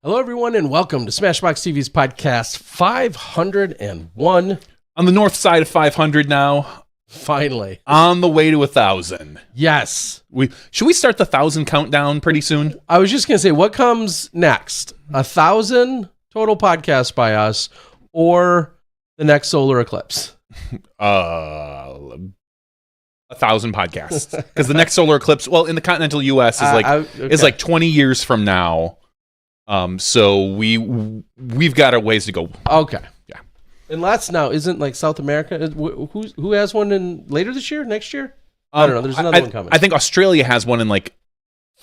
Hello, everyone, and welcome to SmashBoxx TV's podcast 501. On the north side of 500 now. Finally. On the way to 1,000. Yes. Should we start the 1,000 countdown pretty soon? I was just going to say, what comes next? 1,000 total podcasts by us or the next solar eclipse? 1,000 podcasts. Because the next solar eclipse, well, in the continental U.S. is like 20 years from now. So we've got a ways to go. Okay. Yeah. And isn't like South America? Who has one in later this year? Next year? I don't know. There's another one coming. I think Australia has one in like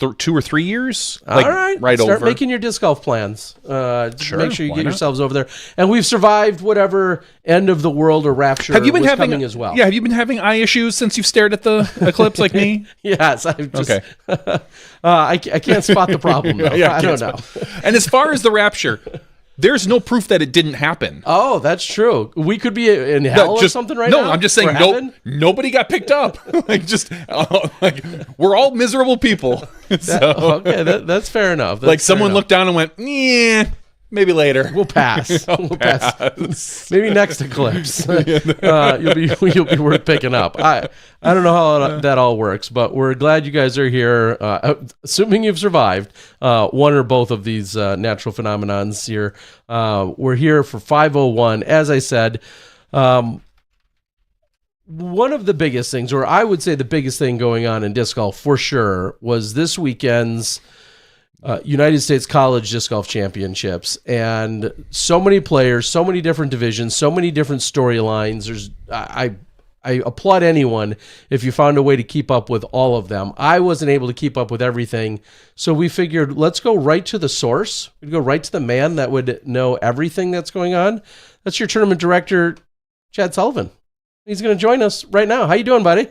2 or 3 years. All right. Right Start over. making your disc golf plans. Sure, make sure you why get not? yourselves over there. And we've survived whatever end of the world or rapture coming as well. Yeah, have you been having eye issues since you've stared at the eclipse like me? Yes, I've just, Okay. I can't spot the problem, though. Yeah, I don't know. And as far as the rapture, there's no proof that it didn't happen. Oh, that's true. We could be in hell or something right now. No, I'm just saying nobody got picked up. We're all miserable people. Okay, that's fair enough. That's someone looked down and went, yeah, maybe later. We'll pass. We'll pass. Maybe next eclipse. You'll be worth picking up. I don't know how that all works, but we're glad you guys are here. Assuming you've survived one or both of these natural phenomenons here. We're here for 501. As I said, one of the biggest things, or I would say the biggest thing going on in disc golf for sure, was this weekend's United States College Disc Golf Championships, and so many players, so many different divisions, so many different storylines. I applaud anyone if you found a way to keep up with all of them. I wasn't able to keep up with everything, so we figured let's go right to the source. We'd go right to the man that would know everything that's going on. That's your tournament director, Chad Sullivan. He's going to join us right now. How you doing, buddy?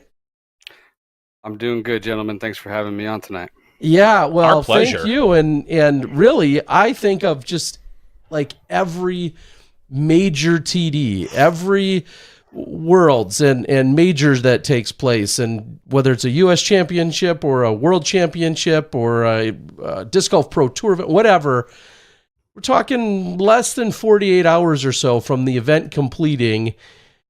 I'm doing good, gentlemen. Thanks for having me on tonight. Yeah, well, Our pleasure. thank you. And really, I think of just like every major TD, every Worlds and majors that takes place, and whether it's a U.S. championship or a world championship or a Disc Golf Pro Tour event, whatever, we're talking less than 48 hours or so from the event completing.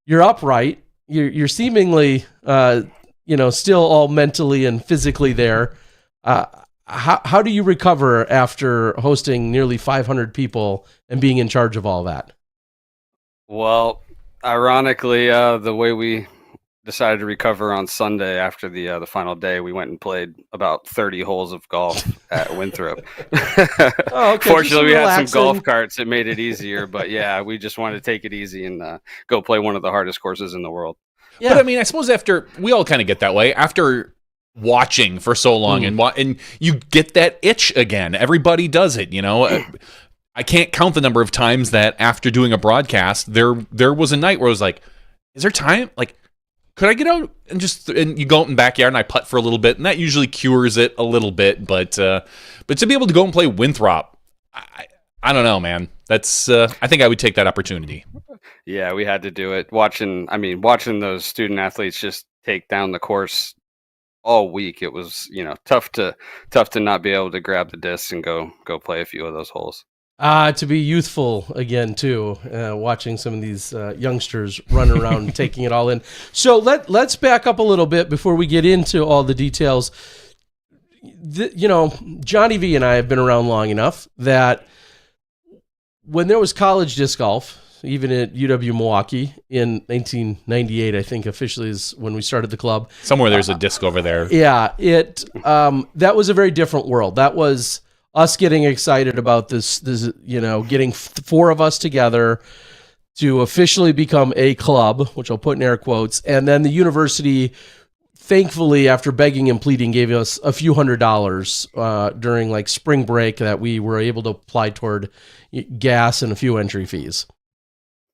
You're upright. You're seemingly, still all mentally and physically there. How do you recover after hosting nearly 500 people and being in charge of all that? Well, ironically, the way we decided to recover on Sunday after the final day, we went and played about 30 holes of golf at Winthrop. Oh, okay. Fortunately, we had some golf carts. It made it easier, but yeah, we just wanted to take it easy and go play one of the hardest courses in the world. Yeah. But I mean, I suppose we all kind of get that way after watching for so long, and you get that itch again. Everybody does it, I can't count the number of times that after doing a broadcast, there was a night where I was like, is there time? Like, could I get out and you go out in the backyard and I putt for a little bit, and that usually cures it a little bit. But to be able to go and play Winthrop, I don't know, man. That's I think I would take that opportunity. Yeah, we had to do it. Watching those student athletes just take down the course all week, it was tough to not be able to grab the discs and go play a few of those holes. To be youthful again too, watching some of these youngsters run around and taking it all in. So let's back up a little bit before we get into all the details. Johnny V and I have been around long enough that when there was college disc golf, even at UW Milwaukee in 1998, I think officially is when we started the club. Somewhere there's a disc over there. Yeah, that was a very different world. That was us getting excited about this, getting four of us together to officially become a club, which I'll put in air quotes, and then the university, thankfully, after begging and pleading, gave us a few $100s during like spring break that we were able to apply toward gas and a few entry fees.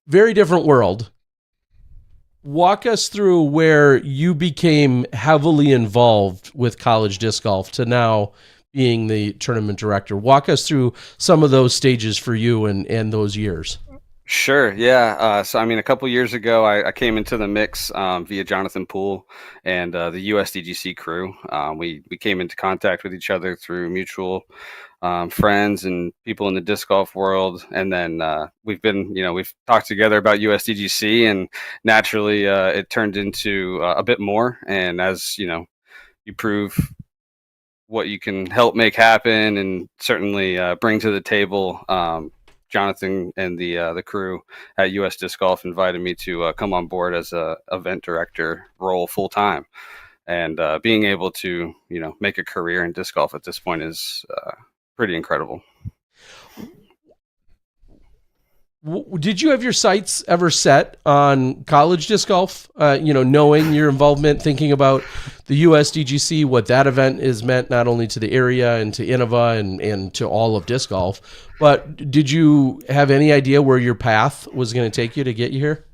Very different world. Walk us through where you became heavily involved with college disc golf to now being the tournament director. Walk us through some of those stages for you and those years. Sure. Yeah. So, I mean, a couple years ago, I came into the mix via Jonathan Poole and the USDGC crew. We came into contact with each other through mutual friends and people in the disc golf world. And then we've talked together about USDGC, and naturally it turned into a bit more. And as you prove what you can help make happen and certainly bring to the table. Jonathan and the crew at US Disc Golf invited me to come on board as a event director role full time, and being able to make a career in disc golf at this point is pretty incredible. Did you have your sights ever set on college disc golf? Knowing your involvement, thinking about the USDGC, what that event is meant not only to the area and to Innova and to all of disc golf, but did you have any idea where your path was going to take you to get you here?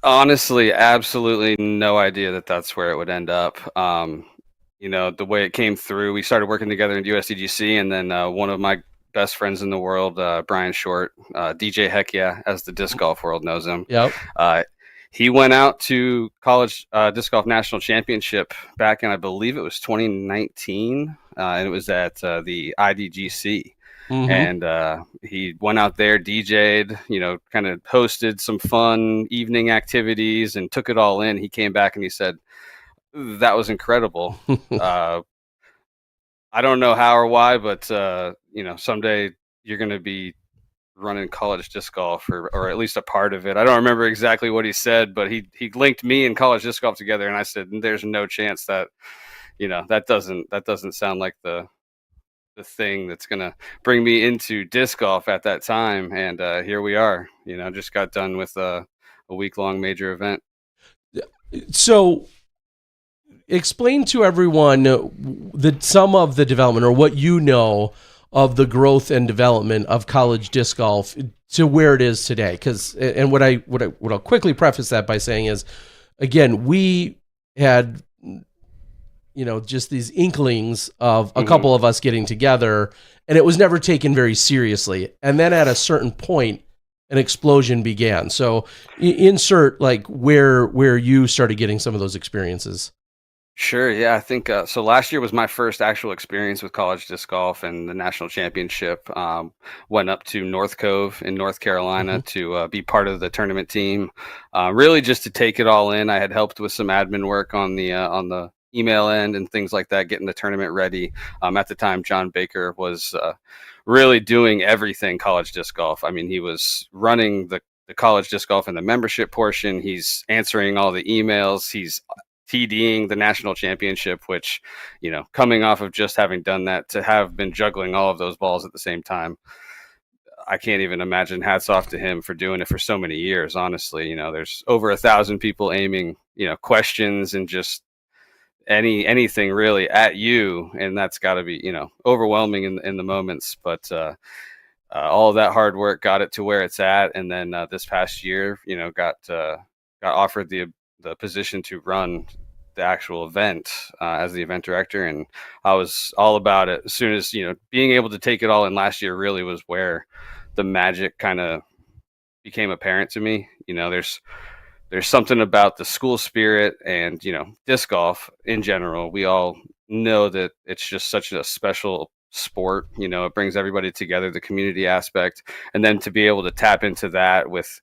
Honestly, absolutely no idea that that's where it would end up. The way it came through, we started working together in USDGC, and then one of my best friends in the world, Brian Short, DJ Heck Yeah, as the disc golf world knows him. Yep. He went out to college disc golf national championship back in, I believe it was 2019, and it was at the IDGC. Mm-hmm. And he went out there, DJ'd, kind of hosted some fun evening activities and took it all in. He came back and he said, "That was incredible." I don't know how or why, but someday you're going to be running college disc golf, or at least a part of it. I don't remember exactly what he said, but he linked me and college disc golf together, and I said, "There's no chance that that doesn't sound like the thing that's going to bring me into disc golf at that time." And here we are. Just got done with a week-long major event. So explain to everyone some of the development, or what you know of the growth and development of college disc golf to where it is today. And what I'll quickly preface that by saying is, again, we had just these inklings of a couple of us getting together, and it was never taken very seriously. And then at a certain point, an explosion began. So insert like where you started getting some of those experiences. Sure. Yeah, I think so. Last year was my first actual experience with college disc golf and the national championship. Went up to North Cove in North Carolina to be part of the tournament team. Really, just to take it all in. I had helped with some admin work on the email end and things like that, getting the tournament ready. At the time, John Baker was really doing everything college disc golf. I mean, he was running the college disc golf and the membership portion. He's answering all the emails. He's TDing the national championship, which, coming off of just having done that, to have been juggling all of those balls at the same time, I can't even imagine. Hats off to him for doing it for so many years. Honestly, there's over 1,000 people aiming, questions and just anything really at you. And that's gotta be, overwhelming in the moments, but, all of that hard work got it to where it's at. And then, this past year, got offered the position to run the actual event as the event director, and I was all about it. As soon as being able to take it all in last year really was where the magic kind of became apparent to me. There's something about the school spirit and disc golf in general. We all know that it's just such a special sport. It brings everybody together, the community aspect, and then to be able to tap into that with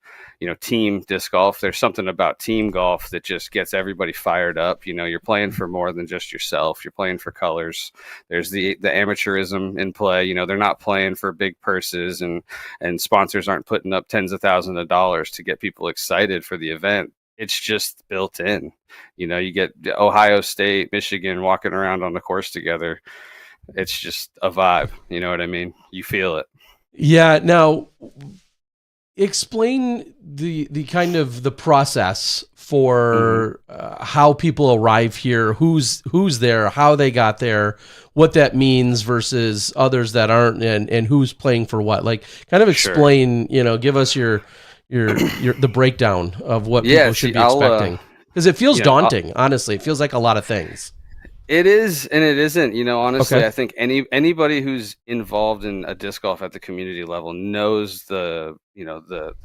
team disc golf. There's something about team golf that just gets everybody fired up. You're playing for more than just yourself. You're playing for colors. There's the amateurism in play. They're not playing for big purses, and sponsors aren't putting up tens of thousands of dollars to get people excited for the event. It's just built in. You get Ohio State, Michigan walking around on the course together. It's just a vibe. You know what I mean? You feel it. Yeah. Now, explain the kind of the process for how people arrive here, who's there, how they got there, what that means versus others that aren't, and who's playing for what. Like, kind of explain. Sure. Give us your the breakdown of what people should be expecting, because it feels daunting. Honestly, it feels like a lot of things. It is and it isn't. Honestly, Okay. I think anybody who's involved in a disc golf at the community level knows the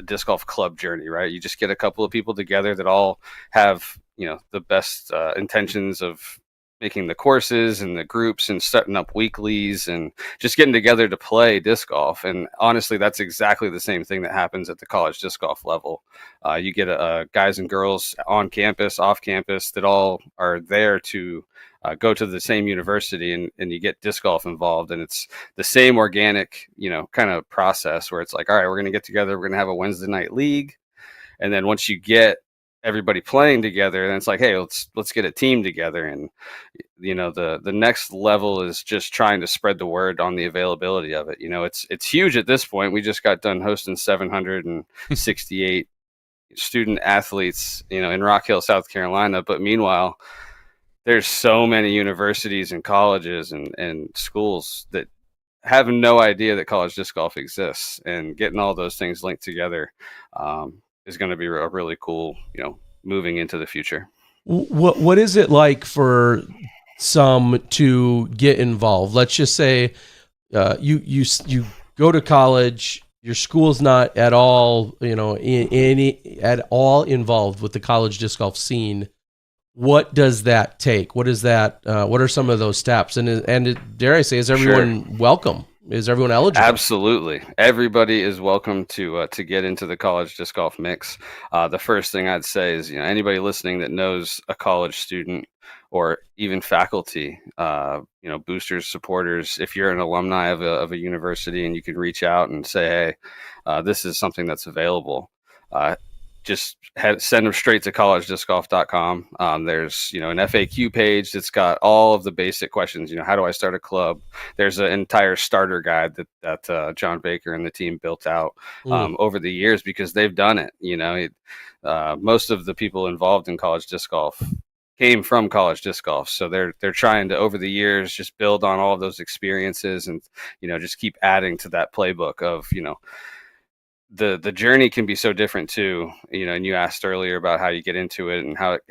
disc golf club journey, right? You just get a couple of people together that all have the best intentions of making the courses and the groups and setting up weeklies and just getting together to play disc golf. And honestly, that's exactly the same thing that happens at the college disc golf level. You get guys and girls on campus, off campus, that all are there to go to the same university, and you get disc golf involved, and it's the same organic, kind of process where it's like, all right, we're going to get together, we're going to have a Wednesday night league. And then once you get everybody playing together, then it's like, hey, let's get a team together. And the next level is just trying to spread the word on the availability of it. It's huge at this point. We just got done hosting 768 student athletes, in Rock Hill, South Carolina. But meanwhile, there's so many universities and colleges and schools that have no idea that college disc golf exists, and getting all those things linked together is going to be a really cool, moving into the future. What is it like for some to get involved? Let's just say you go to college, your school's not at all, at all involved with the college disc golf scene. What does that take? What is that? What are some of those steps? And dare I say, is everyone welcome? Is everyone eligible? Absolutely. Everybody is welcome to get into the college disc golf mix. The first thing I'd say is, anybody listening that knows a college student or even faculty, boosters, supporters, if you're an alumni of a university and you can reach out and say, hey, this is something that's available. Just send them straight to collegediscgolf.com. There's, an FAQ page that's got all of the basic questions. How do I start a club? There's an entire starter guide that John Baker and the team built out over the years, because they've done it. Most of the people involved in college disc golf came from college disc golf, so they're trying to, over the years, just build on all of those experiences and just keep adding to that playbook of the journey can be so different too, and you asked earlier about how you get into it and how it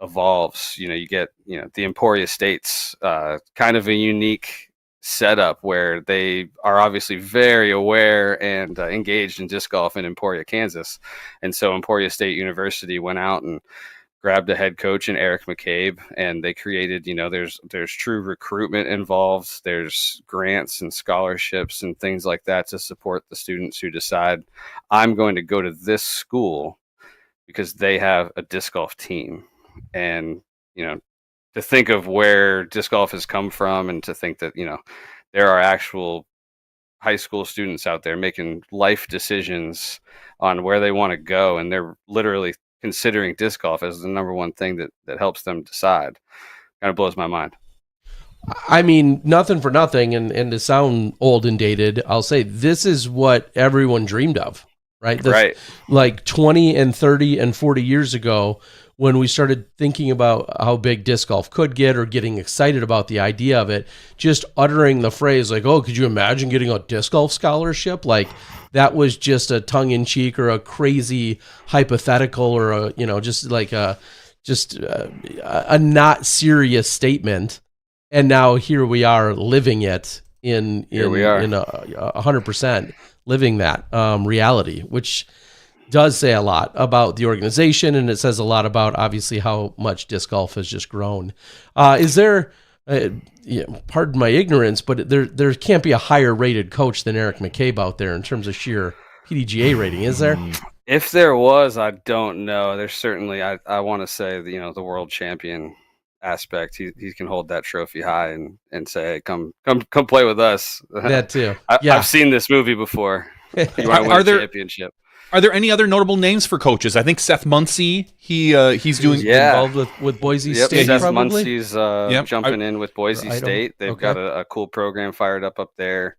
evolves. You get, the Emporia States, kind of a unique setup where they are obviously very aware and engaged in disc golf in Emporia, Kansas. And so Emporia State University went out and grabbed a head coach in Eric McCabe, and they created, there's true recruitment involved. There's grants and scholarships and things like that to support the students who decide, I'm going to go to this school because they have a disc golf team. And, to think of where disc golf has come from, and to think that, there are actual high school students out there making life decisions on where they want to go, and they're literally considering disc golf as the number one thing that helps them decide, kind of blows my mind. I mean, nothing for nothing, and to sound old and dated, I'll say this is what everyone dreamed of, right? Right. Like 20 and 30 and 40 years ago, when we started thinking about how big disc golf could get, or getting excited about the idea of it, just uttering the phrase like, oh, could you imagine getting a disc golf scholarship? Like, that was just a tongue-in-cheek or a crazy hypothetical, or a not serious statement. And now here we are living it in 100% living that reality, which does say a lot about the organization, and it says a lot about obviously how much disc golf has just grown. Is there? Pardon my ignorance, but there can't be a higher rated coach than Eric McCabe out there in terms of sheer PDGA rating, is there? If there was, I don't know. There's certainly, I want to say, the world champion aspect. He can hold that trophy high and say, hey, come play with us. That too. I've seen this movie before. You want to win a championship. Are there any other notable names for coaches? I think Seth Muncie, he's doing involved with Boise State. Seth probably. Muncie's jumping in with Boise State. They've got a cool program fired up there.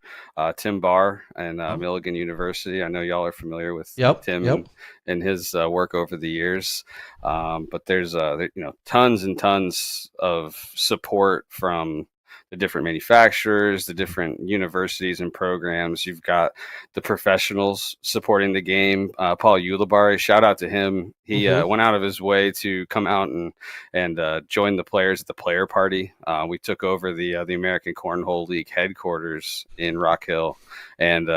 Tim Barr and Milligan University. I know y'all are familiar with Tim and his work over the years. But there's tons and tons of support from the different manufacturers, the different universities and programs. You've got the professionals supporting the game. Paul Ulibarri, shout out to him. He went out of his way to come out and join the players at the player party. We took over the American Cornhole League headquarters in Rock Hill, and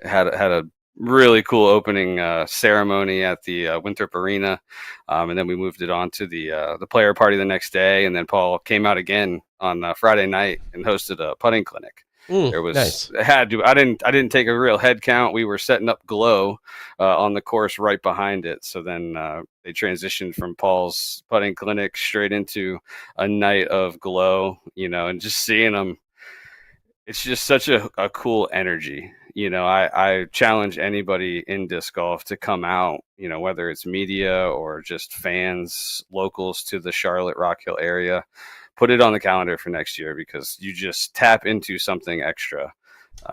had a really cool opening ceremony at the Winthrop Arena, and then we moved it on to the player party the next day. And then Paul came out again on Friday night and hosted a putting clinic. There was nice. I didn't take a real head count. We were setting up glow on the course right behind it. So then they transitioned from Paul's putting clinic straight into a night of glow, and just seeing them, it's just such a cool energy. I challenge anybody in disc golf to come out, whether it's media or just fans, locals to the Charlotte Rock Hill area. Put it on the calendar for next year, because you just tap into something extra.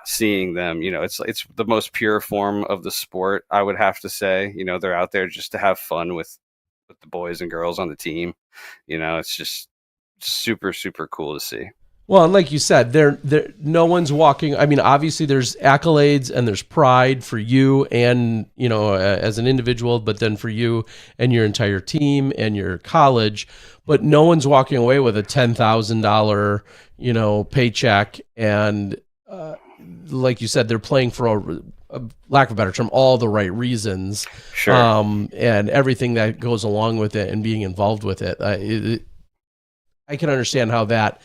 Seeing them, it's the most pure form of the sport, I would have to say. They're out there just to have fun with the boys and girls on the team. It's just super, super cool to see. Well, and like you said, there no one's walking. I mean, obviously there's accolades and there's pride for you and, as an individual, but then for you and your entire team and your college, but no one's walking away with a $10,000, paycheck. And like you said, they're playing for a lack of a better term, all the right reasons. Sure. And everything that goes along with it and being involved with it. I can understand how that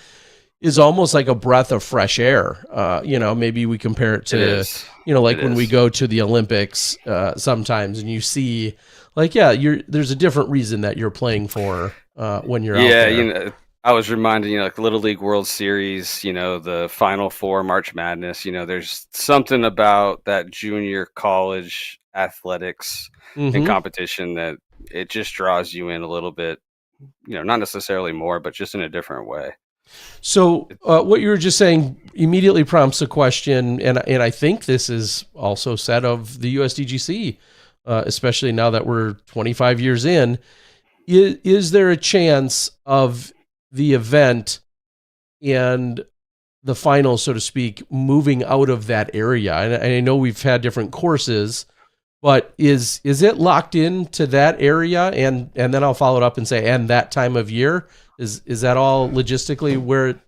is almost like a breath of fresh air. Maybe we compare it to, when we go to the Olympics sometimes and you see there's a different reason that you're playing for when you're out there. I was reminded, like Little League World Series, the Final Four, March Madness, there's something about that junior college athletics and competition that it just draws you in a little bit, not necessarily more, but just in a different way. So what you were just saying immediately prompts a question, and I think this is also said of the USDGC, especially now that we're 25 years in. Is there a chance of the event and the final, so to speak, moving out of that area? And I know we've had different courses, but is it locked into that area? And then I'll follow it up and say, and that time of year? Is that all logistically where it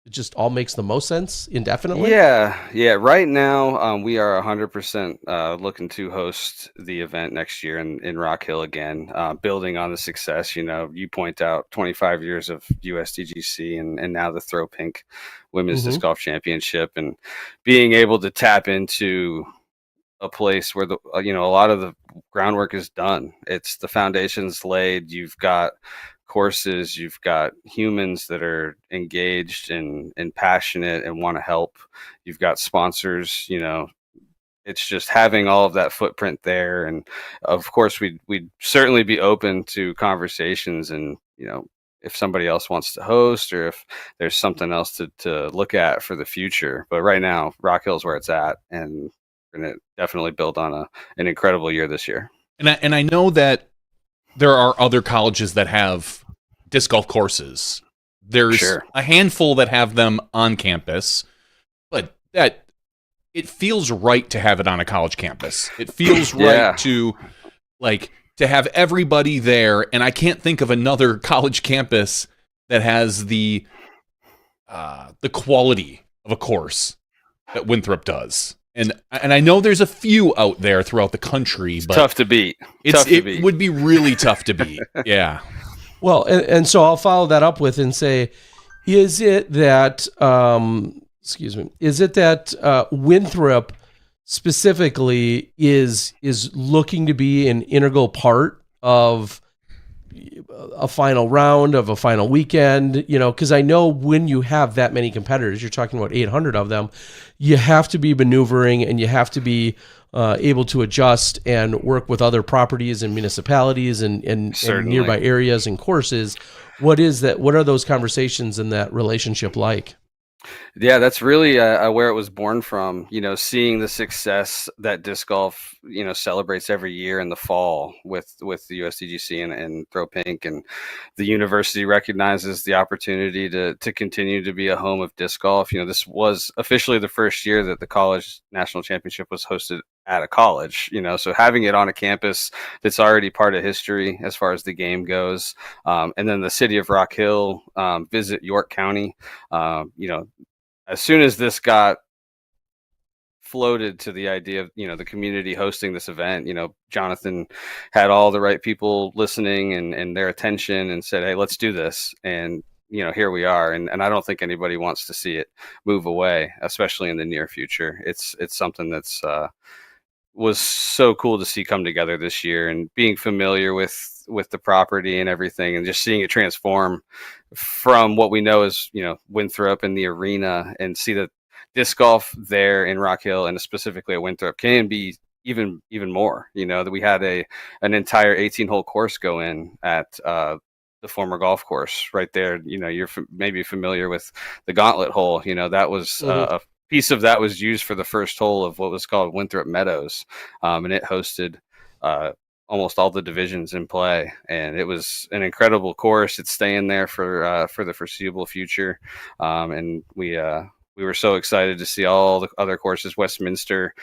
just all makes the most sense indefinitely? Yeah. Right now, we are 100% looking to host the event next year in Rock Hill again, building on the success. You point out 25 years of USDGC and now the Throw Pink Women's Disc Golf Championship, and being able to tap into a place where a lot of the groundwork is done. It's the foundation's laid. You've got courses, you've got humans that are engaged and passionate and want to help. You've got sponsors, it's just having all of that footprint there. And of course we'd certainly be open to conversations, and if somebody else wants to host or if there's something else to look at for the future. But right now Rock Hill is where it's at, and we're going to definitely build on an incredible year this year. And I know that there are other colleges that have disc golf courses. There's a handful that have them on campus, but that it feels right to have it on a college campus. It feels right to have everybody there. And I can't think of another college campus that has the quality of a course that Winthrop does. And I know there's a few out there throughout the country, but tough to beat. It would be really tough to beat. Yeah. Well, and so I'll follow that up with and say, is it that Winthrop specifically is looking to be an integral part of a final round, of a final weekend, because I know when you have that many competitors, you're talking about 800 of them, you have to be maneuvering and you have to be able to adjust and work with other properties and municipalities and nearby areas and courses. What is that? What are those conversations and that relationship like? Yeah, that's really where it was born from. Seeing the success that disc golf, celebrates every year in the fall with the USDGC and Throw Pink, and the university recognizes the opportunity to continue to be a home of disc golf. This was officially the first year that the college national championship was hosted at a college. So having it on a campus that's already part of history as far as the game goes, and then the city of Rock Hill, visit York County. As soon as this got floated to the idea of the community hosting this event, Jonathan had all the right people listening and their attention, and said, hey, let's do this. And here we are, and I don't think anybody wants to see it move away, especially in the near future. It's something that's was so cool to see come together this year, and being familiar with the property and everything, and just seeing it transform from what we know is Winthrop and the arena, and see that disc golf there in Rock Hill, and specifically at Winthrop, can be even more. That we had an entire 18-hole course go in at the former golf course right there. You're maybe familiar with the Gauntlet hole. That was a piece of that was used for the first hole of what was called Winthrop Meadows, and it hosted almost all the divisions in play, and it was an incredible course. It's staying there for the foreseeable future, and we were so excited to see all the other courses. Westminster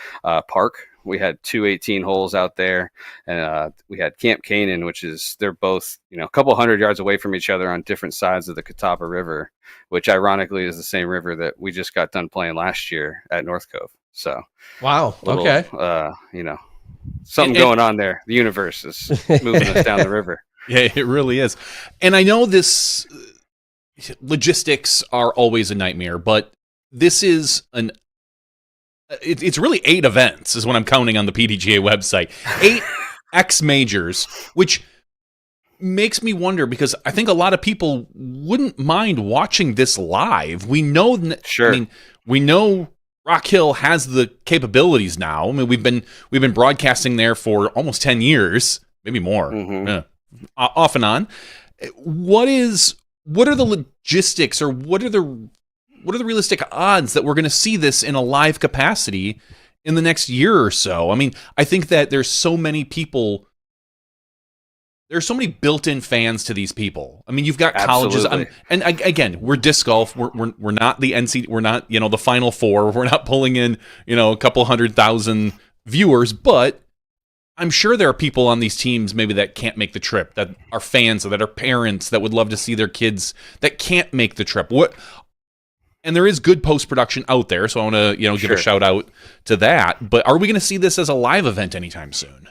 Park, we had 18 holes out there, and we had Camp Canaan, which is, they're both a couple hundred yards away from each other on different sides of the Catawba River, which ironically is the same river that we just got done playing last year at North Cove. So wow, okay, something going on there. The universe is moving us down the river. Yeah, it really is. And I know this logistics are always a nightmare, but this is it's really 8 events is what I'm counting on the PDGA website. 8 X majors, which makes me wonder, because I think a lot of people wouldn't mind watching this live. We know, sure. I mean, we know Rock Hill has the capabilities now. I mean, we've been broadcasting there for almost 10 years, maybe more, off and on. What are the logistics, or what are the realistic odds that we're going to see this in a live capacity in the next year or so? I mean, I think that there's so many people. There's so many built-in fans to these people. I mean, you've got colleges, and again, we're disc golf. We're not the NC. We're not the Final Four. We're not pulling in a couple 100,000 viewers. But I'm sure there are people on these teams maybe that can't make the trip, that are fans, or that are parents that would love to see their kids that can't make the trip. And there is good post-production out there, so I want to give a shout out to that. But are we going to see this as a live event anytime soon?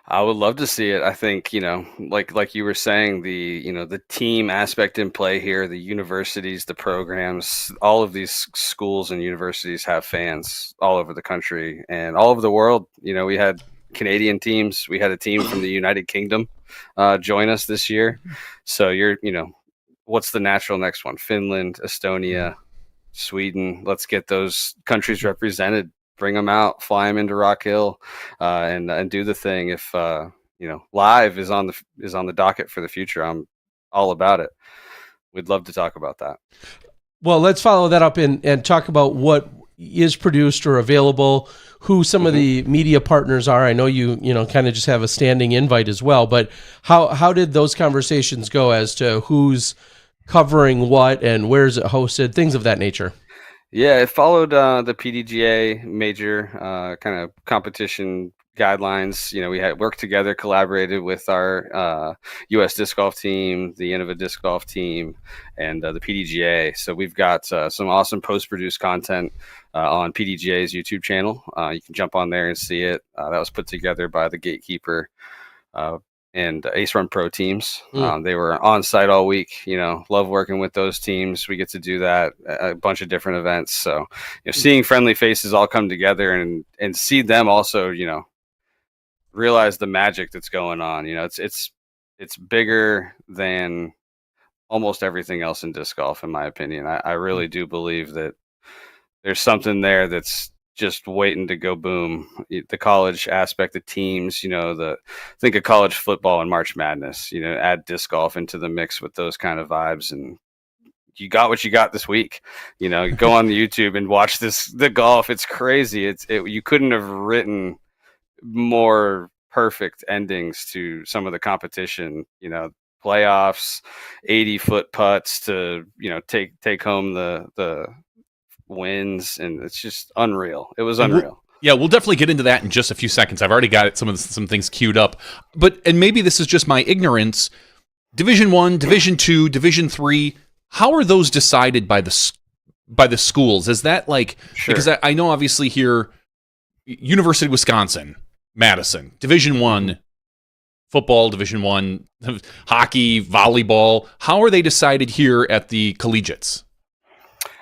I would love to see it. I think, like you were saying, the team aspect in play here, the universities, the programs, all of these schools and universities have fans all over the country and all over the world. We had Canadian teams. We had a team from the United Kingdom join us this year. So what's the natural next one? Finland, Estonia, Sweden. Let's get those countries represented. Bring them out, fly them into Rock Hill, and do the thing. If live is on the docket for the future, I'm all about it. We'd love to talk about that. Well, let's follow that up and talk about what is produced or available, who some of the media partners are. I know you kind of just have a standing invite as well, but how did those conversations go as to who's covering what and where is it hosted, things of that nature? Yeah, it followed the PDGA major kind of competition guidelines. We had worked together, collaborated with our US disc golf team, the Innova disc golf team, and the PDGA. So we've got some awesome post-produced content on PDGA's YouTube channel. You can jump on there and see it. That was put together by the Gatekeeper and Ace Run Pro teams. They were on site all week. Love working with those teams. We get to do that a bunch of different events. So seeing friendly faces all come together and see them also realize the magic that's going on. It's bigger than almost everything else in disc golf, in my opinion. I really do believe that there's something there that's just waiting to go boom. The college aspect, the teams, think of college football and March Madness, add disc golf into the mix with those kind of vibes, and you got what you got this week. Go on the YouTube and watch the golf. It's crazy. You couldn't have written more perfect endings to some of the competition. Playoffs, 80-foot putts to take home the wins, and it's just unreal. It was unreal. Yeah, we'll definitely get into that in just a few seconds. I've already got some things queued up, and maybe this is just my ignorance. Division 1, Division 2, Division 3. How are those decided by the schools? Is that like because I know obviously here, University of Wisconsin, Madison, Division 1 football, Division 1 hockey, volleyball. How are they decided here at the collegiates?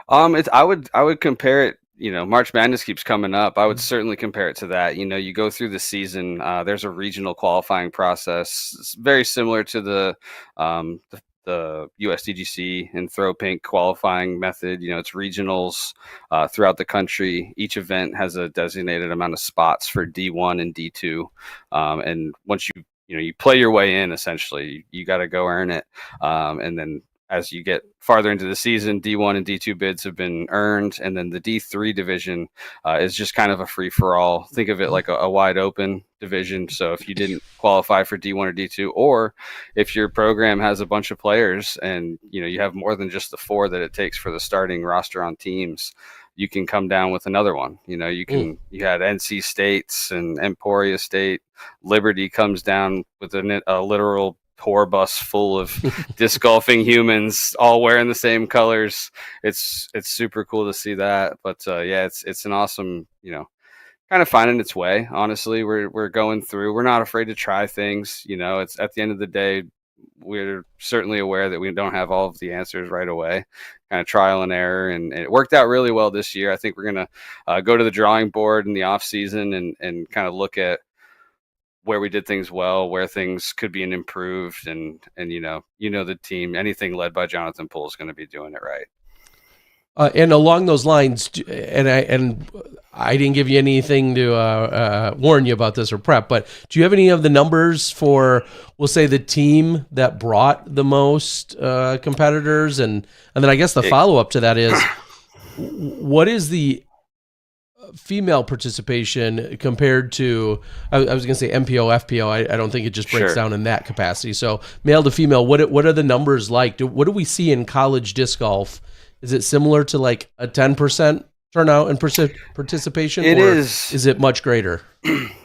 I would compare it. March Madness keeps coming up. I would certainly compare it to that. You go through the season. There's a regional qualifying process. It's very similar to the USDGC and throw pink qualifying method. It's regionals throughout the country. Each event has a designated amount of spots for D1 and D2. And once you play your way in, essentially, you got to go earn it. And then as you get farther into the season, D1 and D2 bids have been earned, and then the D3 division is just kind of a free-for-all. Think of it like a wide-open division. So if you didn't qualify for D1 or D2, or if your program has a bunch of players and you have more than just the 4 that it takes for the starting roster on teams, you can come down with another one. You had NC States and Emporia State. Liberty comes down with a literal tour bus full of disc golfing humans all wearing the same colors. It's super cool to see that. But it's an awesome, kind of finding its way. Honestly, we're going through. We're not afraid to try things. It's at the end of the day, we're certainly aware that we don't have all of the answers right away. Kind of trial and error, and it worked out really well this year. I think we're gonna go to the drawing board in the off season and kind of look at where we did things well, where things could be improved, and the team, anything led by Jonathan Poole is going to be doing it right. And along those lines, and I didn't give you anything to warn you about this or prep, but do you have any of the numbers for, we'll say, the team that brought the most competitors, and then I guess the follow up to that is, what is the female participation compared to, I was going to say MPO, FPO. I don't think it just breaks down in that capacity. So male to female, what are the numbers like? What do we see in college disc golf? Is it similar to like a 10% turnout and participation? It is. Is it much greater?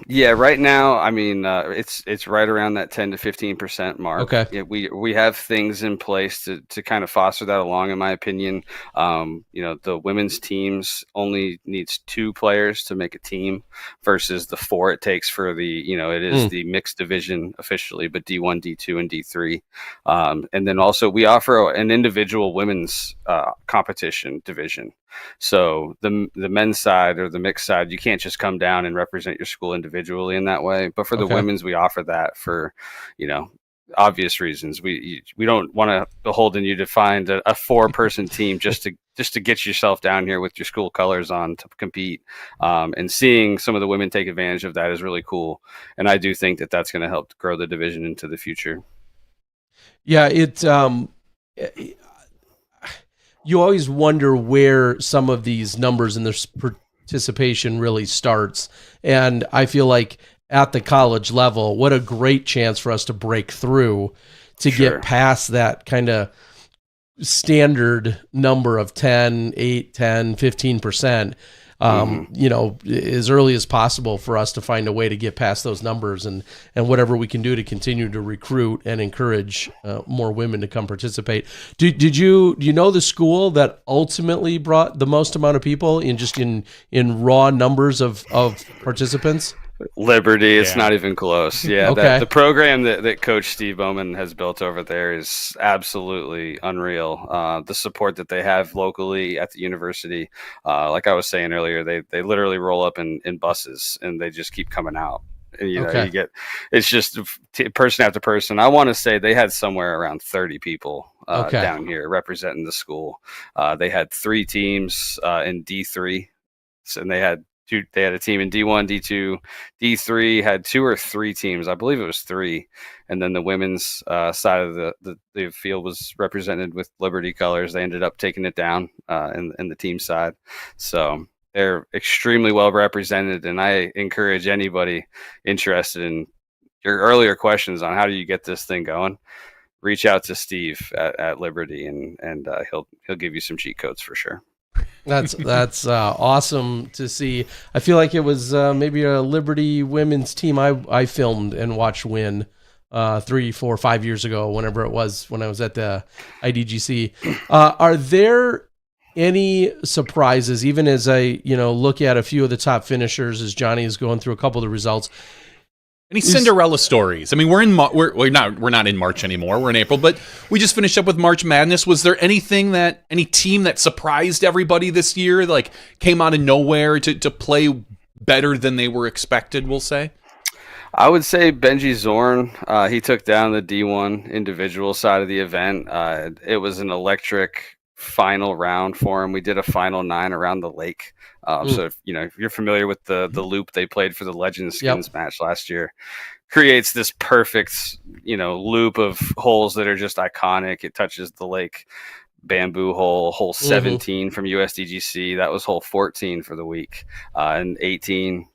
Yeah, right now, I mean, it's right around that 10 to 15% mark. Okay. Yeah, we have things in place to kind of foster that along, in my opinion. The women's teams only needs 2 players to make a team versus the 4 it takes for it is the mixed division officially, but D1, D2, and D3. And then also we offer an individual women's competition division. So the men's side or the mixed side, you can't just come down and represent your school individually in that way. But for the women's, we offer that for, obvious reasons. We don't want to beholden you to find a 4-person team just to get yourself down here with your school colors on to compete. And seeing some of the women take advantage of that is really cool. And I do think that that's going to help grow the division into the future. Yeah, you always wonder where some of these numbers and their participation really starts. And I feel like at the college level, what a great chance for us to break through to get past that kind of standard number of 10, 8, 10, 15%. As early as possible for us to find a way to get past those numbers and whatever we can do to continue to recruit and encourage more women to come participate. Do you know the school that ultimately brought the most amount of people in raw numbers of participants? Liberty, it's not even close. Yeah, okay. The program that Coach Steve Bowman has built over there is absolutely unreal. The support that they have locally at the university, like I was saying earlier, they literally roll up in buses and they just keep coming out. And, you get, it's just person after person. I want to say they had somewhere around 30 people down here representing the school. They had 3 teams in D3, and they had They had a team in D1, D2, D3, had 2 or 3 teams. I believe it was 3. And then the women's side of the field was represented with Liberty colors. They ended up taking it down in the team side. So they're extremely well represented. And I encourage anybody interested in your earlier questions on how do you get this thing going, reach out to Steve at Liberty, and he'll give you some cheat codes for sure. That's awesome to see. I feel like it was maybe a Liberty women's team I filmed and watched win 3, 4, 5 years ago, whenever it was, when I was at the IDGC. Are there any surprises, even as I look at a few of the top finishers as Johnny is going through a couple of the results? Any Cinderella stories? I mean, we're not in March anymore. We're in April, but we just finished up with March Madness. Was there any team that surprised everybody this year, like came out of nowhere to play better than they were expected, we'll say? I would say Benji Zorn. He took down the D1 individual side of the event. It was an electric final round for him. We did a final 9 around the lake. So if you're familiar with the loop they played for the Legends Skins match last year, creates this perfect loop of holes that are just iconic. It touches the lake bamboo hole 17 from USDGC. That was hole 14 for the week, and 18.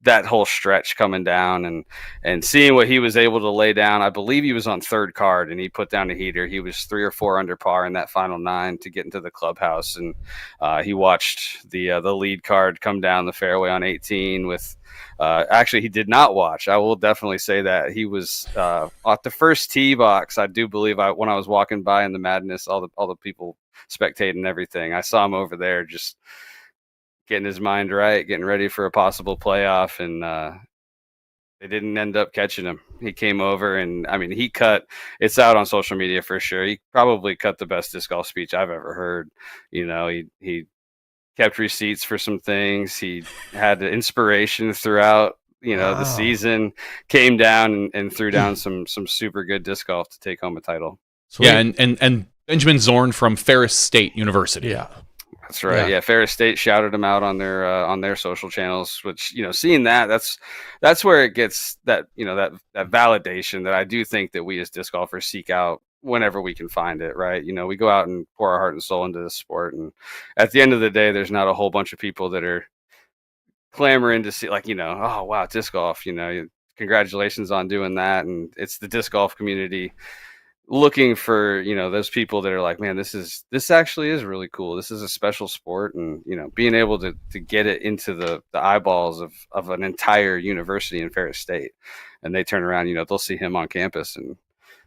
That whole stretch coming down and seeing what he was able to lay down. I believe he was on 3rd card and he put down a heater. He was 3 or 4 under par in that final 9 to get into the clubhouse, and he watched the lead card come down the fairway on 18 with. Actually, he did not watch. I will definitely say that he was at the first tee box. I do believe when I was walking by in the Madness, all the people spectating and everything, I saw him over there just getting his mind right, getting ready for a possible playoff, and they didn't end up catching him. He came over, and I mean, he cut. It's out on social media for sure. He probably cut the best disc golf speech I've ever heard. He kept receipts for some things. He had inspiration throughout, the season, came down and threw down some super good disc golf to take home a title. Sweet. Yeah. And Benjamin Zorn from Ferris State University. Yeah, that's right. Yeah. Ferris State shouted him out on their social channels, which, seeing that's where it gets that validation that I do think that we as disc golfers seek out whenever we can find it, right? We go out and pour our heart and soul into this sport, and at the end of the day, there's not a whole bunch of people that are clamoring to see, oh wow, disc golf, congratulations on doing that. And it's the disc golf community looking for those people that are like, man, this actually is really cool. This is a special sport, and being able to get it into the eyeballs of an entire university in Ferris State, and they turn around, they'll see him on campus and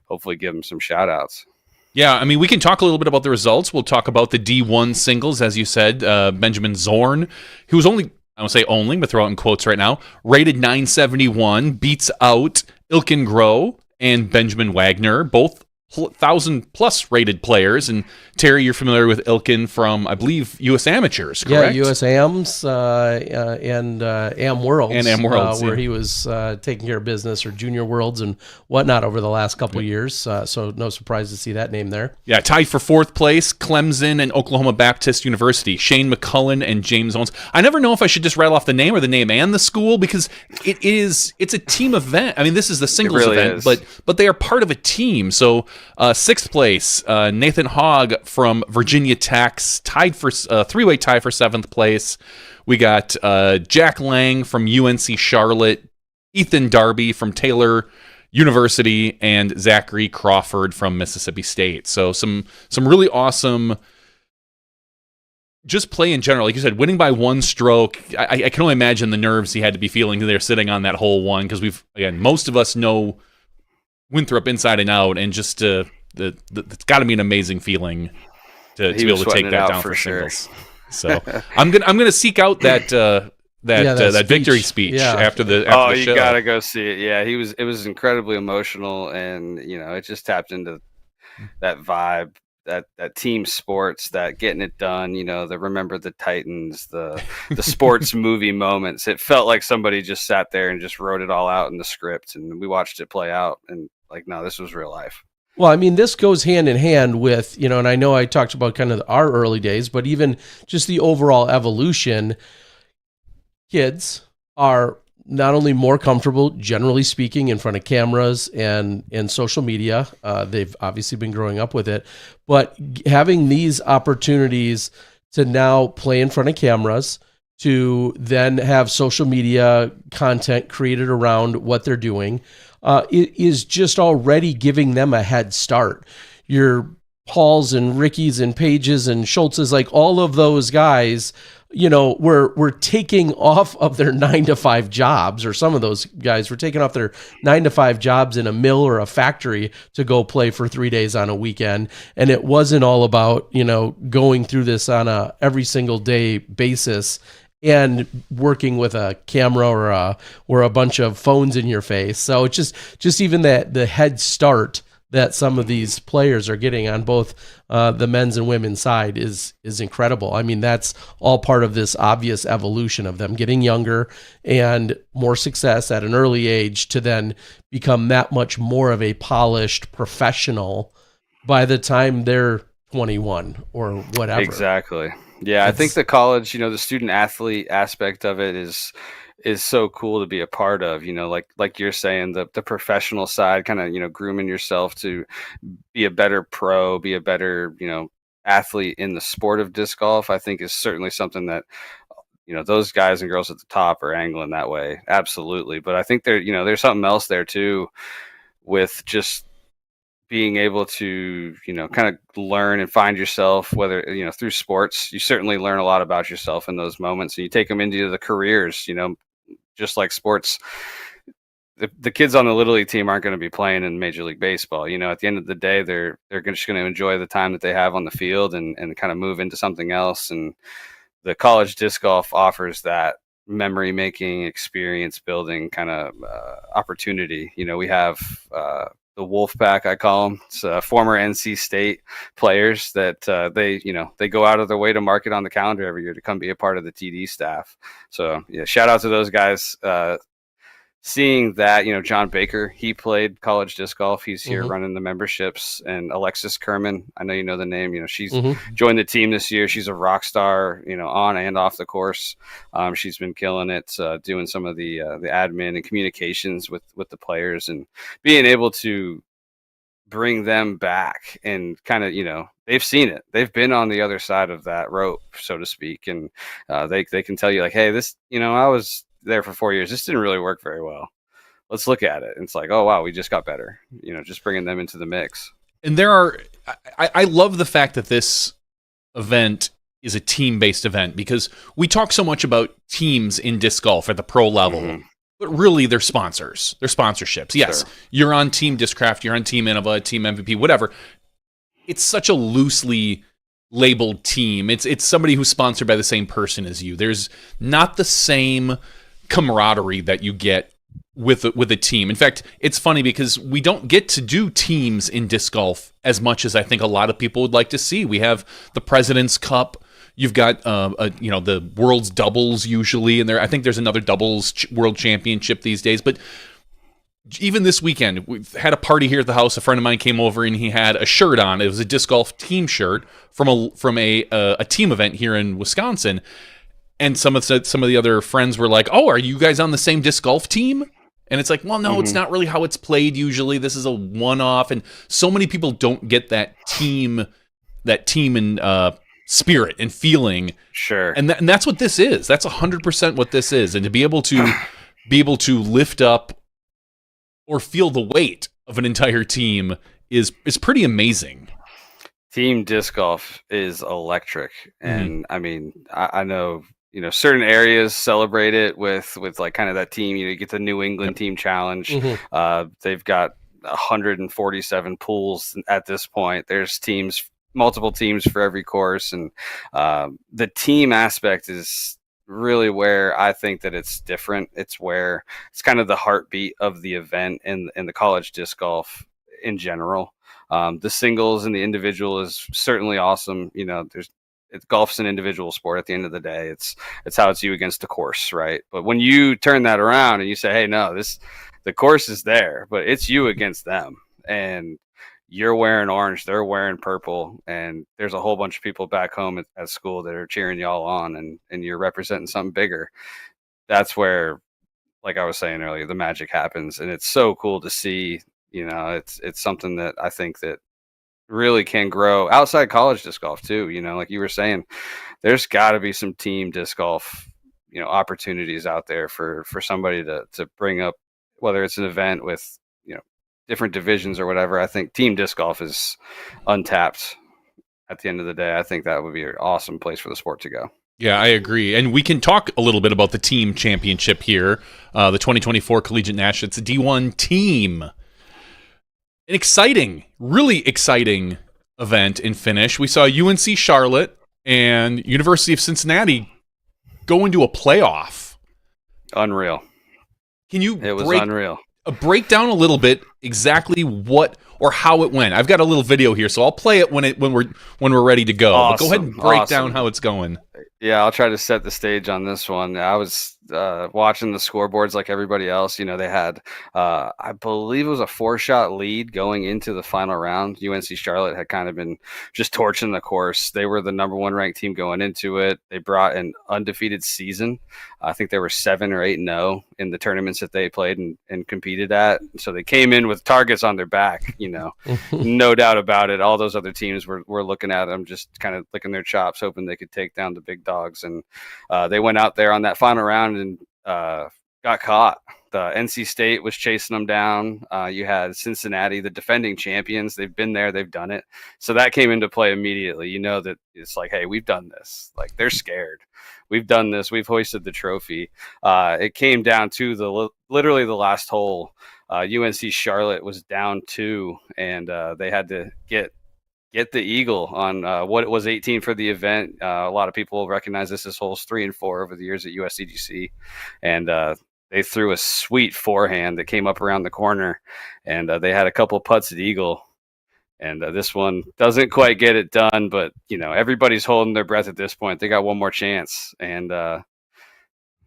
hopefully give him some shout outs. Yeah, I mean, we can talk a little bit about the results. We'll talk about the D1 singles, as you said. Benjamin Zorn, who was only, I don't say only, but throw out in quotes right now, rated 971, beats out Ilkin Groh and Benjamin Wagner, both 1,000+ rated players. And Terry, you're familiar with Ilkin from, I believe, U.S. Amateurs, correct? Yeah, U.S. AMs and AM Worlds. And AM Worlds, where he was taking care of business, or Junior Worlds and whatnot over the last couple of years. So no surprise to see that name there. Yeah, tied for 4th place, Clemson and Oklahoma Baptist University, Shane McCullen and James Owens. I never know if I should just rattle off the name or the name and the school, because it's a team event. I mean, this is the singles event, but they are part of a team. So 6th place, Nathan Hogg from Virginia Tech, tied for 3-way tie for 7th place. We got Jack Lang from UNC Charlotte, Ethan Darby from Taylor University, and Zachary Crawford from Mississippi State. So some really awesome just play in general. Like you said, winning by 1 stroke. I can only imagine the nerves he had to be feeling there sitting on that hole 1, because most of us know Winthrop inside and out, and just it's got to be an amazing feeling to be able to take that down for singles. So I'm gonna seek out that victory speech after the show. You gotta go see it. Yeah, it was incredibly emotional, and it just tapped into that vibe, that team sports, that getting it done. The Remember the Titans, the sports movie moments. It felt like somebody just sat there and just wrote it all out in the script, and we watched it play out. And no, this was real life. Well, I mean, this goes hand in hand with, and I know I talked about kind of our early days, but even just the overall evolution. kids are not only more comfortable, generally speaking, in front of cameras and social media. They've obviously been growing up with it, but having these opportunities to now play in front of cameras, to then have social media content created around what they're doing, it is just already giving them a head start. Your Pauls and Rickies and Pages and Schultzes, like all of those guys, we're taking off of their 9-to-5 jobs, or some of those guys were taking off their 9-to-5 jobs in a mill or a factory to go play for 3 days on a weekend. And it wasn't all about, going through this on a every single day basis and working with a camera or a bunch of phones in your face. So it's just even that the head start that some of these players are getting on both the men's and women's side is incredible. I mean, that's all part of this obvious evolution of them getting younger and more success at an early age to then become that much more of a polished professional by the time they're 21 or whatever. Exactly. Yeah, I think the college, the student athlete aspect of it is so cool to be a part of, like you're saying, the professional side, kind of, grooming yourself to be a better pro, be a better, athlete in the sport of disc golf, I think is certainly something that, those guys and girls at the top are angling that way. Absolutely. But I think there's something else there too, with just being able to, kind of learn and find yourself, whether, through sports. You certainly learn a lot about yourself in those moments, and you take them into the careers, just like sports. The kids on the Little League team aren't going to be playing in Major League Baseball. At the end of the day, they're just going to enjoy the time that they have on the field and kind of move into something else. And the college disc golf offers that memory making, experience building kind of opportunity. We have the Wolfpack, I call them. It's former NC State players that they go out of their way to mark it on the calendar every year to come be a part of the TD staff. So yeah, shout out to those guys. Seeing that, John Baker, he played college disc golf. He's here running the memberships. And Alexis Kerman, I know you know the name. She's joined the team this year. She's a rock star, on and off the course. She's been killing it, doing some of the admin and communications with the players, and being able to bring them back and kind of, they've seen it. They've been on the other side of that rope, so to speak. And they can tell you like, hey, this, I was there for 4 years. This didn't really work very well. Let's look at it. And it's like, oh wow, we just got better. Just bringing them into the mix. And I love the fact that this event is a team-based event, because we talk so much about teams in disc golf at the pro level, but really they're sponsors. They're sponsorships. Yes, sure. You're on Team Discraft, you're on Team Innova, Team MVP, whatever. It's such a loosely labeled team. It's somebody who's sponsored by the same person as you. There's not the same camaraderie that you get with a team. In fact, it's funny because we don't get to do teams in disc golf as much as I think a lot of people would like to see. We have the President's Cup. You've got the world's doubles usually, and I think there's another doubles world championship these days. But even this weekend, we had a party here at the house. A friend of mine came over and he had a shirt on. It was a disc golf team shirt from a team event here in Wisconsin. And some of the other friends were like, "Oh, are you guys on the same disc golf team?" And it's like, well, no, it's not really how it's played usually. This is a one-off, and so many people don't get that team and spirit and feeling. Sure. And that's what this is. That's 100% what this is. And to be able to lift up or feel the weight of an entire team is pretty amazing. Team disc golf is electric, and I mean, I know. Certain areas celebrate it with like kind of that team. You get the New England Team Challenge. They've got 147 pools at this point. There's multiple teams for every course, and the team aspect is really where I think that it's different. It's where it's kind of the heartbeat of the event and the college disc golf in general. The singles and the individual is certainly awesome. Golf's an individual sport at the end of the day. It's how it's you against the course, right? But when you turn that around and you say, hey, no, the course is there, but it's you against them, and you're wearing orange, they're wearing purple, and there's a whole bunch of people back home at school that are cheering y'all on, and you're representing something bigger. that's where, like I was saying earlier, the magic happens, and it's so cool to see. It's something that I think that really can grow outside college disc golf too. Like you were saying, there's got to be some team disc golf, opportunities out there for somebody to bring up, whether it's an event with, different divisions or whatever. I think team disc golf is untapped at the end of the day. I think that would be an awesome place for the sport to go. Yeah, I agree. And we can talk a little bit about the team championship here, the 2024 Collegiate National. It's a D1 team. An exciting, really exciting event in finish. We saw UNC Charlotte and University of Cincinnati go into a playoff. Unreal. Can you unreal. Break down a little bit exactly what or how it went? I've got a little video here, so I'll play it when we're ready to go. Awesome. But go ahead and break down how it's going. Yeah, I'll try to set the stage on this one. I was watching the scoreboards like everybody else. They had, I believe it was a 4-shot lead going into the final round. UNC Charlotte had kind of been just torching the course. They were the number 1 ranked team going into it. They brought an undefeated season. I think they were 7 or 8-0 in the tournaments that they played and competed at. So they came in with targets on their back, no doubt about it. All those other teams were looking at them, just kind of licking their chops, hoping they could take down the big dogs. And they went out there on that final round and got caught. The NC State was chasing them down. You had Cincinnati, the defending champions. They've been there. They've done it. So that came into play immediately. That it's like, hey, we've done this. Like, they're scared. We've done this. We've hoisted the trophy. It came down to literally the last hole. UNC Charlotte was down 2, and they had to get the eagle on what it was 18 for the event. A lot of people recognize this as holes 3 and 4 over the years at USDGC, and they threw a sweet forehand that came up around the corner, and they had a couple putts at eagle. And this one doesn't quite get it done, but everybody's holding their breath at this point. They got one more chance, and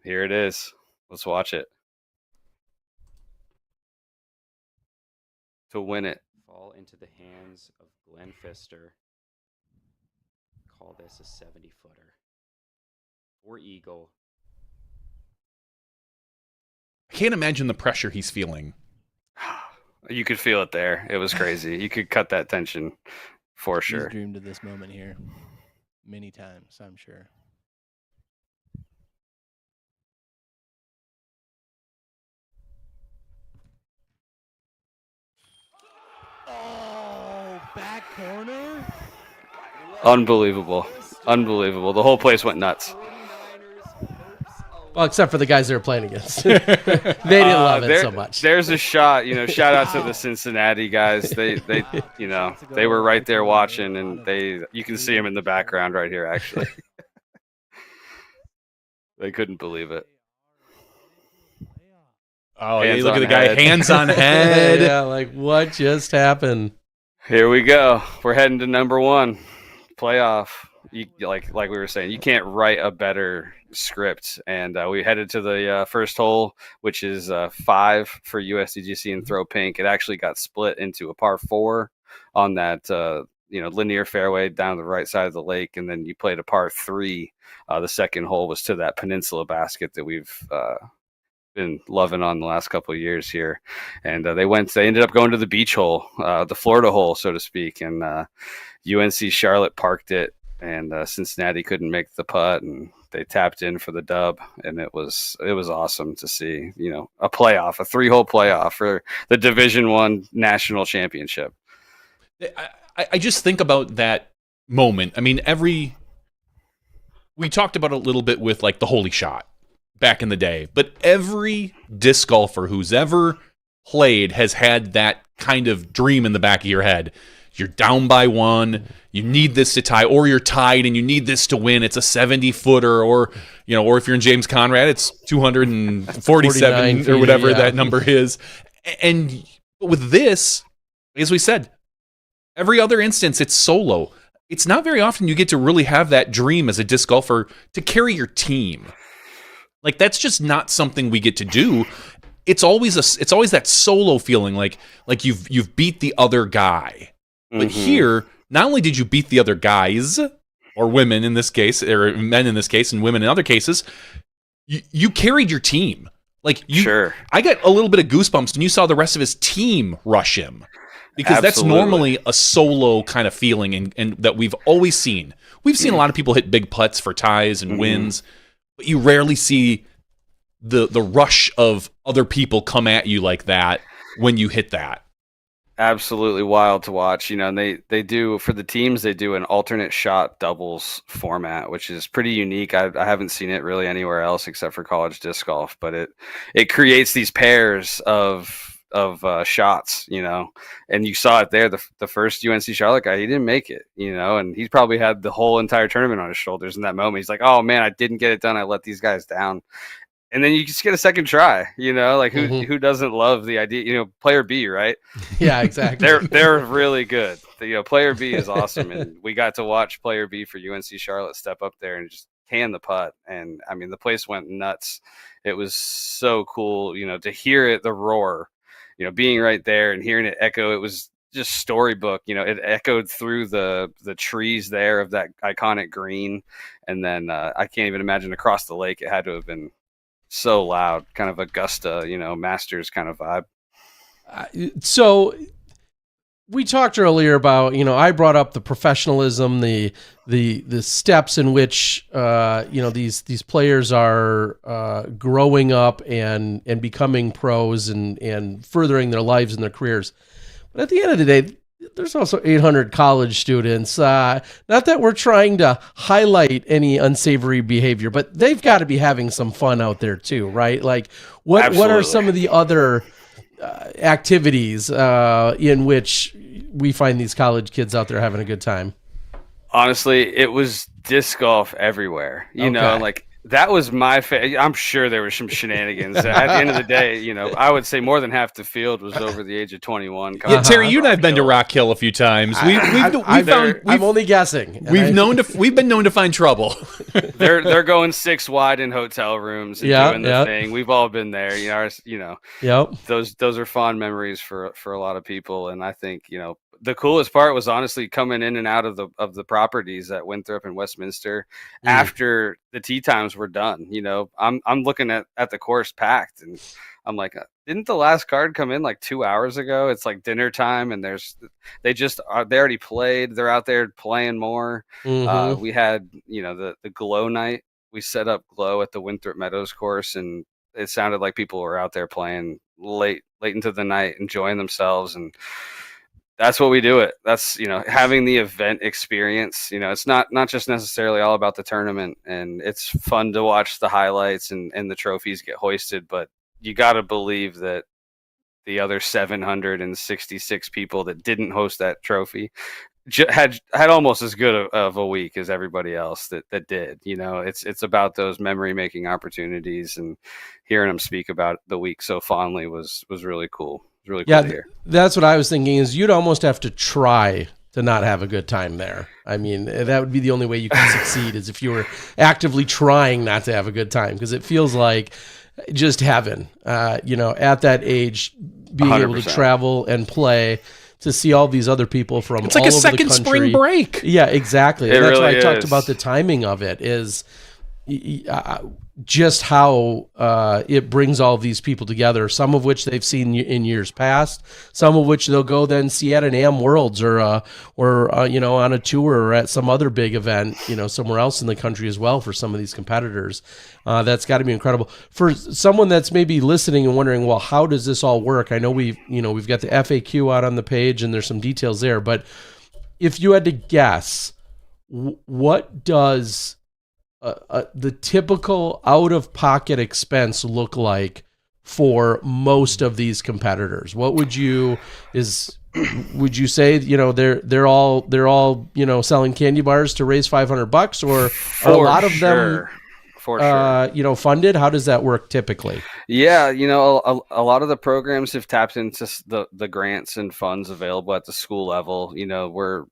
here it is. Let's watch it. To win it. Fall into the hands of Glenn Pfister. Call this a 70-footer. For eagle. I can't imagine the pressure he's feeling. You could feel it there. It was crazy. You could cut that tension for sure. He's dreamed of this moment here many times, I'm sure. Oh, back corner. Unbelievable. The whole place went nuts. Well, except for the guys they were playing against. They didn't love it so much. There's a shot, shout out to the Cincinnati guys. They were right there watching, and you can see them in the background right here, actually. They couldn't believe it. Oh, yeah, look at the guy, hands on head. Yeah, like, what just happened? Here we go. We're heading to number 1 playoff. Like we were saying, you can't write a better script. And we headed to the first hole, which is 5 for USDGC and throw pink. It actually got split into a par 4 on that linear fairway down the right side of the lake, and then you played a par 3. The second hole was to that peninsula basket that we've been loving on the last couple of years here. And they ended up going to the beach hole, the Florida hole, so to speak. And UNC Charlotte parked it, and Cincinnati couldn't make the putt, and they tapped in for the dub. And it was awesome to see, a playoff, a 3-hole playoff for the Division I national championship. I just think about that moment. I mean, we talked about it a little bit with like the holy shot back in the day, but every disc golfer who's ever played has had that kind of dream in the back of your head. You're down by 1, you need this to tie, or you're tied and you need this to win. It's a 70-footer, or if you're in James Conrad, it's 247 or whatever that number is. And with this, as we said, every other instance, it's solo. It's not very often you get to really have that dream as a disc golfer to carry your team. Like, that's just not something we get to do. It's always that solo feeling, like you've beat the other guy. But here, not only did you beat the other guys, or women in this case, or men in this case, and women in other cases, you carried your team. Like Sure. I got a little bit of goosebumps when you saw the rest of his team rush him, because that's Absolutely. normally a solo kind of feeling, and that we've always seen. We've seen a lot of people hit big putts for ties and wins, but you rarely see the rush of other people come at you like that when you hit that. Absolutely wild to watch, and they do, for the teams, they do an alternate shot doubles format, which is pretty unique. I haven't seen it really anywhere else except for college disc golf, but it creates these pairs of shots, and you saw it there. The first UNC Charlotte guy, he didn't make it, and he probably had the whole entire tournament on his shoulders in that moment. He's like, oh man, I didn't get it done. I let these guys down. And then you just get a second try, like who doesn't love the idea, player B, right? Yeah, exactly. They're really good. Player B is awesome. And we got to watch player B for UNC Charlotte step up there and just can the putt. And I mean, the place went nuts. It was so cool, to hear it, the roar, being right there and hearing it echo. It was just storybook, it echoed through the trees there of that iconic green. And then I can't even imagine across the lake. It had to have been so loud, kind of Augusta, Masters kind of vibe. So we talked earlier about, I brought up the professionalism, the steps in which, these players are growing up and becoming pros and furthering their lives and their careers. But at the end of the day, there's also 800 college students. Not that we're trying to highlight any unsavory behavior, but they've got to be having some fun out there too, right? Like, what are some of the other activities in which we find these college kids out there having a good time? Honestly, it was disc golf everywhere. Like that was my I'm sure there were some shenanigans. At the end of the day, I would say more than half the field was over the age of 21. Yeah, Terry, you and I've been to Rock Hill a few times. I'm only guessing. We've been known to find trouble. They're going 6 wide in hotel rooms and doing the thing. We've all been there. Yep. Those are fond memories for a lot of people, and I think the coolest part was honestly coming in and out of the properties at Winthrop and Westminster after the tee times were done. I'm looking at the course packed, and I'm like, didn't the last card come in like 2 hours ago? It's like dinner time, and they already played. They're out there playing more. We had the glow night. We set up glow at the Winthrop Meadows course, and it sounded like people were out there playing late into the night, enjoying themselves. And that's what we do it. That's, having the event experience. It's not just necessarily all about the tournament, and it's fun to watch the highlights and the trophies get hoisted, but you got to believe that the other 766 people that didn't host that trophy had almost as good of a week as everybody else that did. It's about those memory making opportunities, and hearing them speak about the week so fondly was really cool. Really cool to hear. That's what I was thinking, is you'd almost have to try to not have a good time there. I mean, that would be the only way you can succeed, is if you were actively trying not to have a good time, because it feels like just heaven, at that age, being 100%. Able to travel and play, to see all these other people from it's like all a over second the country. Spring break. Yeah, exactly. And that's really why I talked is. about the timing of it, is just how it brings all these people together, some of which they've seen in years past, some of which they'll go then see at an AM Worlds or on a tour or at some other big event, somewhere else in the country as well for some of these competitors. That's got to be incredible. For someone that's maybe listening and wondering, well, how does this all work? I know we've got the FAQ out on the page and there's some details there, but if you had to guess, what does the typical out-of-pocket expense look like for most of these competitors? What would you say, they're all selling candy bars to raise $500, or are a lot of them funded? How does that work typically? Yeah, a lot of the programs have tapped into the grants and funds available at the school level. We're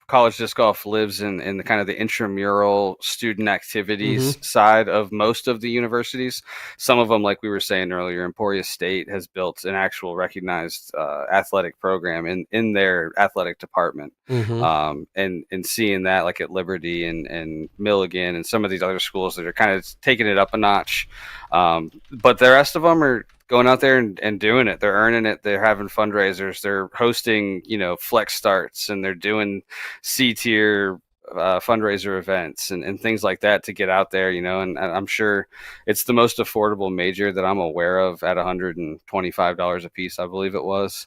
college disc golf lives in the kind of the intramural student activities side of most of the universities. Some of them, like we were saying earlier, Emporia State has built an actual recognized athletic program in their athletic department. And seeing that, like at Liberty and Milligan and some of these other schools that are kind of taking it up a notch. But the rest of them are going out there and doing it. They're earning it. They're having fundraisers. They're hosting, flex starts, and they're doing C-tier fundraiser events and things like that to get out there, and I'm sure it's the most affordable major that I'm aware of at $125 a piece, I believe it was.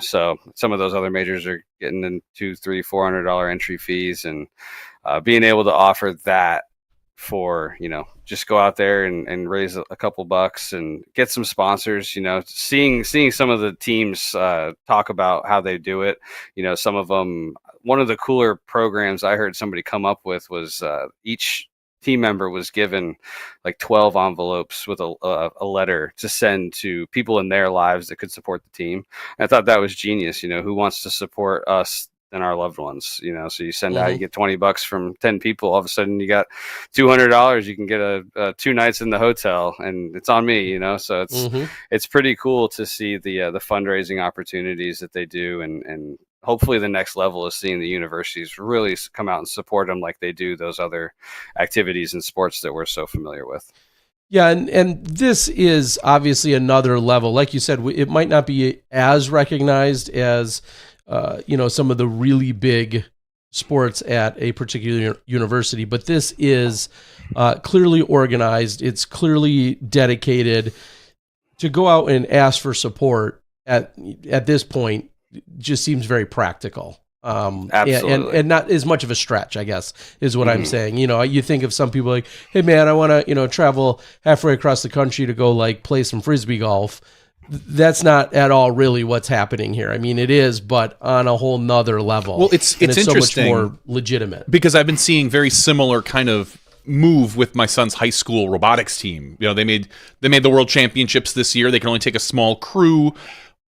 So some of those other majors are getting in $200, $300, $400 entry fees, and being able to offer that for, just go out there and raise a couple bucks and get some sponsors, seeing some of the teams talk about how they do it. Some of them, one of the cooler programs I heard somebody come up with was each team member was given like 12 envelopes with a letter to send to people in their lives that could support the team. And I thought that was genius. Who wants to support us and our loved ones, so you send out, you get $20 from 10 people. All of a sudden you got $200. You can get a 2 nights in the hotel, and it's on me, so it's pretty cool to see the fundraising opportunities that they do. And hopefully the next level is seeing the universities really come out and support them like they do those other activities and sports that we're so familiar with. Yeah, and this is obviously another level. Like you said, it might not be as recognized as some of the really big sports at a particular university, but this is clearly organized. It's clearly dedicated. To go out and ask for support at this point just seems very practical. Absolutely. And not as much of a stretch, I guess, is what I'm saying. You think of some people like, hey man, I want to, travel halfway across the country to go like play some Frisbee golf. That's not at all really what's happening here. I mean, it is, but on a whole nother level. Well, it's interesting, so much more legitimate, because I've been seeing very similar kind of move with my son's high school robotics team. They made the world championships this year. They can only take a small crew,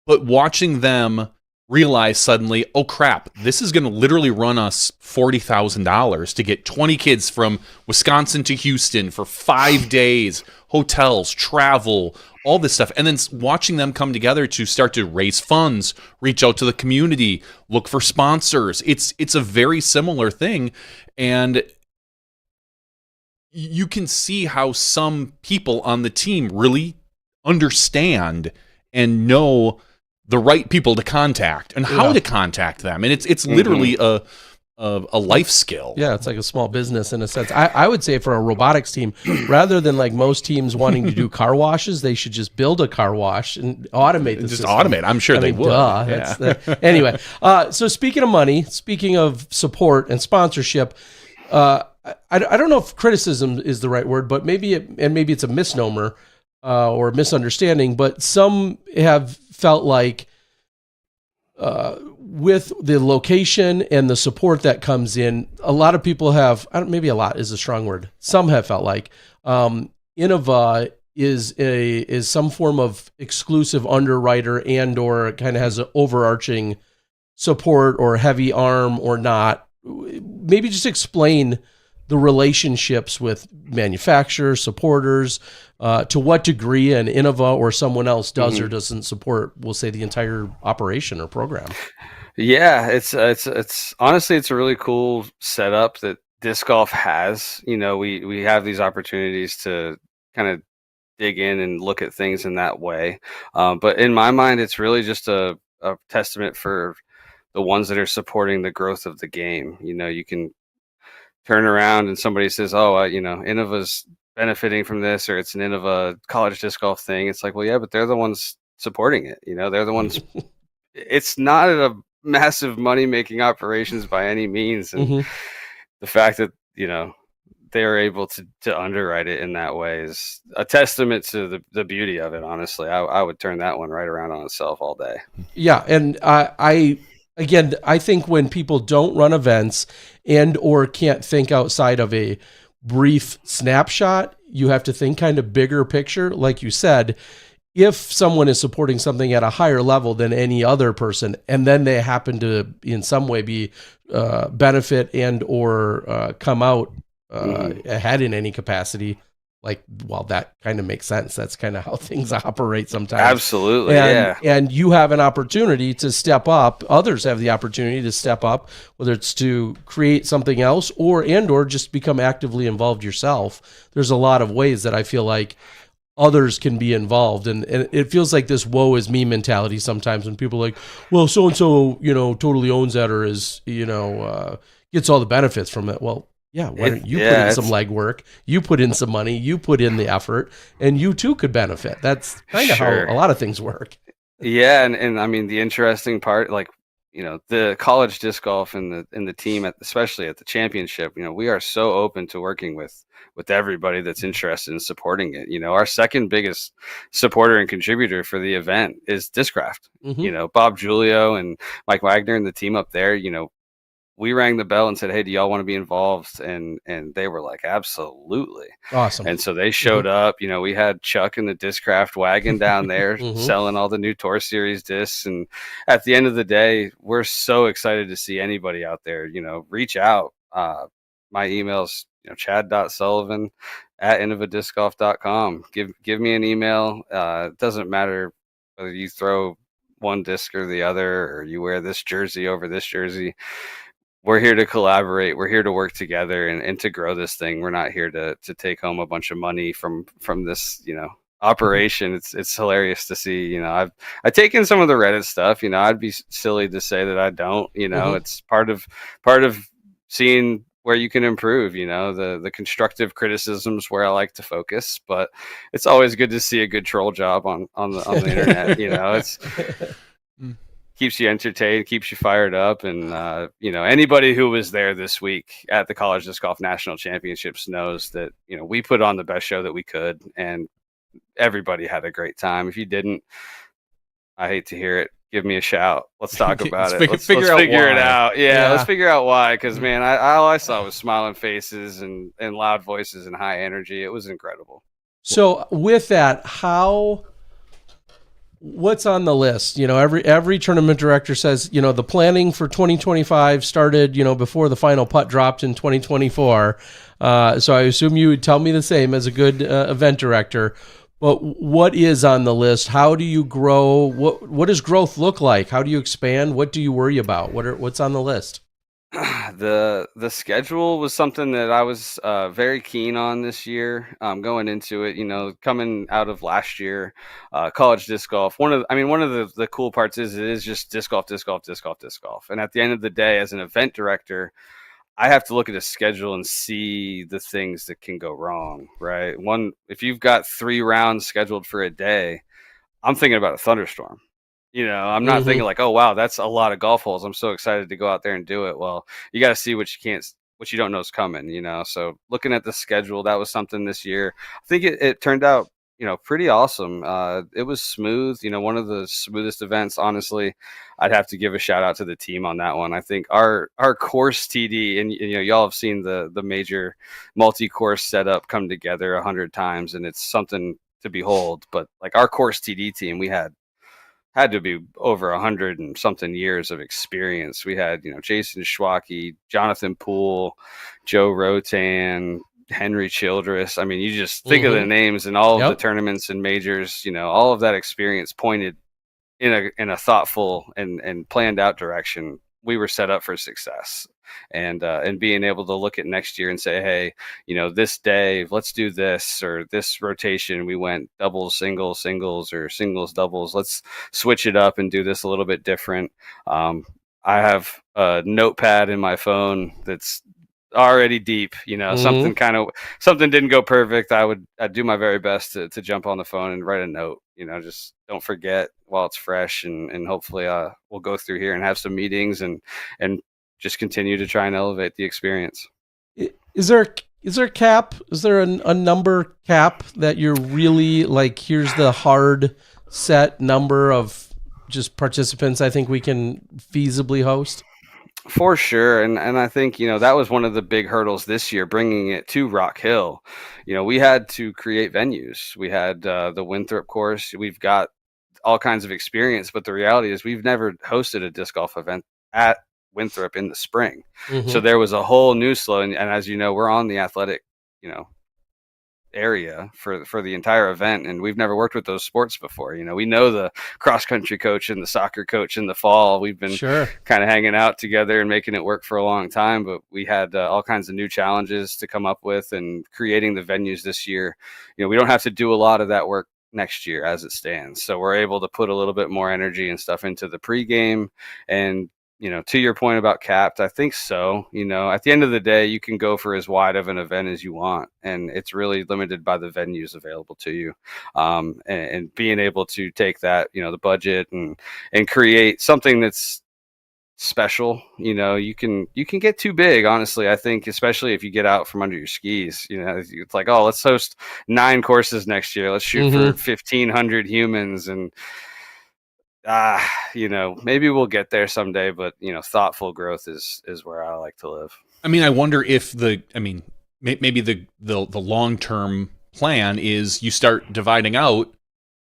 but watching them realize suddenly, oh crap, this is going to literally run us $40,000 to get 20 kids from Wisconsin to Houston for 5 days, hotels, travel, all this stuff. And then watching them come together to start to raise funds, reach out to the community, look for sponsors. It's a very similar thing. And you can see how some people on the team really understand and know the right people to contact and how to contact them. And it's literally a life skill. Yeah, it's like a small business in a sense. I would say for a robotics team, rather than like most teams wanting to do car washes, they should just build a car wash and automate the system. Automate. I'm sure they would. Anyway, so speaking of money, speaking of support and sponsorship, I don't know if criticism is the right word, but maybe it's a misnomer or misunderstanding, but some have felt like with the location and the support that comes in, a lot of people have, maybe a lot is a strong word, some have felt like Innova is some form of exclusive underwriter and or kind of has an overarching support or heavy arm or not. Maybe just explain the relationships with manufacturers, supporters, to what degree an Innova or someone else does or doesn't support, we'll say, the entire operation or program. Yeah, it's honestly, it's a really cool setup that disc golf has. We have these opportunities to kind of dig in and look at things in that way. But in my mind, it's really just a testament for the ones that are supporting the growth of the game. You can turn around and somebody says, Innova's benefiting from this, or it's an Innova college disc golf thing. It's like, well, yeah, but they're the ones supporting it. They're the ones. It's not a massive money-making operations by any means. And the fact that, they are able to underwrite it in that way is a testament to the beauty of it. Honestly, I would turn that one right around on itself all day. Yeah. And I think when people don't run events and or can't think outside of a brief snapshot, you have to think kind of bigger picture. Like you said, if someone is supporting something at a higher level than any other person, and then they happen to in some way be benefit and or come out ahead in any capacity, like, well, that kind of makes sense. That's kind of how things operate sometimes. Absolutely, And you have an opportunity to step up. Others have the opportunity to step up, whether it's to create something else or just become actively involved yourself. There's a lot of ways that I feel like others can be involved. And it feels like this woe is me mentality sometimes when people are like, well, so-and-so, totally owns that or is, gets all the benefits from it. Well, yeah, why don't you put in some legwork, you put in some money, you put in the effort, and you too could benefit. That's kind of how a lot of things work. Yeah, and I mean the interesting part, like, the college disc golf and the team, especially at the championship, we are so open to working with everybody that's interested in supporting it. Our second biggest supporter and contributor for the event is Discraft. Bob Giulio and Mike Wagner and the team up there, we rang the bell and said, hey, do y'all want to be involved? And they were like, absolutely. Awesome. And so they showed up. We had Chuck and the Discraft wagon down there selling all the new Tour Series discs. And at the end of the day, we're so excited to see anybody out there, reach out. My email's, chad.sullivan@innovadiscgolf.com. Give me an email. It doesn't matter whether you throw one disc or the other, or you wear this jersey over this jersey. We're here to collaborate. We're here to work together and to grow this thing. We're not here to take home a bunch of money from this, operation. It's hilarious to see. I've taken some of the Reddit stuff. I'd be silly to say that I don't. It's part of seeing where you can improve. The constructive criticisms where I like to focus, but it's always good to see a good troll job on the internet. It's keeps you entertained, keeps you fired up. And, anybody who was there this week at the College Disc Golf National Championships knows that, we put on the best show that we could and everybody had a great time. If you didn't, I hate to hear it. Give me a shout. Let's talk about it. Let's figure it out. Yeah, let's figure out why. Because, man, all I saw was smiling faces and loud voices and high energy. It was incredible. So with that, what's on the list? Every tournament director says, the planning for 2025 started, before the final putt dropped in 2024. So I assume you would tell me the same as a good event director. But what is on the list? How do you grow? What does growth look like? How do you expand? What do you worry about? What's on the list? The schedule was something that I was very keen on this year, going into it. Coming out of last year, college disc golf. One of the cool parts is it is just disc golf. And at the end of the day, as an event director, I have to look at a schedule and see the things that can go wrong. Right? If you've got 3 rounds scheduled for a day, I'm thinking about a thunderstorm. I'm not thinking like, oh, wow, that's a lot of golf holes. I'm so excited to go out there and do it. Well, you got to see what you don't know is coming, So looking at the schedule, that was something this year. I think it turned out, pretty awesome. It was smooth, one of the smoothest events, honestly. I'd have to give a shout out to the team on that one. I think our course TD, and y'all have seen the major multi-course setup come together 100 times, and it's something to behold. But like our course TD team, we had to be over 100 and something years of experience. We had, Jason Schwacke, Jonathan Poole, Joe Rotan, Henry Childress. I mean, you just think of the names and all of the tournaments and majors, all of that experience pointed in a thoughtful and planned out direction. We were set up for success. And being able to look at next year and say, hey, this day, let's do this, or this rotation, we went doubles, singles, or singles, doubles. Let's switch it up and do this a little bit different. I have a notepad in my phone that's already deep, something didn't go perfect. I'd do my very best to jump on the phone and write a note, just don't forget while it's fresh. And hopefully we'll go through here and have some meetings and just continue to try and elevate the experience. Is there a cap? Is there a number cap that you're really like, here's the hard set number of just participants I think we can feasibly host? For sure. And I think, that was one of the big hurdles this year, bringing it to Rock Hill. We had to create venues. We had the Winthrop course. We've got all kinds of experience, but the reality is we've never hosted a disc golf event at Winthrop in the spring. So there was a whole new slow. And as you know, we're on the athletic, area for the entire event, and we've never worked with those sports before. We know the cross country coach and the soccer coach in the fall. We've been kind of hanging out together and making it work for a long time, but we had all kinds of new challenges to come up with, and creating the venues this year. We don't have to do a lot of that work next year as it stands, so we're able to put a little bit more energy and stuff into the pregame. And to your point about capped, I think so. At the end of the day, you can go for as wide of an event as you want, and it's really limited by the venues available to you. And being able to take that, the budget and create something that's special. You can get too big, honestly. I think, especially if you get out from under your skis, it's like, oh, let's host 9 courses next year. Let's shoot for 1,500 humans. And maybe we'll get there someday, but thoughtful growth is where I like to live. I mean, I wonder if maybe the long-term plan is you start dividing out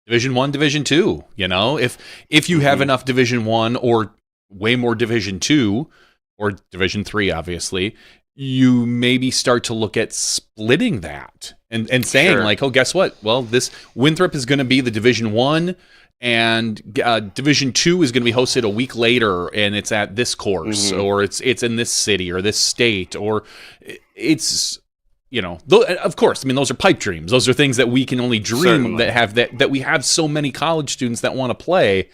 Division 1, Division 2, if you have enough Division 1 or way more Division 2 or Division 3, obviously, you maybe start to look at splitting that and saying like, oh, guess what? Well, this Winthrop is going to be the Division 1, and Division 2 is going to be hosted a week later, and it's at this course, or it's in this city or this state, or it's, of course, I mean, those are pipe dreams. Those are things that we can only dream. Certainly. that we have so many college students that want to play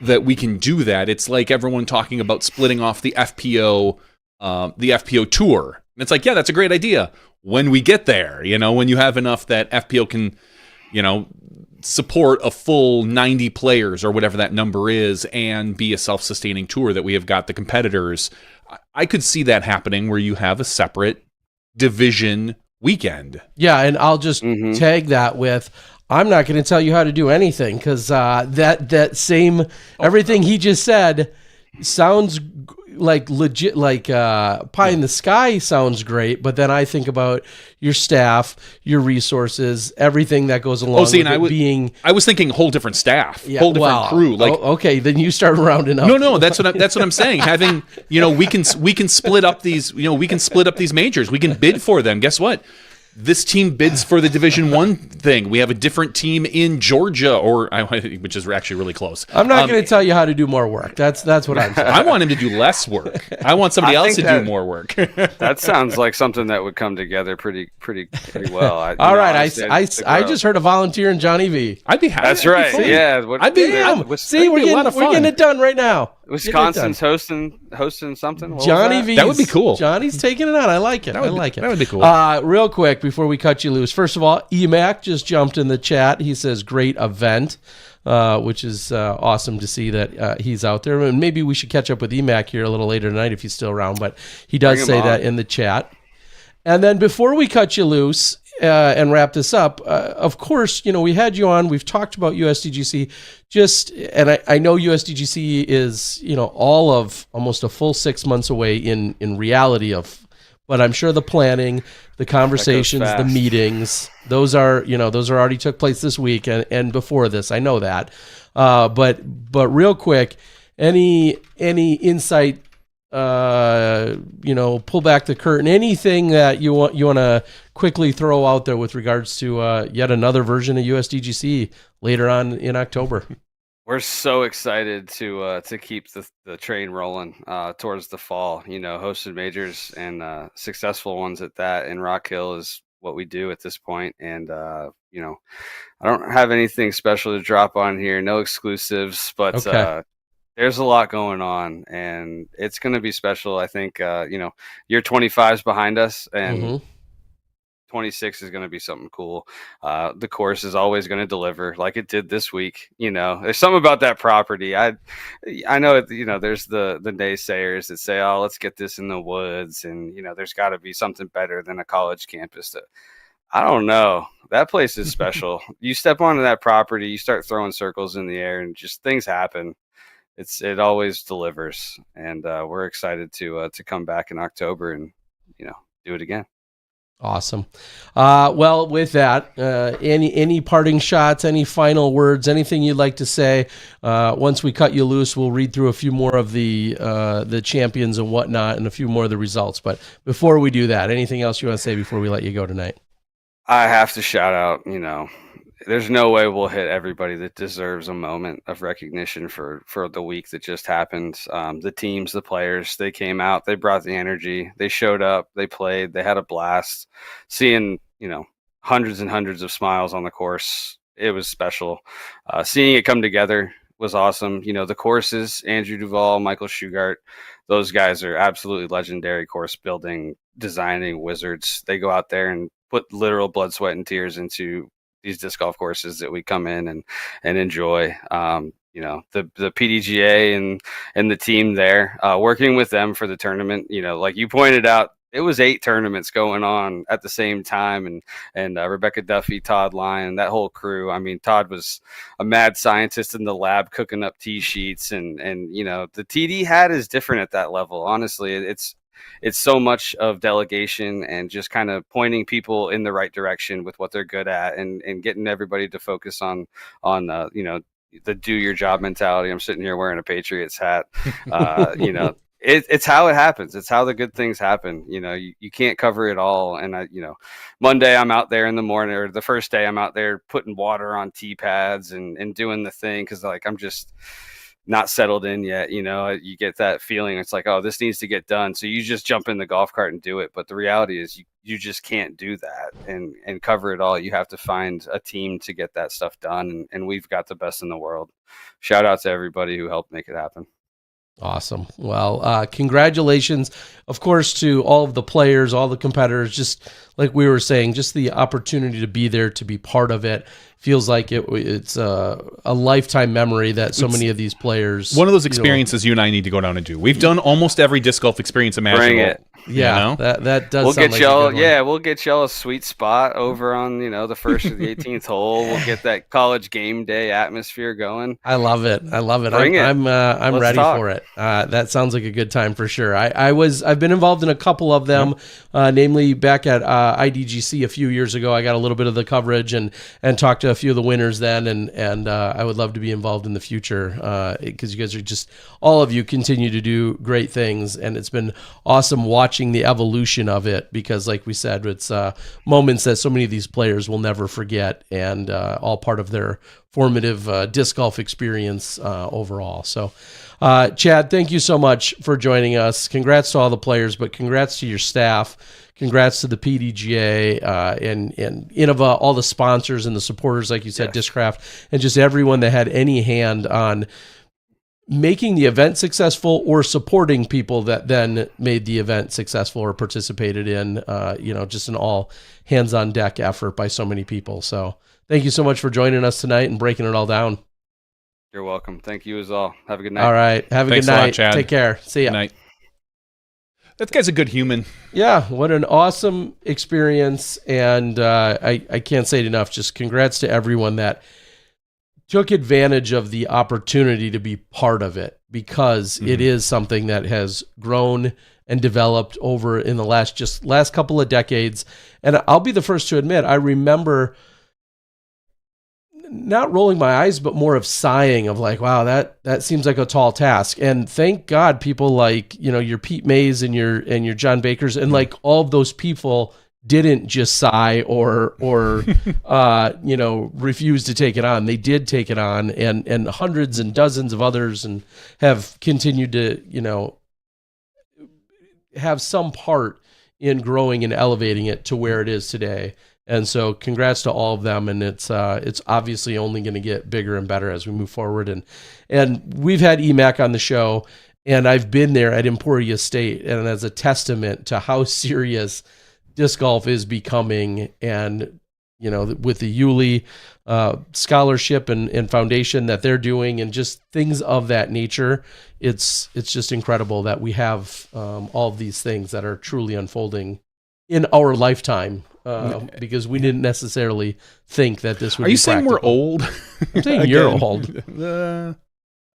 that we can do that. It's like everyone talking about splitting off the FPO tour. And it's like, yeah, that's a great idea. When we get there, when you have enough that FPO can, support a full 90 players or whatever that number is, and be a self-sustaining tour that we have got the competitors. I could see that happening where you have a separate division weekend. Yeah, and I'll just tag that with, I'm not going to tell you how to do anything, because that same everything he just said sounds like legit, like pie in the sky sounds great, but then I think about your staff, your resources, everything that goes along with it being. I was thinking whole different staff, whole different crew. Like, okay, then you start rounding up. No, that's what I'm saying. Having, we can split up these, we can split up these majors. We can bid for them. Guess what? This team bids for the Division 1 thing. We have a different team in Georgia, which is actually really close. I'm not going to tell you how to do more work. That's what I'm saying. I want him to do less work. I want somebody else to do more work. That sounds like something that would come together pretty well. All right, I just heard a volunteer in Johnny V. I'd be happy. That's right. Yeah, we're getting it done right now. Wisconsin's hosting something. Johnny V. That would be cool. Johnny's taking it on. I like it. That would be cool. Real quick before we cut you loose, first of all, Mack just jumped in the chat. He says great event, which is awesome to see that he's out there. And maybe we should catch up with Mack here a little later tonight if he's still around. But he does say that in the chat. And then before we cut you loose and wrap this up, of course, we had you on. We've talked about USDGC. And I know USDGC is, all of almost a full 6 months away in reality of, but I'm sure the planning, the conversations, the meetings, those are already took place this week and before this. I know that. But real quick, any insight, pull back the curtain, anything that you want to quickly throw out there with regards to yet another version of USDGC later on in October? We're so excited to keep the train rolling towards the fall. Hosted majors and successful ones at that. And Rock Hill is what we do at this point. And I don't have anything special to drop on here. No exclusives, but there's a lot going on, and it's going to be special. I think year 25 is behind us, and 26 is going to be something cool. The course is always going to deliver like it did this week. There's something about that property. I know, there's the naysayers that say, oh, let's get this in the woods. And, there's got to be something better than a college campus. I don't know. That place is special. You step onto that property, you start throwing circles in the air, and just things happen. it always delivers, and we're excited to come back in October and do it again. Awesome. Well, with that, any parting shots, any final words, anything you'd like to say? Once we cut you loose, we'll read through a few more of the champions and whatnot, and a few more of the results. But before we do that, anything else you want to say before we let you go tonight? I have to shout out, there's no way we'll hit everybody that deserves a moment of recognition for the week that just happened. The teams, the players, they came out, they brought the energy, they showed up, they played, they had a blast. Seeing, hundreds and hundreds of smiles on the course, it was special. Seeing it come together was awesome. The courses, Andrew Duvall, Michael Shugart, those guys are absolutely legendary course building, designing wizards. They go out there and put literal blood, sweat, and tears into these disc golf courses that we come in and enjoy. The PDGA and the team there, working with them for the tournament, like you pointed out, it was 8 tournaments going on at the same time. And Rebecca Duffy, Todd Lyon, that whole crew. I mean, Todd was a mad scientist in the lab cooking up tee sheets, and the TD hat is different at that level. Honestly, it's so much of delegation and just kind of pointing people in the right direction with what they're good at, and getting everybody to focus on the do your job mentality. I'm sitting here wearing a Patriots hat. It's how it happens. It's how the good things happen. You can't cover it all. And Monday I'm out there in the morning, or the first day I'm out there putting water on tee pads and doing the thing, because I'm just not settled in yet. You get that feeling. It's like, oh, this needs to get done. So you just jump in the golf cart and do it. But the reality is you just can't do that and cover it all. You have to find a team to get that stuff done. And we've got the best in the world. Shout out to everybody who helped make it happen. Awesome. Well, congratulations, of course, to all of the players, all the competitors. Just like we were saying, just the opportunity to be there, to be part of it, feels like it's a lifetime memory that so many of these players. One of those experiences you and I need to go down and do. We've done almost every disc golf experience imaginable. Bring it. Yeah, that does. We'll sound get like y'all. a good one. We'll get y'all a sweet spot over on the first or the 18th hole. We'll get that college game day atmosphere going. I love it. Bring it. I'm Let's ready talk. for it. That sounds like a good time for sure. I've been involved in a couple of them, namely back at IDGC a few years ago. I got a little bit of the coverage and talked to a few of the winners then, and I would love to be involved in the future because you guys are just, all of you continue to do great things, and it's been awesome watching the evolution of it, because like we said, it's moments that so many of these players will never forget, and all part of their formative disc golf experience overall. So Chad, thank you so much for joining us. Congrats to all the players, but congrats to your staff. Congrats to the PDGA and Innova, all the sponsors and the supporters, like you said, Yes. Discraft, and just everyone that had any hand on making the event successful or supporting people that then made the event successful or participated in, just an all hands on deck effort by so many people. So thank you so much for joining us tonight and breaking it all down. You're welcome. Thank you as all. Have a good night. All right. Have a Thanks good a lot, night. Chad. Take care. See ya. Good night. That guy's a good human. Yeah. What an awesome experience. And I can't say it enough. Just congrats to everyone that took advantage of the opportunity to be part of it, because it is something that has grown and developed over in the last couple of decades. And I'll be the first to admit, I remember not rolling my eyes, but more of sighing of like, wow, that seems like a tall task. And thank God people like, your Pete Mays and your John Bakers and like all of those people didn't just sigh or refuse to take it on. They did take it on, and hundreds and dozens of others, and have continued to, have some part in growing and elevating it to where it is today. And so congrats to all of them. And it's obviously only going to get bigger and better as we move forward. And we've had EMAC on the show, and I've been there at Emporia State, and as a testament to how serious disc golf is becoming, and with the Yulee scholarship and foundation that they're doing, and just things of that nature, it's just incredible that we have all of these things that are truly unfolding in our lifetime, because we didn't necessarily think that this would. Are be you saying practical. we're old? I'm saying you're old.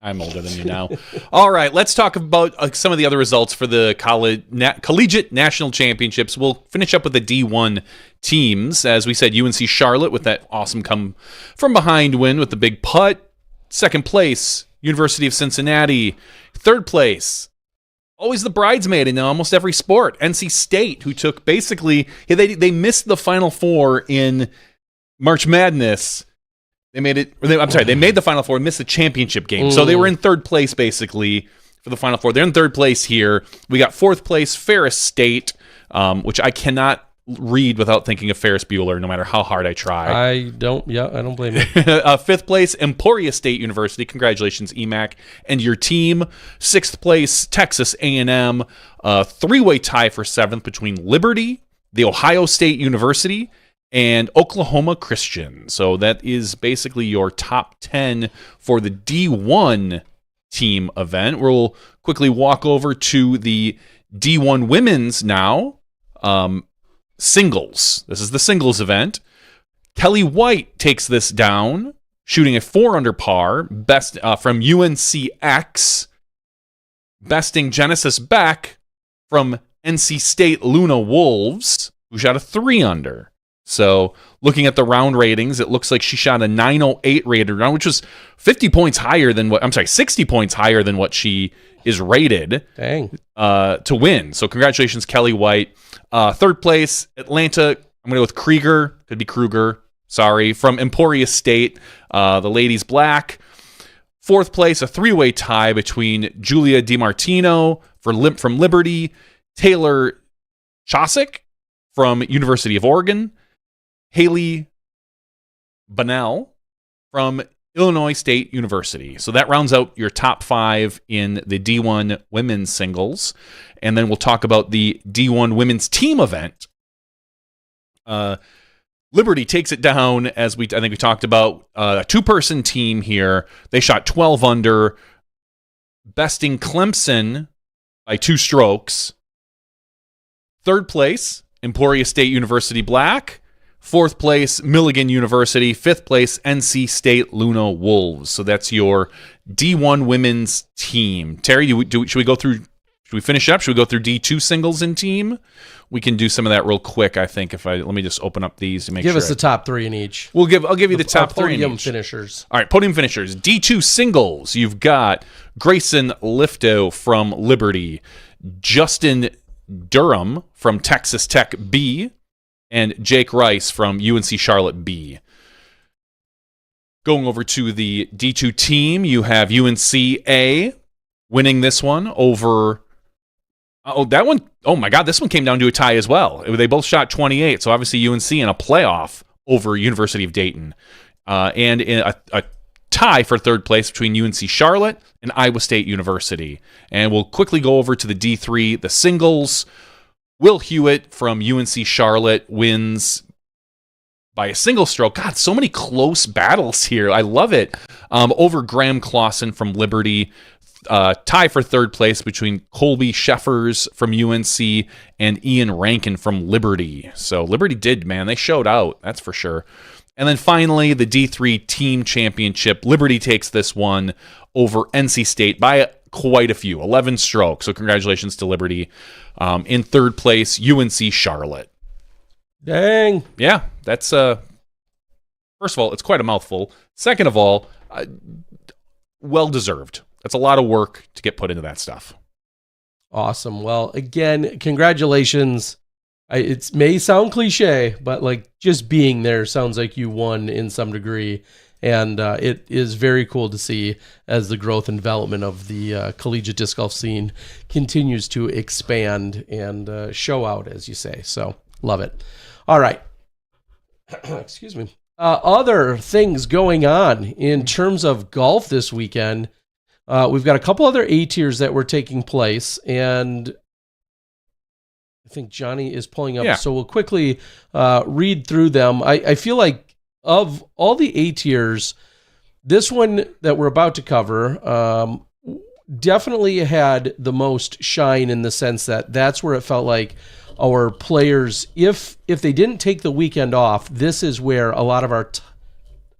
I I'm older than you now. All right, let's talk about some of the other results for the Collegiate National Championships. We'll finish up with the D1 teams. As we said, UNC Charlotte with that awesome come from behind win with the big putt. Second place, University of Cincinnati. Third place, always the bridesmaid in almost every sport, NC State, who took basically, they missed the Final Four in March Madness. They made the Final Four and missed the championship game. So they were in third place, basically, for the Final Four. They're in third place here. We got fourth place, Ferris State, which I cannot read without thinking of Ferris Bueller, no matter how hard I try. I don't blame you. Fifth place, Emporia State University. Congratulations, EMAC and your team. Sixth place, Texas A&M. Three-way tie for seventh between Liberty, the Ohio State University, and Oklahoma Christian. So that is basically your top 10 for the D1 team event. We'll quickly walk over to the D1 women's now. Singles. This is the singles event. Kelly White takes this down, shooting a 4 under par, best from UNCX, besting Genesis Beck from NC State Luna Wolves, who shot a 3 under. So looking at the round ratings, it looks like she shot a 908 rated round, which was 60 points higher than what she is rated. Dang. To win. So congratulations, Kelly White. Third place, Atlanta. I'm going to go with Krieger. Could be Kruger. Sorry. From Emporia State, the ladies black. Fourth place, a three-way tie between Julia DiMartino from Liberty, Taylor Chosick from University of Oregon, Haley Bunnell from Illinois State University. So that rounds out your top 5 in the D1 women's singles. And then we'll talk about the D1 women's team event. Liberty takes it down, as I think we talked about, a 2-person team here. They shot 12 under, besting Clemson by 2 strokes. Third place, Emporia State University Black. Fourth place, Milligan University. Fifth place, NC State Luna Wolves. So that's your D1 women's team. Terry, should we go through? Should we finish up? Should we go through D2 singles and team? We can do some of that real quick, I think. Let me just open up these to make sure. Give us the top 3 in each. I'll give you the top 3 in podium each. finishers. All right, podium finishers. D2 singles. You've got Grayson Lifto from Liberty, Justin Durham from Texas Tech B, and Jake Rice from UNC Charlotte B. Going over to the D2 team, you have UNC A winning this one over... that one, oh my God, this one came down to a tie as well. They both shot 28, so obviously UNC in a playoff over University of Dayton. And in a tie for third place between UNC Charlotte and Iowa State University. And we'll quickly go over to the D3, the singles. Will Hewitt from UNC Charlotte wins by a single stroke. God, so many close battles here. I love it. Over Graham Clausen from Liberty. Tie for third place between Colby Sheffers from UNC and Ian Rankin from Liberty. So Liberty did, man. They showed out. That's for sure. And then finally, the D3 team championship. Liberty takes this one over NC State by quite a few, 11 strokes. So congratulations to Liberty. In third place, UNC Charlotte. Dang. Yeah, that's first of all, it's quite a mouthful. Second of all, well deserved. That's a lot of work to get put into that stuff. Awesome. Well, again, congratulations. It may sound cliche, but like just being there sounds like you won in some degree. And it is very cool to see as the growth and development of the collegiate disc golf scene continues to expand and show out, as you say. So love it. All right. Excuse me. Other things going on in terms of golf this weekend. We've got a couple other A-tiers that were taking place, and I think Johnny is pulling up. Yeah. So we'll quickly read through them. I feel like of all the A-tiers, this one that we're about to cover definitely had the most shine in the sense that that's where it felt like our players, if they didn't take the weekend off, this is where a lot of our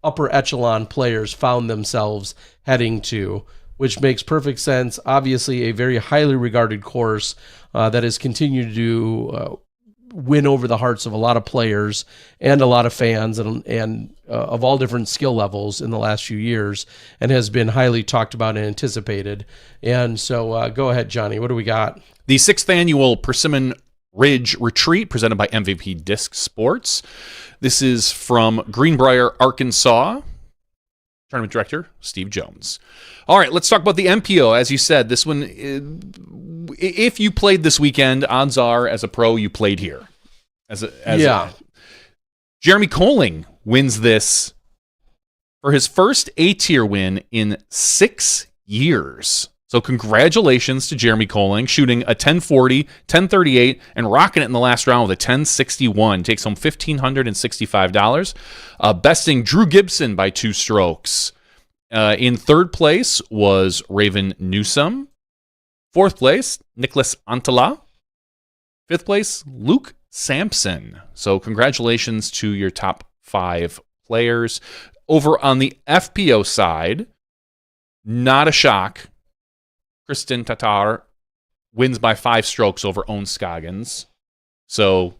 upper echelon players found themselves heading to. which makes perfect sense. Obviously, a very highly regarded course that has continued to win over the hearts of a lot of players and a lot of fans and of all different skill levels in the last few years, and has been highly talked about and anticipated. And so go ahead, Johnny. What do we got? The 6th annual Pimon Ridge Retreat presented by MVP Disc Sports. This is from Greenbrier, Arkansas. Tournament director, Steve Jones. All right, let's talk about the MPO. As you said, this one, if you played this weekend, odds are, as a pro, you played here. Jeremy Colling wins this for his first A-tier win in 6 years. So congratulations to Jeremy Colling, shooting a 1040, 1038, and rocking it in the last round with a 1061. Takes home $1,565. Besting Drew Gibson by 2 strokes. In 3rd place was Raven Newsom. 4th place, Nicholas Antala. 5th place, Luke Sampson. So congratulations to your top 5 players. Over on the FPO side, not a shock, Kristen Tatar wins by 5 strokes over Owen Scoggins. So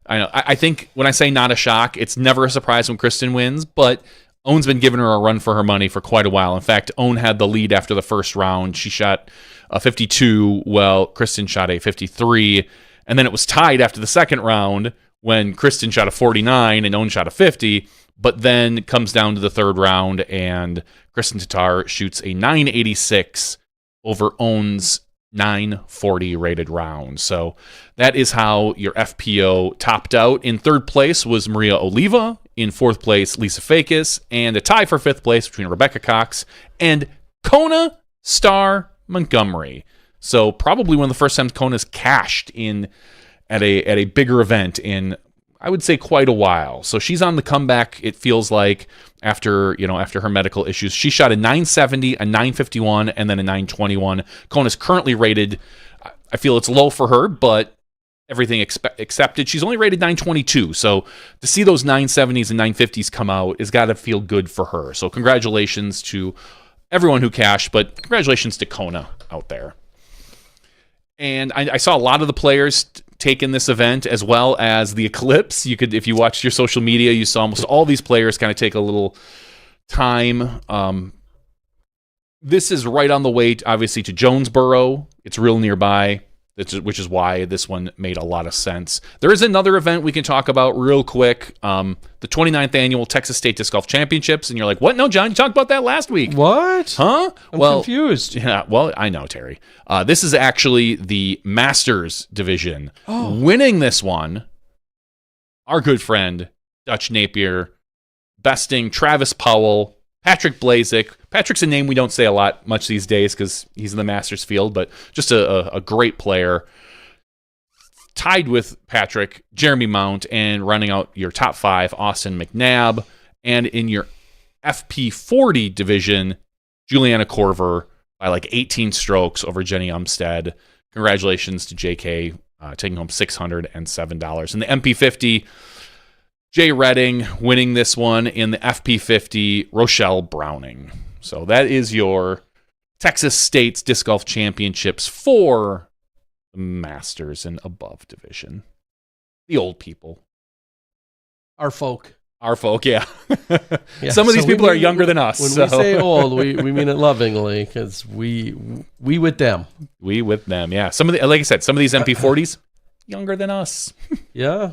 I think when I say not a shock, it's never a surprise when Kristen wins, but Owen's been giving her a run for her money for quite a while. In fact, Owen had the lead after the first round. She shot a 52, while Kristen shot a 53. And then it was tied after the second round when Kristen shot a 49 and Owen shot a 50. But then it comes down to the third round, and Kristen Tatar shoots a 986 over Owen's 940 rated round. So that is how your FPO topped out. In 3rd place was Maria Oliva. In 4th place, Lisa Fakis. And a tie for 5th place between Rebecca Cox and Kona Star Montgomery. So probably one of the first times Kona's cashed in at a bigger event in, I would say, quite a while. So she's on the comeback, it feels like, after her medical issues. She shot a 970, a 951, and then a 921. Kona's currently rated, I feel it's low for her, but everything accepted. She's only rated 922. So to see those 970s and 950s come out has got to feel good for her. So congratulations to everyone who cashed, but congratulations to Kona out there. And I saw a lot of the players take in this event, as well as the Eclipse. You could, if you watched your social media, you saw almost all these players kind of take a little time. This is right on the way, obviously, to Jonesboro. It's real nearby, which is why this one made a lot of sense. There is another event we can talk about real quick, the 29th Annual Texas State Disc Golf Championships. And you're like, what? No, John, you talked about that last week. What? Huh? I'm confused. Yeah, well, I know, Terry. This is actually the Masters division. Oh. Winning this one, our good friend, Dutch Napier, besting Travis Powell, Patrick Blazik. Patrick's a name we don't say much these days because he's in the Masters field, but just a great player. Tied with Patrick, Jeremy Mount, and running out your top 5, Austin McNabb. And in your FP40 division, Juliana Korver by like 18 strokes over Jenny Umstead. Congratulations to JK, taking home $607. In the MP50, Jay Redding winning this one. In the FP50, Rochelle Browning. So that is your Texas State's Disc Golf Championships for the Masters and above division. The old people. Our folk, yeah. Some of these people are younger than us. When we say old, we mean it lovingly, because we with them. We with them, yeah. Like I said, some of these MP40s, younger than us. Yeah.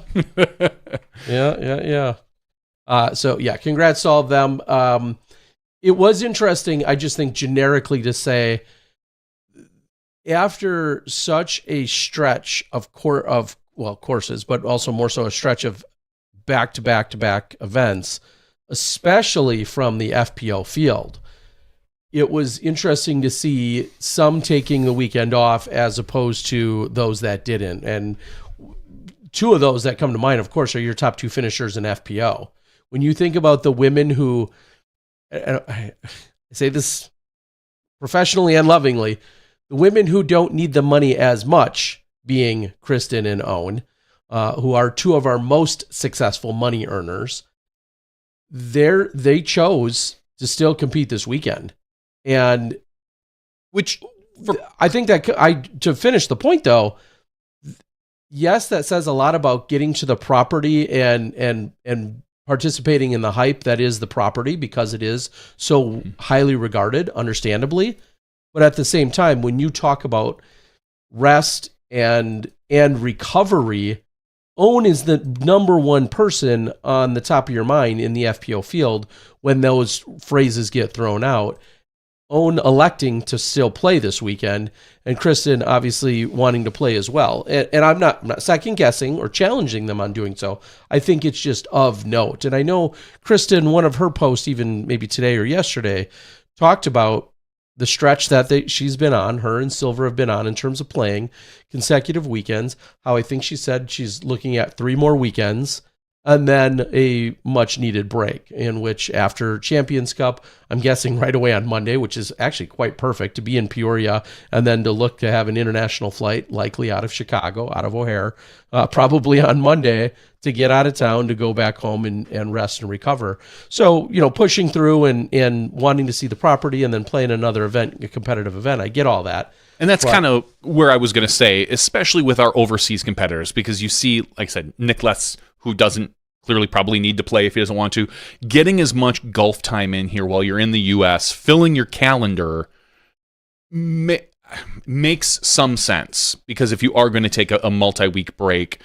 Yeah. So, yeah, congrats to all of them. It was interesting, I just think, generically to say, after such a stretch of courses, but also more so a stretch of back-to-back-to-back events, especially from the FPO field, it was interesting to see some taking the weekend off as opposed to those that didn't. And 2 of those that come to mind, of course, are your top 2 finishers in FPO. When you think about the women who, I say this professionally and lovingly, the women who don't need the money as much, being Kristen and Owen, who are 2 of our most successful money earners, they chose to still compete this weekend. And Which I think that to finish the point though, yes, that says a lot about getting to the property and participating in the hype that is the property, because it is so highly regarded, understandably. But at the same time, when you talk about rest and recovery, Own is the number one person on the top of your mind in the FPO field when those phrases get thrown out. Own electing to still play this weekend, and Kristen obviously wanting to play as well. And I'm not second guessing or challenging them on doing so. I think it's just of note. And I know Kristen, one of her posts, even maybe today or yesterday, talked about the stretch that she's been on, her and Silver have been on in terms of playing consecutive weekends. How I think she said she's looking at 3 more weekends and then a much needed break, in which after Champions Cup, I'm guessing right away on Monday, which is actually quite perfect to be in Peoria, and then to look to have an international flight, likely out of Chicago, out of O'Hare, probably on Monday, to get out of town, to go back home and rest and recover. So, pushing through and wanting to see the property and then playing another event, a competitive event. I get all that. And that's kind of where I was going to say, especially with our overseas competitors, because you see, like I said, Nicholas, who doesn't clearly probably need to play if he doesn't want to, getting as much golf time in here while you're in the U.S., filling your calendar makes some sense. Because if you are going to take a multi-week break,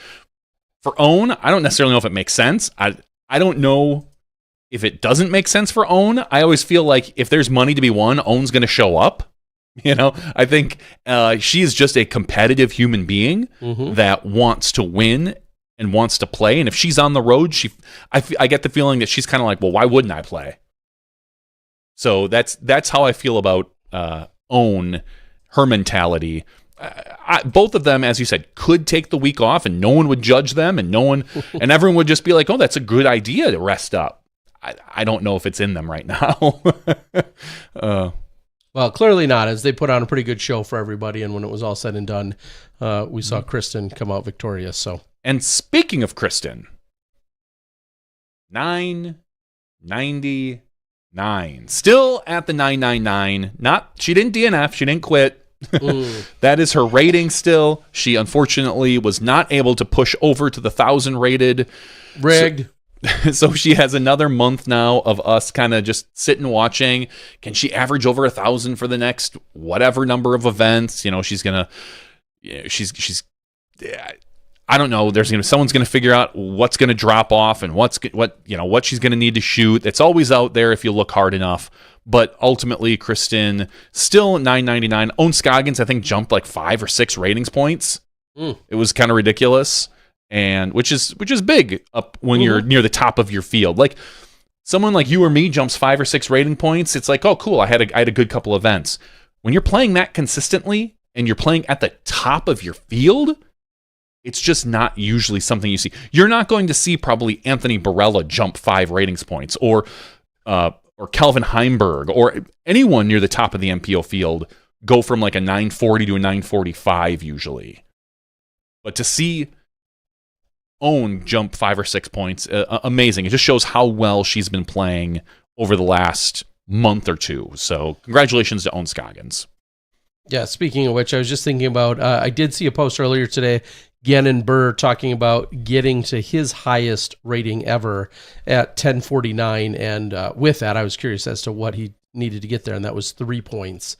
for Own, I don't necessarily know if it makes sense. I don't know if it doesn't make sense for Own. I always feel like if there's money to be won, Own's going to show up. I think she is just a competitive human being that wants to win and wants to play. And if she's on the road, I get the feeling that she's kind of like, well, why wouldn't I play? So that's how I feel about Own, her mentality. Both of them, as you said, could take the week off and no one would judge them, and and everyone would just be like, oh, that's a good idea to rest up. I don't know if it's in them right now. Well, clearly not, as they put on a pretty good show for everybody. And when it was all said and done, we saw Kristen come out victorious. So. And speaking of Kristen, 999, still at the 999. She didn't DNF. She didn't quit. That is her rating still. She unfortunately was not able to push over to the 1,000 rated. Rigged. So she has another month now of us kind of just sitting watching. Can she average over 1,000 for the next whatever number of events? She's gonna. She's. I don't know. Someone's gonna figure out what's gonna drop off and what she's gonna need to shoot. It's always out there if you look hard enough. But ultimately, Kristen still 999. Own Scoggins, I think, jumped like 5 or 6 ratings points. It was kind of ridiculous. And which is big up when you're near the top of your field. Like someone like you or me jumps 5 or 6 rating points. It's like, oh, cool. I had a good couple events. When you're playing that consistently and you're playing at the top of your field, it's just not usually something you see. You're not going to see probably Anthony Barella jump 5 ratings points or Kelvin Heimberg or anyone near the top of the MPO field go from like a 940 to a 945 usually. But to see Own jump 5 or 6 points, amazing. It just shows how well she's been playing over the last month or two. So congratulations to Own Scoggins. Yeah, speaking of which, I was just thinking about, I did see a post earlier today, Gannon Burr talking about getting to his highest rating ever at 1049. And with that, I was curious as to what he needed to get there. And that was 3 points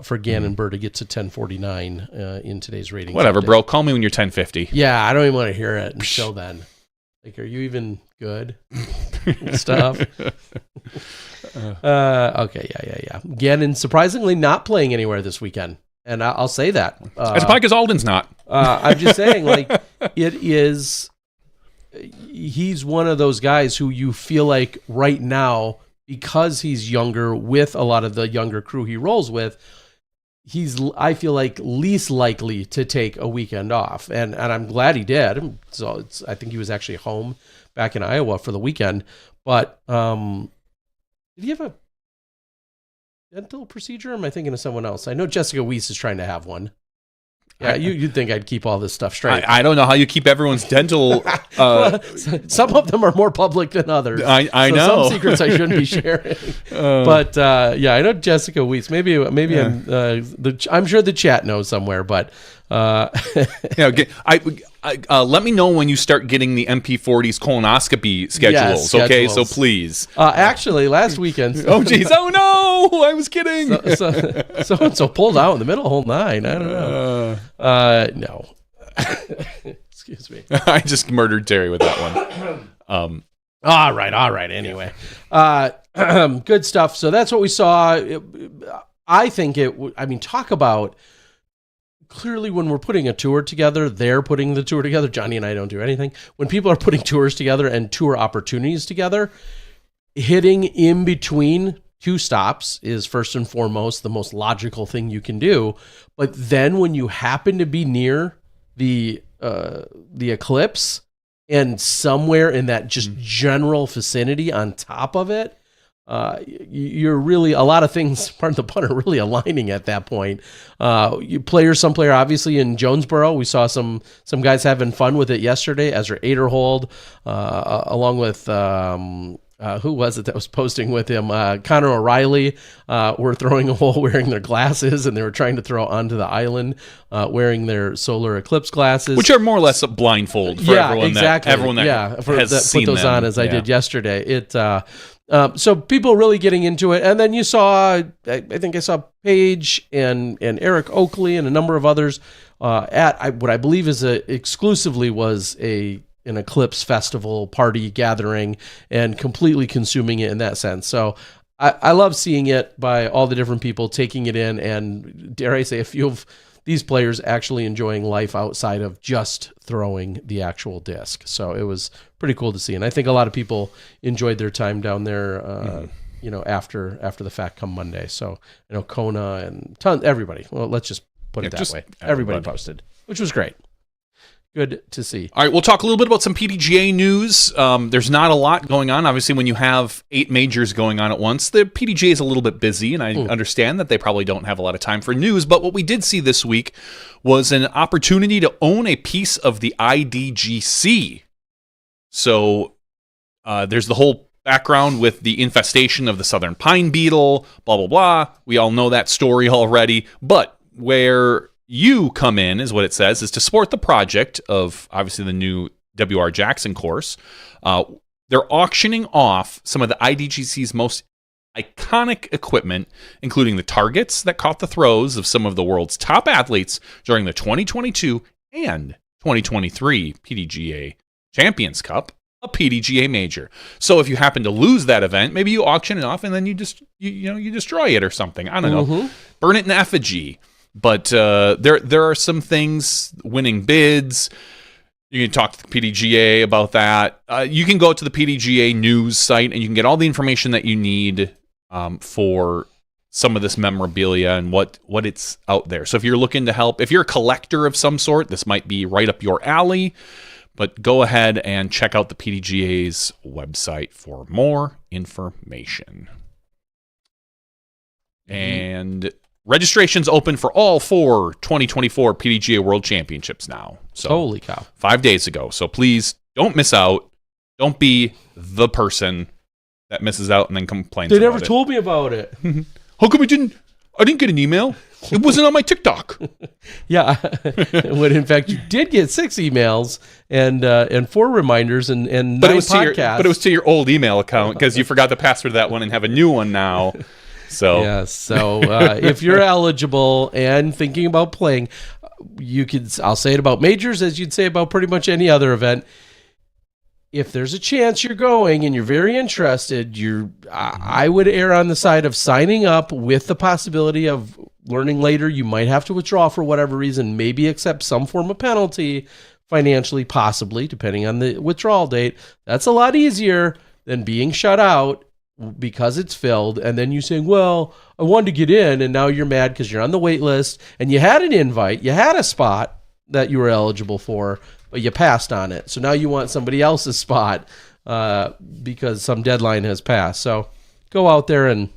for Gannon Burr to get to 1049 in today's rating. Whatever, bro. Call me when you're 1050. Yeah, I don't even want to hear it until then. Like, are you even good? Stuff. Okay, yeah. Gannon surprisingly not playing anywhere this weekend. And I'll say that. It's probably because Alden's not. I'm just saying, like, he's one of those guys who you feel like right now, because he's younger with a lot of the younger crew he rolls with, I feel like least likely to take a weekend off. And I'm glad he did. So I think he was actually home back in Iowa for the weekend. But did he have a dental procedure? Or am I thinking of someone else? I know Jessica Weiss is trying to have one. Yeah, you'd think I'd keep all this stuff straight. I don't know how you keep everyone's dental. Some of them are more public than others. I know. Some secrets I shouldn't be sharing. But I know Jessica Weeks. Maybe I'm sure the chat knows somewhere. But let me know when you start getting the MP40's colonoscopy schedules. Okay, so please. Actually, last weekend. Oh geez! Oh no! I was kidding. So and so pulled out in the middle of hole 9. I don't know. No. Excuse me. I just murdered Terry with that one. All right. Anyway, good stuff. So that's what we saw. I think talk about. Clearly, when we're putting a tour together, they're putting the tour together. Johnny and I don't do anything. When people are putting tours together and tour opportunities together, hitting in between 2 stops is first and foremost the most logical thing you can do. But then when you happen to be near the Eclipse and somewhere in that just general vicinity on top of it, you're really, a lot of things, pardon the pun, are really aligning at that point. Some player obviously in Jonesboro, we saw some guys having fun with it yesterday. Ezra Aderhold, along with who was it that was posting with him? Connor O'Reilly were throwing a hole wearing their glasses, and they were trying to throw onto the island wearing their solar eclipse glasses, which are more or less a blindfold for everyone that has seen put those them. on as I did yesterday. So people really getting into it, and then you saw, I think I saw Paige and Eric Oakley and a number of others at what I believe is exclusively was an Eclipse festival party gathering and completely consuming it in that sense. So I love seeing it by all the different people taking it in, and dare I say, a few of these players actually enjoying life outside of just throwing the actual disc. So it was pretty cool to see. And I think a lot of people enjoyed their time down there, after the fact come Monday. So, Kona and everybody. Well, let's just put it that way. Everybody posted, which was great. Good to see. All right, we'll talk a little bit about some PDGA news. There's not a lot going on. Obviously, when you have 8 majors going on at once, the PDGA is a little bit busy, and I understand that they probably don't have a lot of time for news. But what we did see this week was an opportunity to own a piece of the IDGC. So there's the whole background with the infestation of the southern pine beetle, blah, blah, blah. We all know that story already. But where you come in, is what it says, is to support the project of, obviously, the new W.R. Jackson course. They're auctioning off some of the IDGC's most iconic equipment, including the targets that caught the throws of some of the world's top athletes during the 2022 and 2023 PDGA Champions Cup, a PDGA major. So if you happen to lose that event, maybe you auction it off and then you destroy it or something. I don't know. Burn it in effigy. But there are some things, winning bids. You can talk to the PDGA about that. You can go to the PDGA news site and you can get all the information that you need for some of this memorabilia and what it's out there. So if you're looking to help, if you're a collector of some sort, this might be right up your alley. But go ahead and check out the PDGA's website for more information. And registration's open for all 4 2024 PDGA World Championships now. So holy cow. 5 days ago. So please don't miss out. Don't be the person that misses out and then complains about it. They never told me about it. How come I didn't get an email? It wasn't on my TikTok. Yeah. When in fact you did get 6 emails and 4 reminders and 9 podcasts. But it was to your old email account because you forgot the password to that one and have a new one now. So yes. So if you're eligible and thinking about playing, I'll say it about majors as you'd say about pretty much any other event. If there's a chance you're going and you're very interested, I would err on the side of signing up with the possibility of learning later you might have to withdraw for whatever reason, maybe accept some form of penalty financially, possibly, depending on the withdrawal date. That's a lot easier than being shut out because it's filled, and then you saying, well, I wanted to get in, and now you're mad because you're on the wait list, and you had an invite, you had a spot that you were eligible for, but you passed on it. So now you want somebody else's spot because some deadline has passed. So go out there and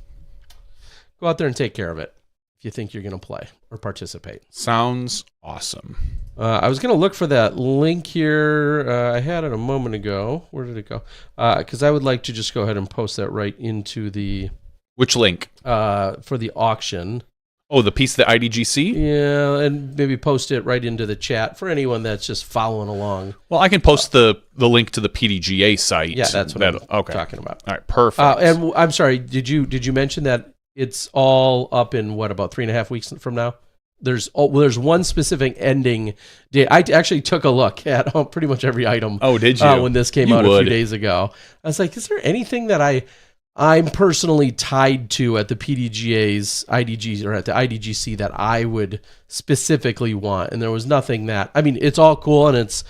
take care of it. if you think you're going to play or participate. Sounds awesome. I was going to look for that link here. I had it a moment ago. Where did it go? Because I would like to just go ahead and post that right into the... Which link? For the auction. Oh, the piece of the IDGC? Yeah, and maybe post it right into the chat for anyone that's just following along. Well, I can post the link to the PDGA site. Yeah, that's what I'm talking about. All right, perfect. And I'm sorry, did you mention that it's all up in about 3.5 weeks from now? There's one specific ending date. I actually took a look at pretty much every item. Oh, did you? When this came out a few days ago. I was like, is there anything that I'm personally tied to at the PDGA's IDG or at the IDGC that I would specifically want? And there was nothing that, I mean, it's all cool and it's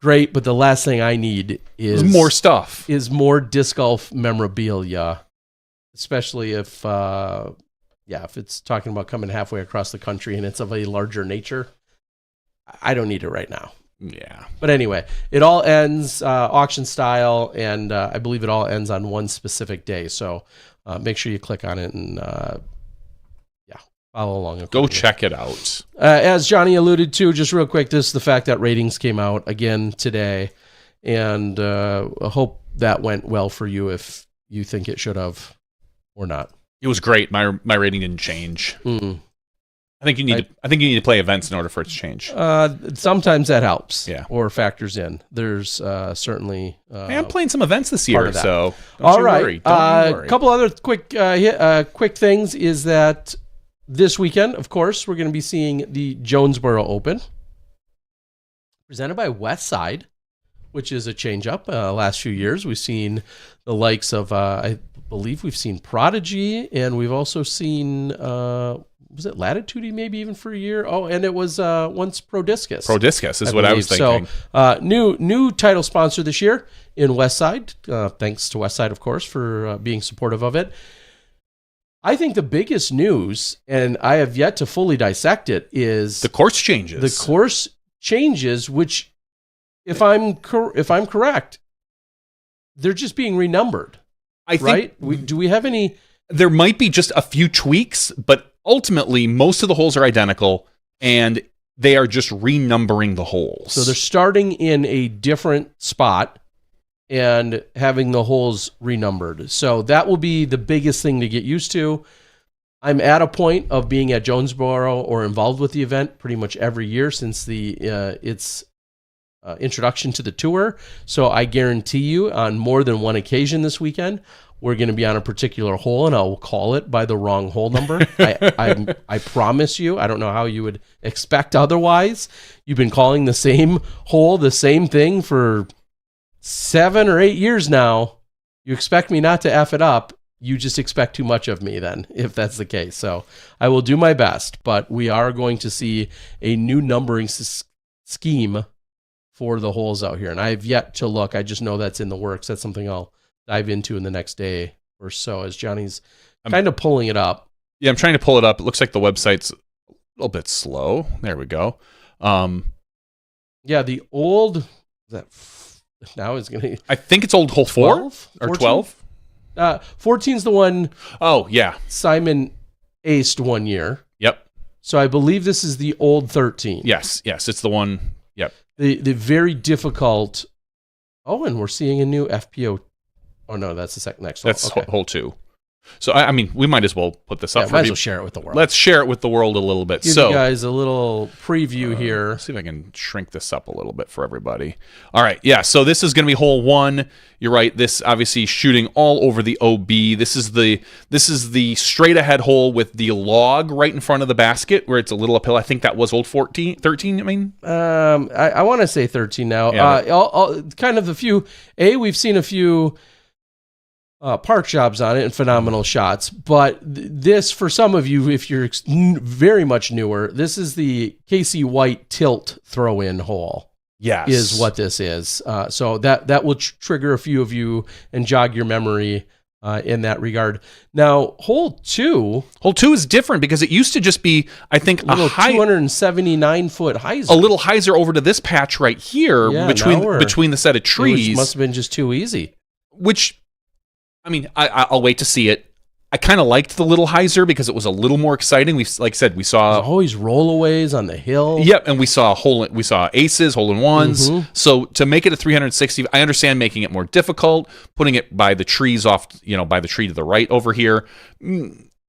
great, but the last thing I need is more stuff. Is more disc golf memorabilia, especially if it's talking about coming halfway across the country and it's of a larger nature. I don't need it right now. Yeah. But anyway, it all ends auction style, and I believe it all ends on one specific day. So make sure you click on it and follow along. Go check it out. As Johnny alluded to, just real quick, this is the fact that ratings came out again today, and I hope that went well for you if you think it should have or not. It was great. My rating didn't change. Mm. I think you need to play events in order for it to change. Sometimes that helps. Yeah. Or factors in. There's certainly. I'm playing some events this year, so all right. A couple other quick things is that this weekend, of course, we're going to be seeing the Jonesboro Open, presented by Westside, which is a change up. Last few years, we've seen the likes of I believe we've seen Prodigy, and we've also seen. Was it Latitude maybe even for a year? Oh, and it was once Pro Discus. Pro Discus is what I was thinking. So new title sponsor this year in Westside. Thanks to Westside, of course, for being supportive of it. I think the biggest news, and I have yet to fully dissect it, is the course changes. The course changes, which, if I'm correct, they're just being renumbered. I think, right? Do we have any? There might be just a few tweaks, but ultimately, most of the holes are identical, and they are just renumbering the holes. So they're starting in a different spot and having the holes renumbered. So that will be the biggest thing to get used to. I'm at a point of being at Jonesboro or involved with the event pretty much every year since its introduction to the tour. So I guarantee you on more than one occasion this weekend, we're going to be on a particular hole, and I'll call it by the wrong hole number. I promise you. I don't know how you would expect otherwise. You've been calling the same hole, the same thing for 7 or 8 years now. You expect me not to F it up. You just expect too much of me then, if that's the case. So I will do my best, but we are going to see a new numbering scheme for the holes out here. And I have yet to look. I just know that's in the works. That's something I'll dive into in the next day or so as Johnny's kind of pulling it up. Yeah, I'm trying to pull it up. It looks like the website's a little bit slow. There we go. Yeah, the old now is going to. I think it's old hole 4 or 12. 14's the one. Oh yeah, Simon aced 1 year. Yep. So I believe this is the old 13. Yes, it's the one. Yep. The very difficult. Oh, and we're seeing a new FPO. Oh no, that's the next hole. That's hole 2. So I mean, we might as well put this up. Might as well share it with the world. Let's share it with the world a little bit. Give you guys a little preview here. Let's see if I can shrink this up a little bit for everybody. All right, yeah. So this is going to be hole 1. You're right. This obviously shooting all over the OB. This is the straight ahead hole with the log right in front of the basket where it's a little uphill. I think that was old 13. I mean, I want to say 13 now. Yeah, kind of a few. We've seen a few. Park jobs on it and phenomenal shots. But this, for some of you, if you're very much newer, this is the Casey White tilt throw-in hole. Yes. Is what this is. So that will trigger a few of you and jog your memory in that regard. Now, hole 2. Hole 2 is different because it used to just be, I think, a little 279-foot hyzer. A little hyzer over to this patch right here between the set of trees. Which must have been just too easy. Which... I mean, I'll wait to see it. I kind of liked the little hyzer because it was a little more exciting. Like I said, we saw always rollaways on the hill. Yep, and we saw aces, hole in ones. Mm-hmm. So to make it a 360, I understand making it more difficult, putting it by the trees off, by the tree to the right over here.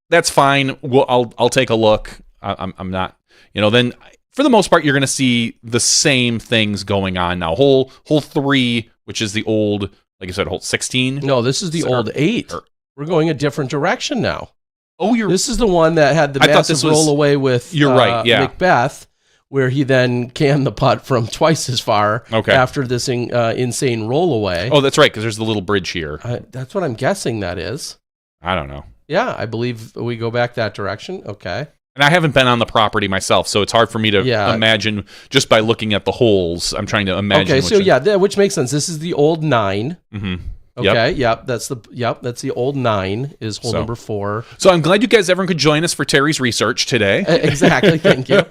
That's fine. I'll take a look. I'm not, then for the most part, you're going to see the same things going on now. Hole 3, which is the old, like I said, hole 16. No, this is the old 8. We're going a different direction now. Oh, this is the one that had the massive rollaway with you're right, yeah. Macbeth, where he then canned the putt from twice as far after this insane rollaway. Oh, that's right, because there's the little bridge here. That's what I'm guessing that is. I don't know. Yeah, I believe we go back that direction. Okay. And I haven't been on the property myself, so it's hard for me to imagine just by looking at the holes. I'm trying to imagine. Okay, so which makes sense. This is the old 9. Mm-hmm. Okay, that's the old 9 is hole number 4. So I'm glad everyone could join us for Terry's research today. Exactly. Thank you.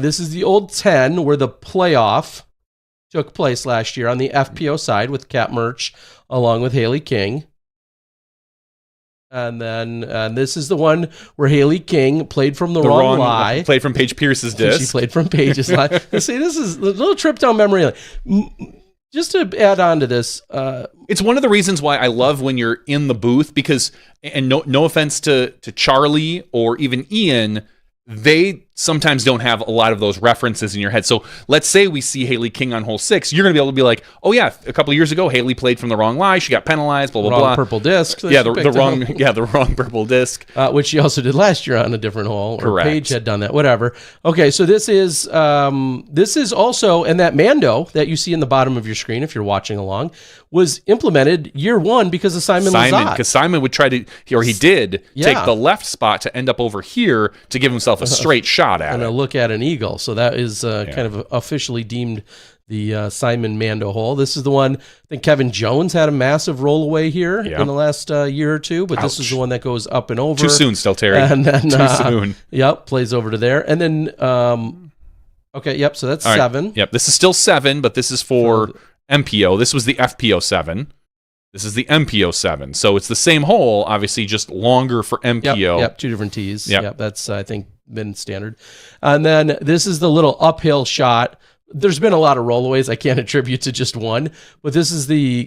This is the old 10 where the playoff took place last year on the FPO side with Cap Murch along with Haley King. And then this is the one where Haley King played from the wrong lie. Played from Paige Pierce's disc. She played from Paige's lie. See, this is a little trip down memory lane. Just to add on to this, it's one of the reasons why I love when you're in the booth because, and no offense to Charlie or even Ian, they sometimes don't have a lot of those references in your head. So let's say we see Haley King on hole 6. You're going to be able to be like, oh yeah, a couple of years ago, Haley played from the wrong lie. She got penalized, blah, blah, wrong blah. Purple disc. Yeah, the wrong purple disc. Which she also did last year on a different hole. Correct. Or Paige had done that, whatever. Okay, so this is also, and that Mando that you see in the bottom of your screen, if you're watching along, was implemented year 1 because of Simon Lazat. Because Simon would try to, or he did, take the left spot to end up over here to give himself a straight shot at and it. a look at an eagle. So that is kind of officially deemed the Simon Mando hole. This is the one, I think Kevin Jones had a massive rollaway here in the last year or two, but this is the one that goes up and over. Too soon still, Terry. And then, Too soon. Yep, plays over to there. And then, so that's 7. Right. Yep, this is still 7, but this is for MPO. This was the FPO 7. This is the MPO 7. So it's the same hole, obviously just longer for MPO. Yep, 2 different tees. Yep, that's, I think, been standard. And then this is the little uphill shot. There's been a lot of rollaways I can't attribute to just one, but this is the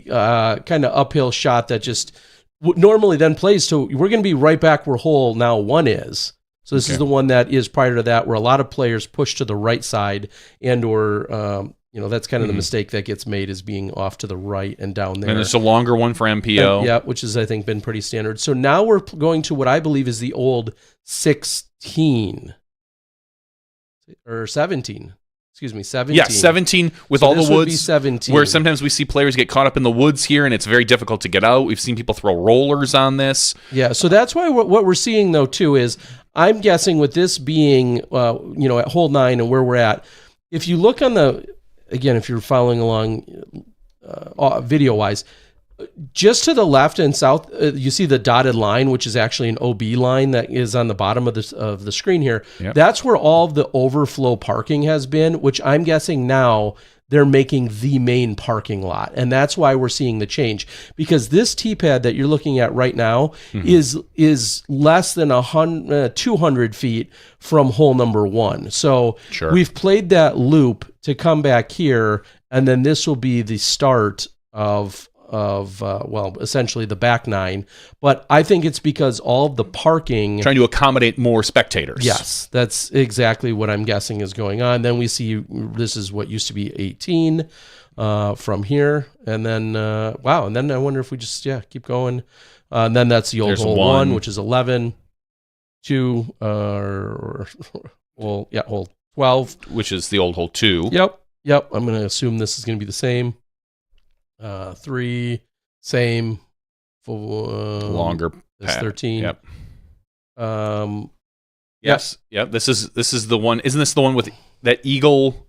kind of uphill shot that just normally then plays to, we're going to be right back where hole now 1 is. So this is the one that is prior to that where a lot of players push to the right side and or that's kind of the mistake that gets made is being off to the right and down there. And it's a longer one for MPO. Which has, I think, been pretty standard. So now we're going to what I believe is the old 16 or 17. Excuse me, 17. Yeah, 17 with all the woods. Would be 17. Where sometimes we see players get caught up in the woods here, and it's very difficult to get out. We've seen people throw rollers on this. Yeah, so that's why what we're seeing, though, too, is I'm guessing with this being, at hole 9 and where we're at, if you look on again, if you're following along video-wise, just to the left and south, you see the dotted line, which is actually an OB line that is on the bottom of the screen here. Yep. That's where all of the overflow parking has been, which I'm guessing now they're making the main parking lot. And that's why we're seeing the change. Because this tee pad that you're looking at right now is less than 200 feet from hole number 1. So we've played that loop to come back here, and then this will be the start of essentially the back 9. But I think it's because all of the parking... Trying to accommodate more spectators. Yes, that's exactly what I'm guessing is going on. Then we see this is what used to be 18 from here. And then, and then I wonder if we just, keep going. And then that's the old hole 1, which is 11, 2, hole 12. Which is the old hole 2. Yep. I'm going to assume this is going to be the same. 3, same. 4, longer. It's 13. Yep. Yes. Yep. This is the one. Isn't this the one with that eagle?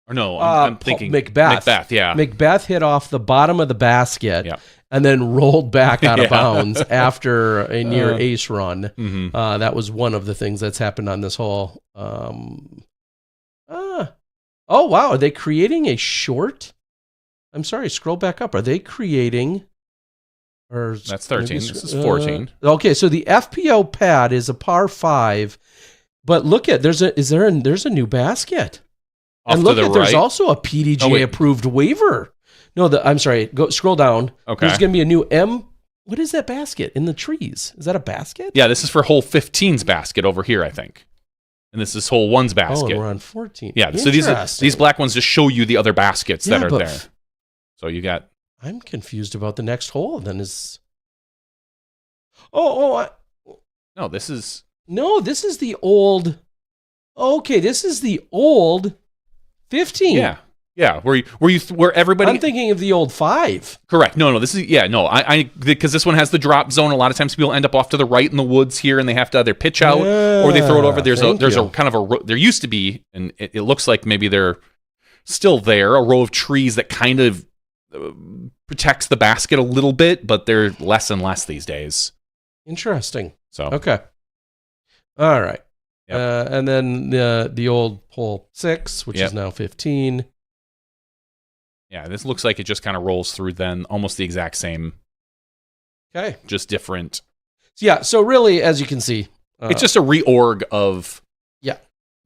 Or no, I'm thinking Macbeth. Macbeth hit off the bottom of the basket and then rolled back out of bounds after a near ace run. That was one of the things that's happened on this hole. Oh wow, are they creating a short? I'm sorry, scroll back up. Are they creating Or That's 13. maybe- This is 14. Okay, so the FPO pad is a par 5, but look at there's a new basket. Off And look to the at there's right. also a PDGA Oh, wait. approved waiver. No, I'm sorry. Go scroll down. Okay. There's going to be a new M. What is that basket in the trees? Is that a basket? Yeah, this is for hole 15's basket over here, I think. And this is hole 1's Oh, basket. and we're on 14. Yeah, so these black ones just show you the other baskets that Yeah, are but there. So you got I'm confused about the next hole. Then is no, this is this is the old. Okay, this is the old 15. yeah. Where everybody I'm thinking of the old 5. correct. No, this is I because this one has the drop zone. A lot of times people end up off to the right in the woods here, and they have to either pitch out or they throw it over. There's a kind of a there used to be, and it looks like maybe they're still there, a row of trees that kind of protects the basket a little bit, but they're less and less these days. Interesting. So Okay. All right. Yep. And then the old hole 6, which Yep. is now 15. yeah, this looks like it just kind of rolls through then, almost the exact same, Okay. just different. Yeah. So really, as you can see, It's just a reorg of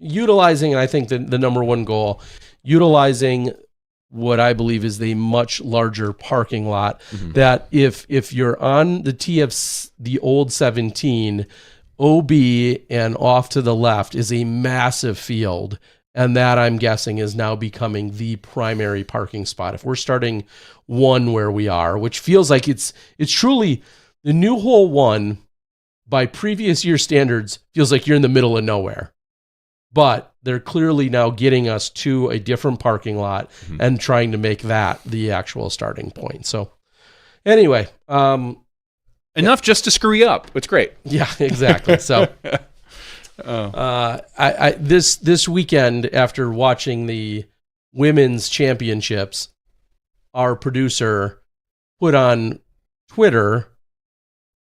utilizing, and I think the number one goal, utilizing what I believe is the much larger parking lot. Mhm. That if you're on the TF, the old 17, OB and off to the left is a massive field. And that, I'm guessing, is now becoming the primary parking spot. If we're starting 1 where we are, which feels like it's truly the new hole 1 by previous year standards, feels like you're in the middle of nowhere. But they're clearly now getting us to a different parking lot and trying to make that the actual starting point. So anyway, enough just to screw you up. It's great. yeah, exactly. So this weekend, after watching the women's championships, our producer put on Twitter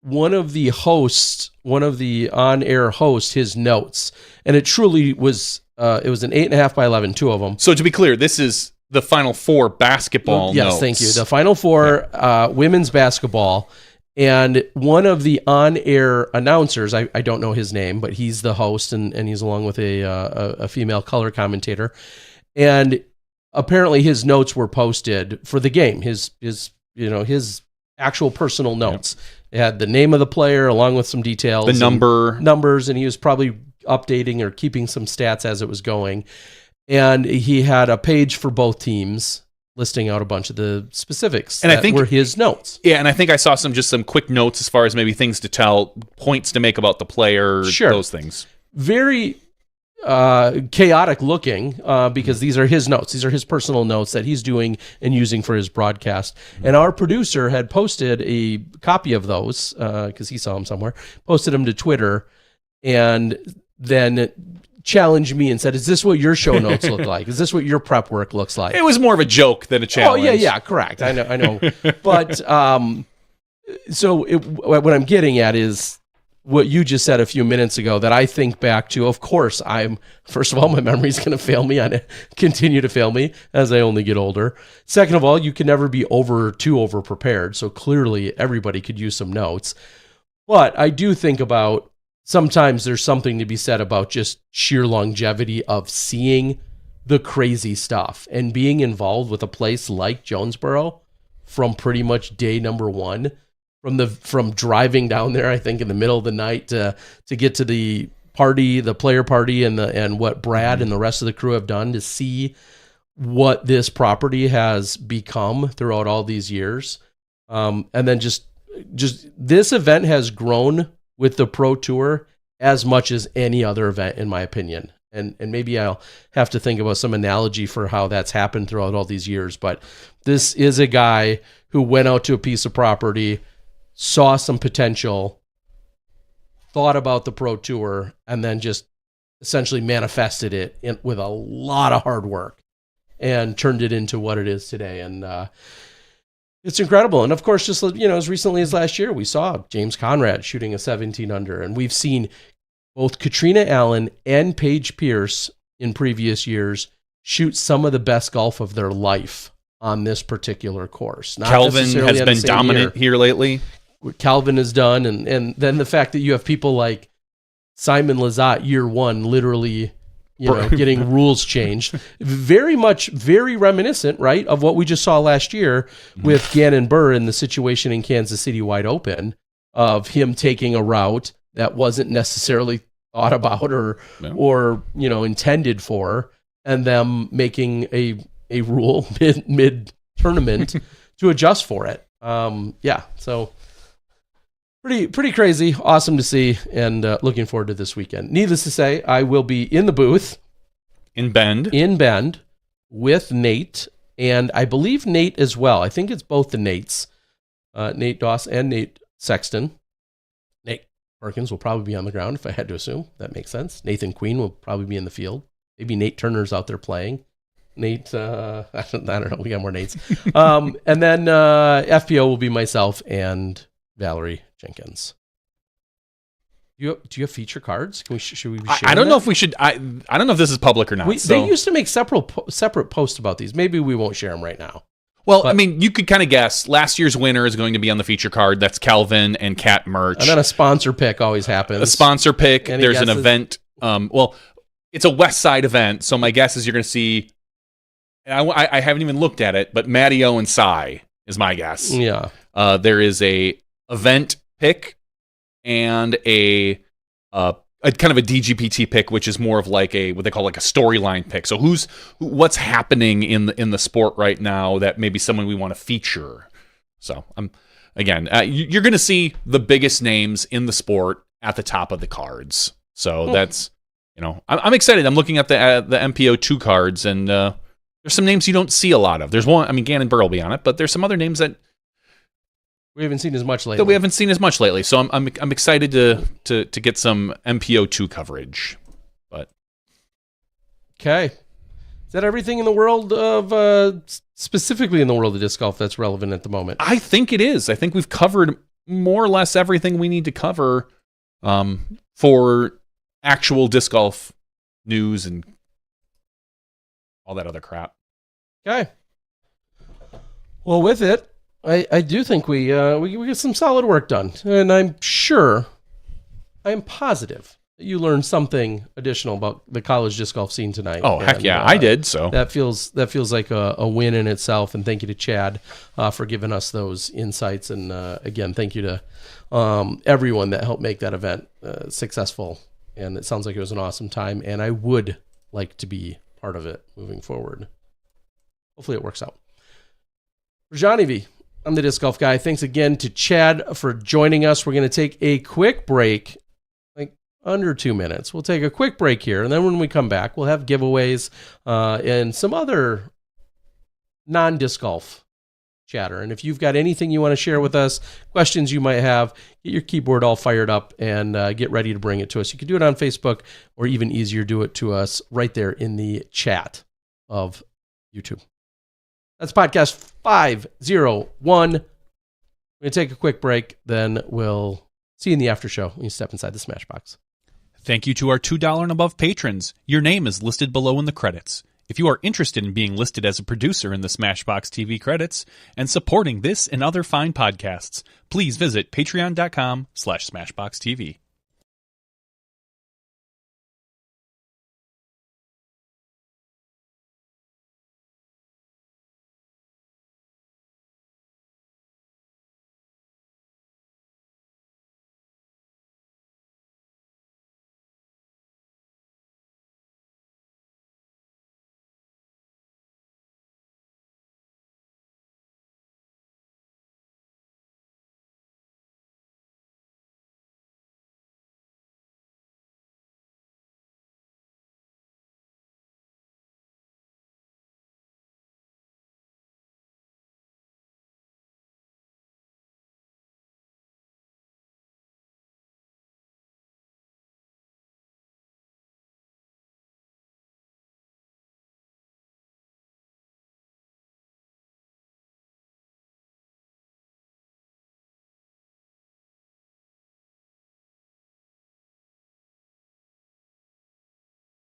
one of the on-air hosts, his notes, and it truly was. It was an 8.5 by 11, 2 of them. So to be clear, this is the Final Four basketball Yes, notes. thank you. The Final Four women's basketball. And one of the on-air announcers, I don't know his name, but he's the host, and he's along with a female color commentator. And apparently his notes were posted for the game. His actual personal notes. It had the name of the player along with some details, The numbers, and he was probably updating or keeping some stats as it was going. And he had a page for both teams listing out a bunch of the specifics and that I think were his notes. Yeah, and I think I saw some quick notes as far as maybe things to tell, points to make about the player, Sure. those things. Very chaotic looking because these are his notes. These are his personal notes that he's doing and using for his broadcast. And our producer had posted a copy of those because he saw them somewhere, posted them to Twitter, and then challenged me and said, "Is this what your show notes look like? Is this what your prep work looks like?" It was more of a joke than a challenge. Oh yeah, correct. I know. But what I'm getting at is what you just said a few minutes ago that I think back to. Of course, first of all, my memory's going to fail me and continue to fail me as I only get older. Second of all, you can never be too over prepared. So clearly everybody could use some notes. But I do think about sometimes there's something to be said about just sheer longevity of seeing the crazy stuff and being involved with a place like Jonesboro from pretty much day number 1. From driving down there, I think in the middle of the night to get to the party, the player party, and what Brad and the rest of the crew have done to see what this property has become throughout all these years, and then just this event has grown with the Pro Tour as much as any other event, in my opinion. And maybe I'll have to think about some analogy for how that's happened throughout all these years. But this is a guy who went out to a piece of property, saw some potential, thought about the Pro Tour, and then just essentially manifested it with a lot of hard work and turned it into what it is today. And it's incredible. And of course, just as recently as last year, we saw James Conrad shooting a 17 under, and we've seen both Katrina Allen and Paige Pierce in previous years shoot some of the best golf of their life on this particular course. Not Kelvin necessarily has on the been same dominant year. here lately. What Calvin has done, and then the fact that you have people like Simon Lizotte year one, literally, getting rules changed, very reminiscent, right, of what we just saw last year with Gannon Burr in the situation in Kansas City Wide Open, of him taking a route that wasn't necessarily thought about or intended for, and them making a rule mid tournament to adjust for it. So pretty crazy, awesome to see, and looking forward to this weekend. Needless to say, I will be in the booth In Bend with Nate, and I believe Nate as well. I think it's both the Nates, Nate Doss and Nate Sexton. Nate Perkins will probably be on the ground, if I had to assume. That makes sense. Nathan Queen will probably be in the field. Maybe Nate Turner's out there playing. Nate, I don't know. We got more Nates. And then FPO will be myself and Valerie Jenkins. Do you have feature cards? Should we be sharing I don't that? know if we should. I don't know if this is public or not. They used to make separate posts about these. Maybe we won't share them right now. Well, I mean, you could kind of guess. Last year's winner is going to be on the feature card. That's Calvin and Cat merch. And then a sponsor pick always happens. A sponsor pick. Any There's guesses? an event. It's a West Side event, so my guess is you're going to see. And I haven't even looked at it, but Matty-O and Cy is my guess. Yeah. There is a event pick and a kind of a DGPT pick, which is more of like what they call like a storyline pick. So what's happening in the sport right now that maybe someone we want to feature. So you're going to see the biggest names in the sport at the top of the cards. So that's, I'm excited. I'm looking at the MPO 2 cards, and there's some names you don't see a lot of. There's one, Gannon Burr will be on it, but there's some other names that we haven't seen as much lately. So I'm excited to get some MPO 2 coverage. But okay, is that everything in the world of specifically in the world of disc golf that's relevant at the moment? I think it is. I think we've covered more or less everything we need to cover for actual disc golf news and all that other crap. Okay. Well, with it, I do think we get some solid work done, and I'm positive that you learned something additional about the college disc golf scene tonight. Oh, heck yeah, I did. So that feels like a win in itself. And thank you to Chad for giving us those insights. And again, thank you to everyone that helped make that event successful. And it sounds like it was an awesome time, and I would like to be part of it moving forward. Hopefully it works out. For Johnny V, I'm the Disc Golf Guy. Thanks again to Chad for joining us. We're going to take a quick break, like under 2 minutes. We'll take a quick break here, and then when we come back, we'll have giveaways and some other non-disc golf chatter. And if you've got anything you want to share with us, questions you might have, get your keyboard all fired up and get ready to bring it to us. You can do it on Facebook, or even easier, do it to us right there in the chat of YouTube. That's podcast 501. We're going to take a quick break, then we'll see you in the after show when you step inside the SmashBoxx. Thank you to our $2 and above patrons. Your name is listed below in the credits. If you are interested in being listed as a producer in the SmashBoxx TV credits and supporting this and other fine podcasts, please visit patreon.com/SmashBoxx TV.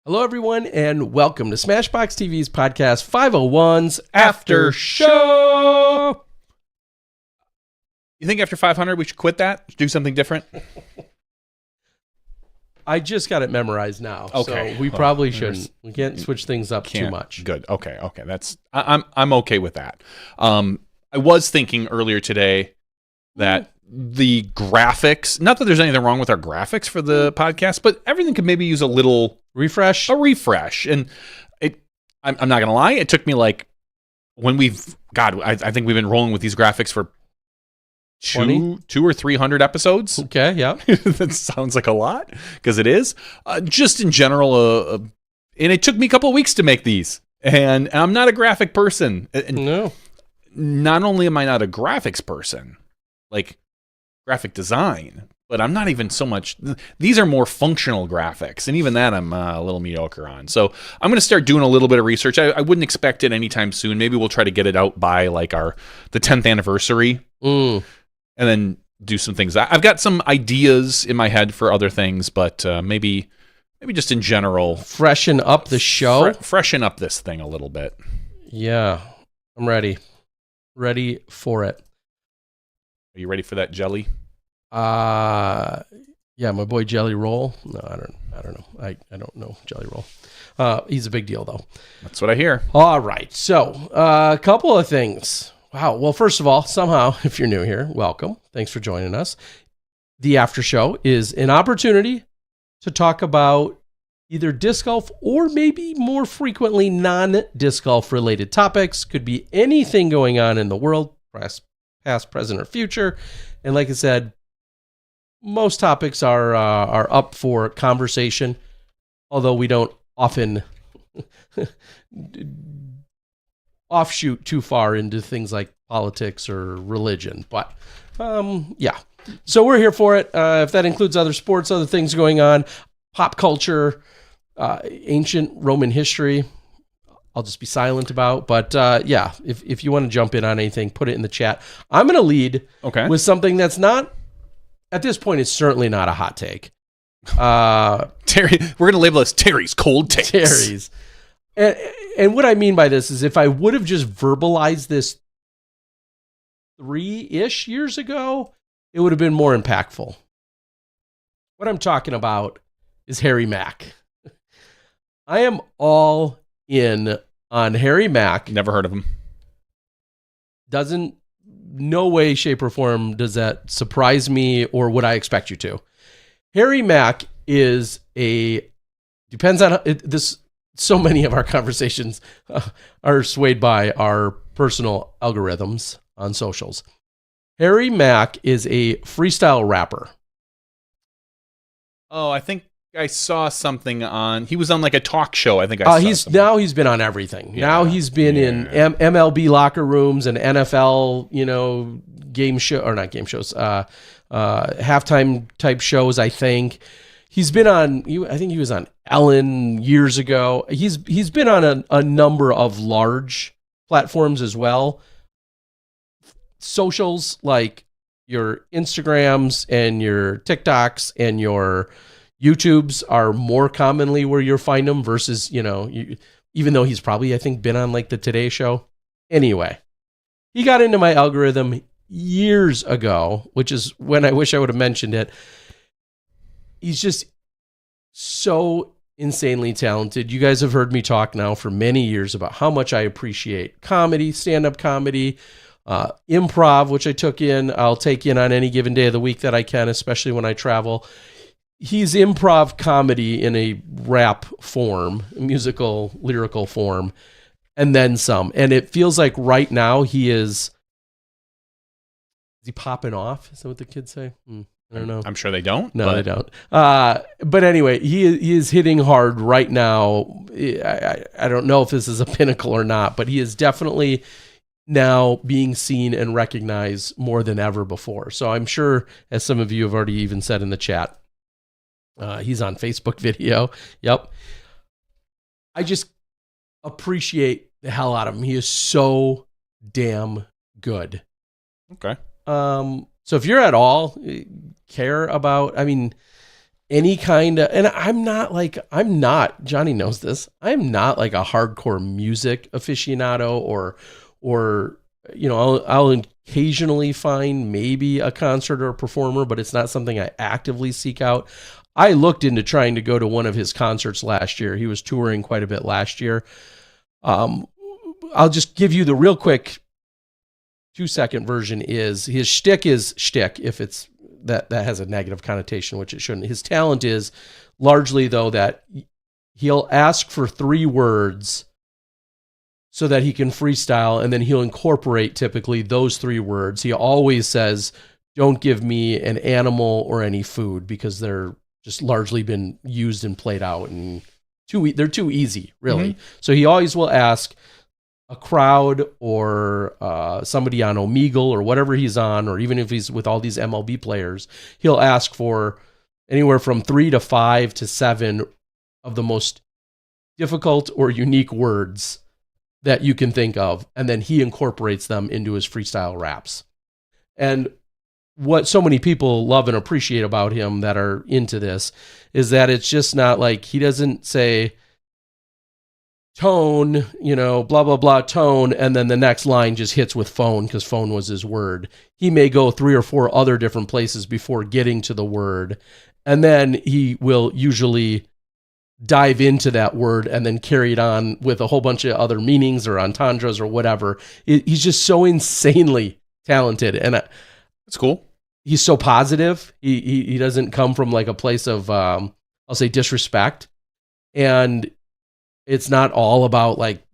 Hello, everyone, and welcome to SmashBoxx TV's podcast 501's After Show. You think after 500 we should quit that? Do something different? I just got it memorized now, Okay. so we probably shouldn't. We can't switch things up too much. Good. Okay. That's I'm okay with that. I was thinking earlier today that the graphics, not that there's anything wrong with our graphics for the podcast, but everything could maybe use a refresh. And I'm not gonna lie, it took me like I think we've been rolling with these graphics for 200 or 300 episodes. Okay, yeah. That sounds like a lot, because it is. Just in general, and it took me a couple of weeks to make these, and I'm not a graphic person. No. Not only am I not a graphics person, like graphic design, but I'm not even so much. These are more functional graphics, and even that I'm a little mediocre on. So I'm going to start doing a little bit of research. I wouldn't expect it anytime soon. Maybe we'll try to get it out by like the 10th anniversary, and then do some things. I've got some ideas in my head for other things, but maybe just in general, freshen up the show. Freshen up this thing a little bit. Yeah, I'm ready for it. Are you ready for that jelly? Yeah, my boy Jelly Roll. No, I don't know. I don't know Jelly Roll. He's a big deal though. That's what I hear. All right. So, a couple of things. Wow. Well, first of all, somehow, if you're new here, welcome. Thanks for joining us. The after show is an opportunity to talk about either disc golf or maybe more frequently non-disc golf related topics. Could be anything going on in the world, past, present, or future. And like I said, most topics are up for conversation, although we don't often offshoot too far into things like politics or religion. But yeah, so we're here for it. If that includes other sports, other things going on, pop culture, ancient Roman history, I'll just be silent about. But yeah, if you want to jump in on anything, put it in the chat. I'm going to lead with something that's not, at this point, it's certainly not a hot take. Terry, we're going to label this Terry's Cold Takes. Terry's. And what I mean by this is if I would have just verbalized this 3-ish years ago, it would have been more impactful. What I'm talking about is Harry Mack. I am all in on Harry Mack. Never heard of him. No way, shape, or form does that surprise me, or would I expect you to. Harry Mack is depends on this. So many of our conversations are swayed by our personal algorithms on socials. Harry Mack is a freestyle rapper. Oh, I think I saw something he was on like a talk show. I think I saw now he's been on everything. Yeah. Now he's been in MLB locker rooms and NFL, game show, or not game shows, halftime type shows, I think. He's been on, I think he was on Ellen years ago. He's been on a number of large platforms as well. Socials like your Instagrams and your TikToks and your YouTubes are more commonly where you'll find him versus, even though he's probably, I think, been on like the Today Show. Anyway, he got into my algorithm years ago, which is when I wish I would have mentioned it. He's just so insanely talented. You guys have heard me talk now for many years about how much I appreciate comedy, stand-up comedy, improv, which I'll take in on any given day of the week that I can, especially when I travel. He's improv comedy in a rap form, musical, lyrical form, and then some. And it feels like right now is he popping off? Is that what the kids say? I don't know. I'm sure they don't. No, they don't. But anyway, he is hitting hard right now. I don't know if this is a pinnacle or not, but he is definitely now being seen and recognized more than ever before. So I'm sure, as some of you have already even said in the chat, he's on Facebook video. Yep. I just appreciate the hell out of him. He is so damn good. Okay. So if you're at all care about, any kind of, and I'm not, Johnny knows this, I'm not like a hardcore music aficionado or, you know, I'll occasionally find maybe a concert or a performer, but it's not something I actively seek out. I looked into trying to go to one of his concerts last year. He was touring quite a bit last year. I'll just give you the real quick 2-second version. Is his shtick is shtick, if it's that has a negative connotation, which it shouldn't. His talent is largely, though, that he'll ask for 3 words so that he can freestyle, and then he'll incorporate typically those 3 words. He always says, don't give me an animal or any food, because they're just largely been used and played out, and they're too easy, really. So he always will ask a crowd or somebody on Omegle or whatever he's on, or even if he's with all these MLB players, he'll ask for anywhere from 3 to 5 to 7 of the most difficult or unique words that you can think of, and then he incorporates them into his freestyle raps. And what so many people love and appreciate about him that are into this is that it's just not like, he doesn't say tone, you know, blah, blah, blah, tone, and then the next line just hits with phone, because phone was his word. He may go 3 or 4 other different places before getting to the word, and then he will usually dive into that word and then carry it on with a whole bunch of other meanings or entendres or whatever. He's just so insanely talented, and That's cool. He's so positive. He doesn't come from like a place of, I'll say, disrespect. And it's not all about like,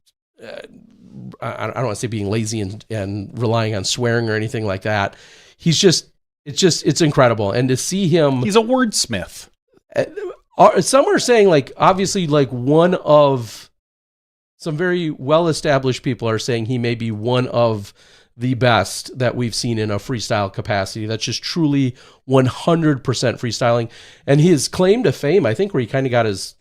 I don't want to say being lazy and relying on swearing or anything like that. It's incredible. And to see him. He's a wordsmith. Some are saying, like, obviously, like, one of some very well-established people are saying he may be one of the best that we've seen in a freestyle capacity. That's just truly 100% freestyling. And his claim to fame, I think, where he kind of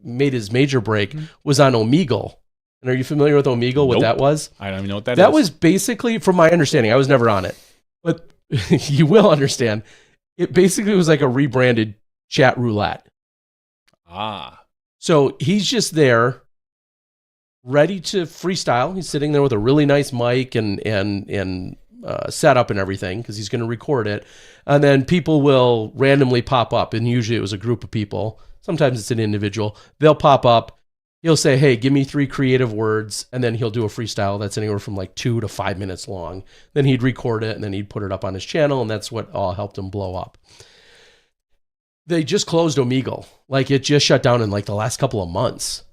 made his major break, was on Omegle. And are you familiar with Omegle, what that was? I don't even know what that is. That was basically, from my understanding, I was never on it, but you will understand, it basically was like a rebranded chat roulette. So he's just there, ready to freestyle. He's sitting there with a really nice mic and setup and everything, because he's going to record it. And then people will randomly pop up, and usually it was a group of people. Sometimes it's an individual. They'll pop up. He'll say, hey, give me 3 creative words, and then he'll do a freestyle that's anywhere from like 2 to 5 minutes long. Then he'd record it, and then he'd put it up on his channel, and that's what all helped him blow up. They just closed Omegle. Like, it just shut down in like the last couple of months,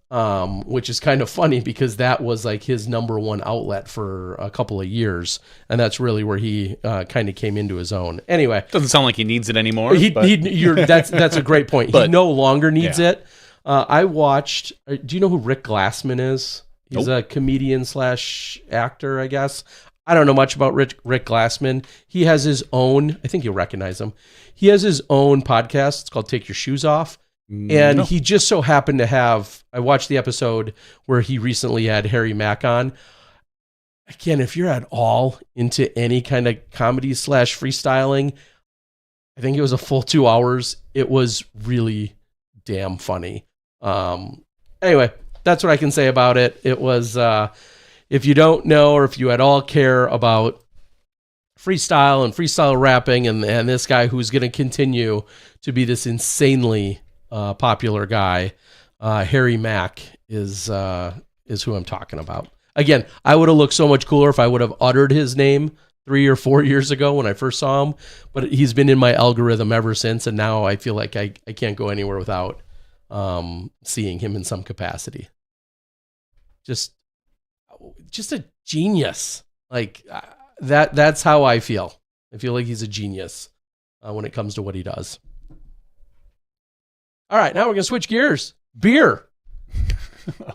which is kind of funny, because that was like his number one outlet for a couple of years, and that's really where he kind of came into his own. Anyway, doesn't sound like he needs it anymore. That's a great point. He no longer needs it. I watched. Do you know who Rick Glassman is? He's a comedian / actor, I guess. I don't know much about Rick Glassman. He has his own. I think you'll recognize him. He has his own podcast. It's called Take Your Shoes Off. And he just so happened to have, I watched the episode where he recently had Harry Mack on. Again, if you're at all into any kind of comedy / freestyling, I think it was a full 2 hours. It was really damn funny. Anyway, that's what I can say about it. It was, if you don't know, or if you at all care about freestyle and freestyle rapping, and this guy who's going to continue to be this insanely popular guy, Harry Mack is who I'm talking about. Again, I would have looked so much cooler if I would have uttered his name 3 or 4 years ago when I first saw him, but he's been in my algorithm ever since, and now I feel like I can't go anywhere without seeing him in some capacity. Just a genius. Like that's how I feel. I feel like he's a genius when it comes to what he does. All right, now we're gonna switch gears. Beer.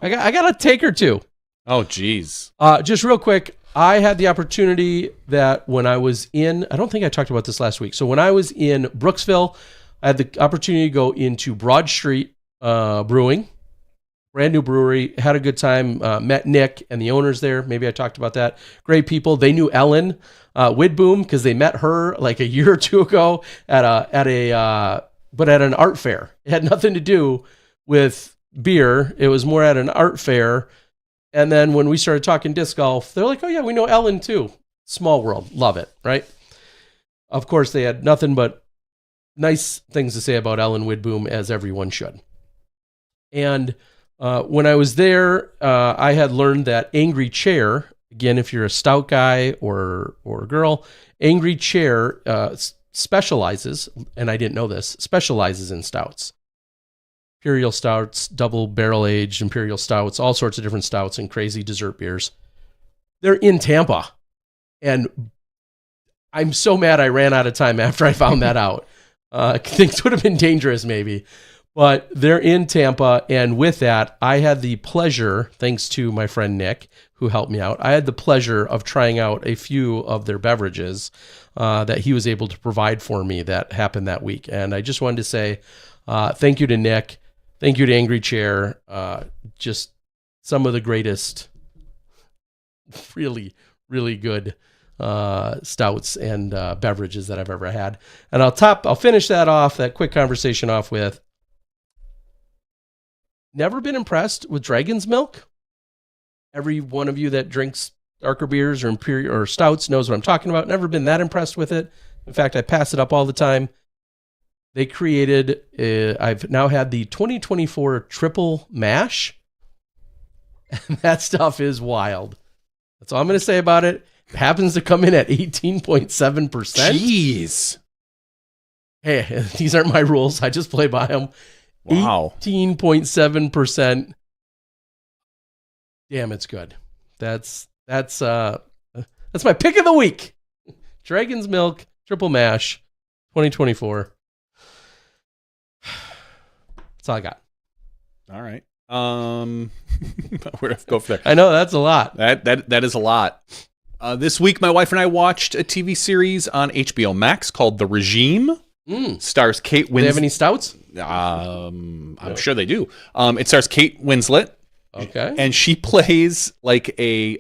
I got a take or two. Oh, geez. Just real quick, I had the opportunity that when I was in, I don't think I talked about this last week. So when I was in Brooksville, I had the opportunity to go into Broad Street Brewing, brand new brewery. Had a good time. Met Nick and the owners there. Maybe I talked about that. Great people. They knew Ellen Widboom because they met her like a year or two ago at a but at an art fair. It had nothing to do with beer. It was more at an art fair. And then when we started talking disc golf, they're like, oh yeah, we know Ellen too. Small world. Love it, right? Of course, they had nothing but nice things to say about Ellen Widboom, as everyone should. And when I was there, I had learned that Angry Chair, again, if you're a stout guy or girl, Angry Chair specializes, and I didn't know this, specializes in stouts. Imperial stouts, double barrel aged imperial stouts, all sorts of different stouts and crazy dessert beers. They're in Tampa. And I'm so mad I ran out of time after I found that out. Things would have been dangerous maybe. But they're in Tampa, and with that, I had the pleasure, thanks to my friend Nick, who helped me out, I had the pleasure of trying out a few of their beverages that he was able to provide for me that happened that week. And I just wanted to say thank you to Nick, thank you to Angry Chair, just some of the greatest, really, really good stouts and beverages that I've ever had. And I'll finish that quick conversation off with, never been impressed with Dragon's Milk. Every one of you that drinks darker beers or imperial or stouts knows what I'm talking about. Never been that impressed with it. In fact, I pass it up all the time. They created, I've now had the 2024 Triple Mash. And that stuff is wild. That's all I'm going to say about it. It happens to come in at 18.7%. Jeez. Hey, these aren't my rules. I just play by them. Wow. 18.7%. Damn, it's good. That's my pick of the week. Dragon's Milk Triple Mash 2024. That's all I got. All right. Where to go from there? I know that's a lot. That is a lot. This week, my wife and I watched a TV series on HBO Max called The Regime. Stars Kate Winslet. Do they have any stouts? I'm sure they do. It stars Kate Winslet. Okay. And she plays like a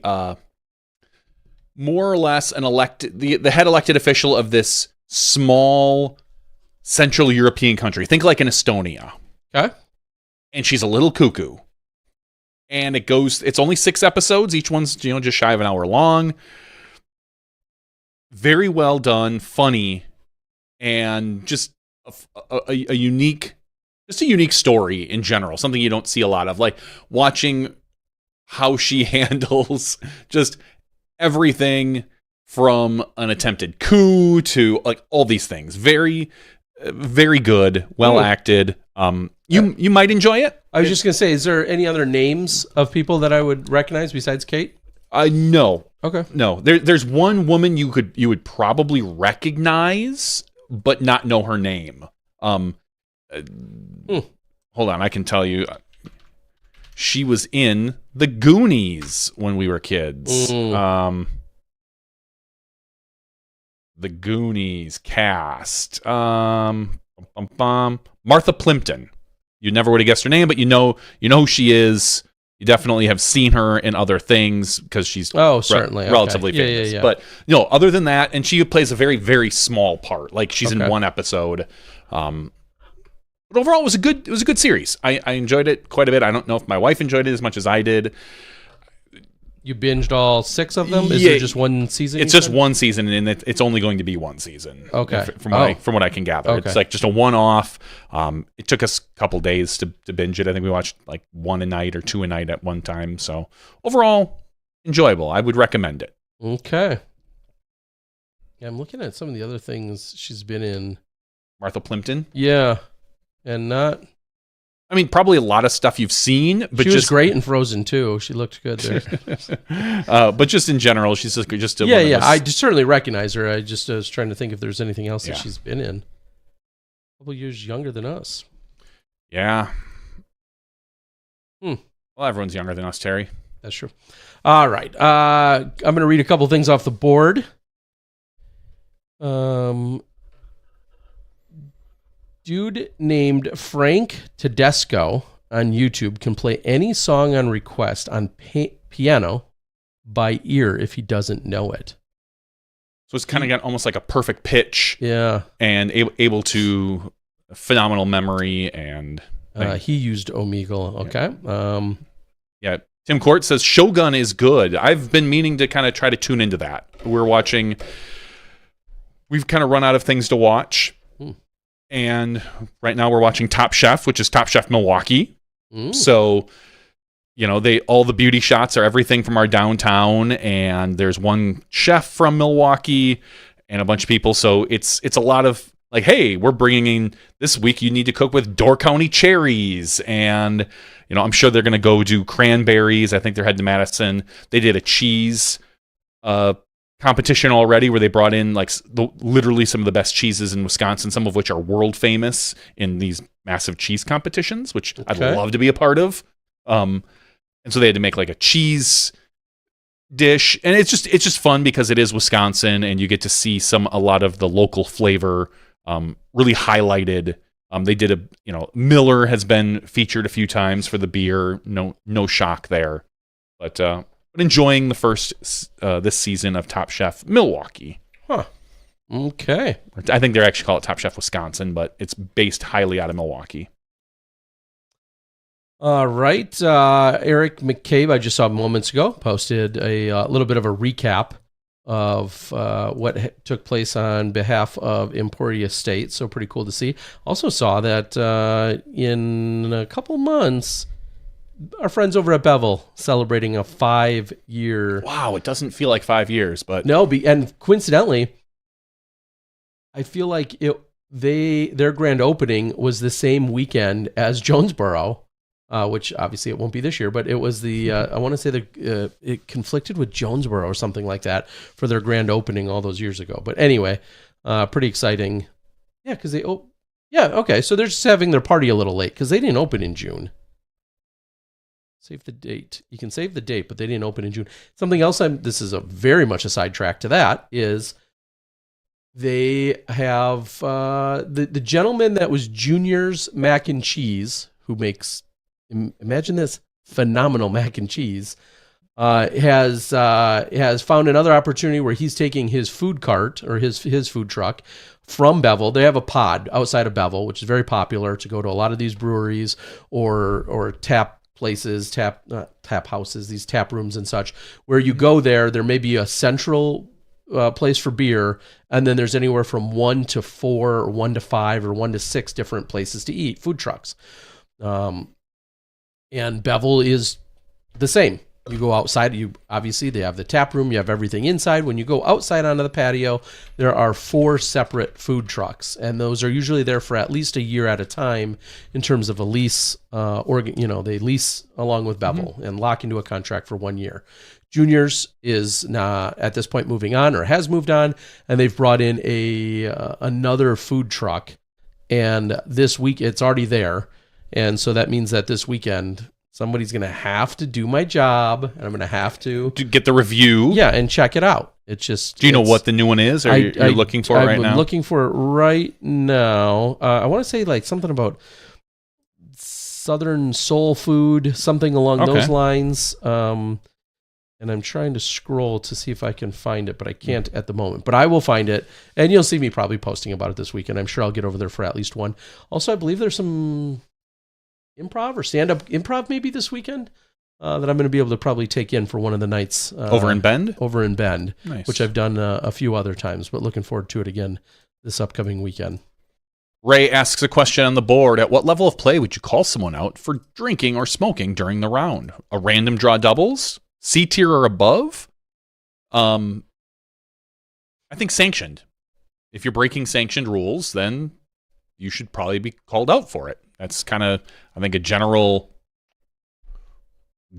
more or less an elected, the head elected official of this small Central European country. Think like in Estonia. Okay. And she's a little cuckoo. And it's only 6 episodes. Each one's, just shy of an hour long. Very well done, funny, and just a unique story in general. Something you don't see a lot of. Like watching how she handles just everything from an attempted coup to like all these things. Very, very good, well acted. You might enjoy it. I was just gonna say, is there any other names of people that I would recognize besides Kate? No. Okay. No. There's one woman you would probably recognize, but not know her name. Hold on, I can tell you. She was in The Goonies when we were kids. The Goonies cast. Martha Plimpton. You never would have guessed her name, but you know who she is. You definitely have seen her in other things because she's certainly relatively famous. Yeah. But other than that, and she plays a very, very small part. Like she's in one episode. But overall, it was a good series. I enjoyed it quite a bit. I don't know if my wife enjoyed it as much as I did. You binged all 6 of them? Is it just one season? It's just one season, and it's only going to be one season. Okay. From what I can gather. Okay. It's like just a one-off. It took us a couple days to binge it. I think we watched like 1 a night or 2 a night at one time. So overall, enjoyable. I would recommend it. Okay. Yeah, I'm looking at some of the other things she's been in. Martha Plimpton? Yeah. And not... I mean, probably a lot of stuff you've seen, but she was great in Frozen too. She looked good there. But just in general, she's just a I certainly recognize her. I was trying to think if there's anything else that she's been in. A couple years younger than us. Yeah. Well, everyone's younger than us, Terry. That's true. All right. I'm going to read a couple things off the board. Dude named Frank Tedesco on YouTube can play any song on request on piano by ear if he doesn't know it. So it's kind of got almost like a perfect pitch. Yeah. And able to phenomenal memory and he used Omegle. Okay. Yeah. Tim Court says Shogun is good. I've been meaning to kind of try to tune into that. We've kind of run out of things to watch. And right now we're watching Top Chef, which is Top Chef Milwaukee. So, all the beauty shots are everything from our downtown, and there's one chef from Milwaukee and a bunch of people. So it's a lot of like, hey, we're bringing in this week. You need to cook with Door County cherries, and I'm sure they're going to go do cranberries. I think they're heading to Madison. They did a cheese competition already where they brought in like literally some of the best cheeses in Wisconsin, some of which are world famous in these massive cheese competitions, which I'd love to be a part of. And so they had to make like a cheese dish, and it's just fun because it is Wisconsin, and you get to see a lot of the local flavor really highlighted. They did Miller has been featured a few times for the beer. No shock there, but enjoying the first this season of Top Chef Milwaukee. Huh. Okay. I think they actually call it Top Chef Wisconsin, but it's based highly out of Milwaukee. All right. Eric McCabe, I just saw moments ago, posted a little bit of a recap of what took place on behalf of Emporia State. So pretty cool to see. Also saw that in a couple months, our friends over at Bevel celebrating a 5-year. Wow, it doesn't feel like 5 years, but no. And coincidentally, I feel like their grand opening was the same weekend as Jonesboro, which obviously it won't be this year, but it was I want to say it conflicted with Jonesboro or something like that for their grand opening all those years ago. But anyway, pretty exciting. Yeah, because okay. So they're just having their party a little late because they didn't open in June. Save the date. You can save the date, but they didn't open in June. Something else, this is very much a sidetrack to that, is they have the gentleman that was Junior's Mac and Cheese, who makes, imagine this, phenomenal mac and cheese, has found another opportunity where he's taking his food cart or his food truck from Bevel. They have a pod outside of Bevel, which is very popular to go to a lot of these breweries or tap places, tap houses, these tap rooms and such, where you go there may be a central place for beer, and then there's anywhere from 1 to 4 or 1 to 5 or 1 to 6 different places to eat, food trucks. And Bevel is the same. You go outside, obviously they have the tap room, you have everything inside. When you go outside onto the patio, there are 4 separate food trucks, and those are usually there for at least a year at a time in terms of a lease, they lease along with Bevel and lock into a contract for 1 year. Juniors is now at this point moving on or has moved on, and they've brought in another food truck, and this week it's already there. And so that means that this weekend, somebody's going to have to do my job, and I'm going to have to get the review. Yeah, and check it out. It's just. Do you know what the new one is, or you're looking for it right now? I'm looking for it right now. I want to say like something about Southern soul food, something along those lines. And I'm trying to scroll to see if I can find it, but I can't at the moment. But I will find it, and you'll see me probably posting about it this weekend. I'm sure I'll get over there for at least one. Also, I believe there's some improv or stand-up improv maybe this weekend that I'm going to be able to probably take in for one of the nights. Over in Bend? Over in Bend, nice. Which I've done a few other times, but looking forward to it again this upcoming weekend. Ray asks a question on the board. At what level of play would you call someone out for drinking or smoking during the round? A random draw doubles? C tier or above? I think sanctioned. If you're breaking sanctioned rules, then you should probably be called out for it. That's kind of, I think, a general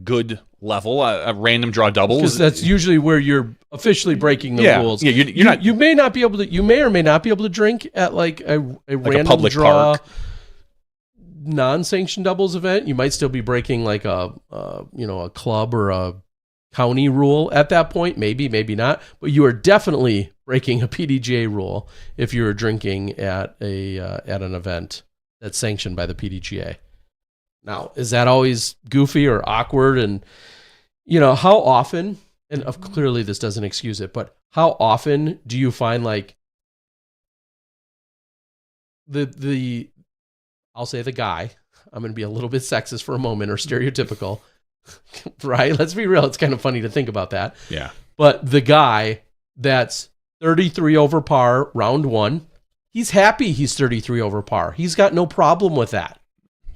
good level. A random draw doubles, because that's usually where you're officially breaking the rules. Yeah, you're not. You may not be able to. You may or may not be able to drink at like a random public draw, park, non-sanctioned doubles event. You might still be breaking like a club or a county rule at that point. Maybe not. But you are definitely breaking a PDGA rule if you're drinking at an event that's sanctioned by the PDGA. Now, is that always goofy or awkward? And, how often, and clearly this doesn't excuse it, but how often do you find like the I'll say the guy. I'm going to be a little bit sexist for a moment or stereotypical, right? Let's be real. It's kind of funny to think about that. Yeah. But the guy that's 33 over par round one, he's happy he's 33 over par. He's got no problem with that.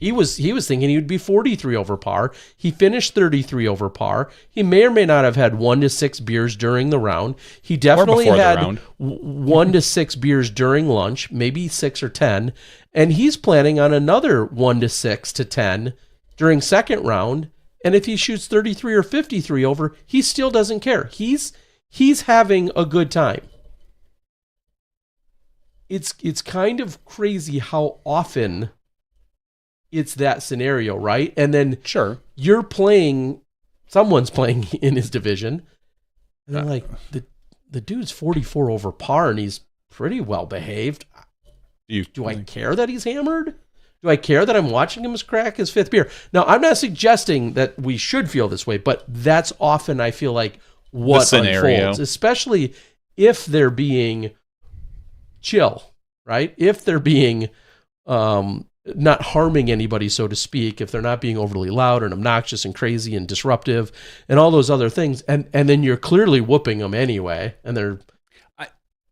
He was thinking he would be 43 over par. He finished 33 over par. He may or may not have had 1 to 6 beers during the round. He definitely had 1 to 6 beers during lunch, maybe 6 or 10. And he's planning on another 1 to 6 to 10 during second round. And if he shoots 33 or 53 over, he still doesn't care. He's having a good time. It's kind of crazy how often it's that scenario, right? And then Sure. you're playing, someone's playing in his division, and they're like, the dude's 44 over par and he's pretty well behaved. Do I care that he's hammered? Do I care that I'm watching him crack his 5th beer? Now, I'm not suggesting that we should feel this way, but that's often, I feel like, what unfolds, especially if they're being chill, right? If they're being not harming anybody, so to speak, if they're not being overly loud and obnoxious and crazy and disruptive and all those other things, and then you're clearly whooping them anyway, and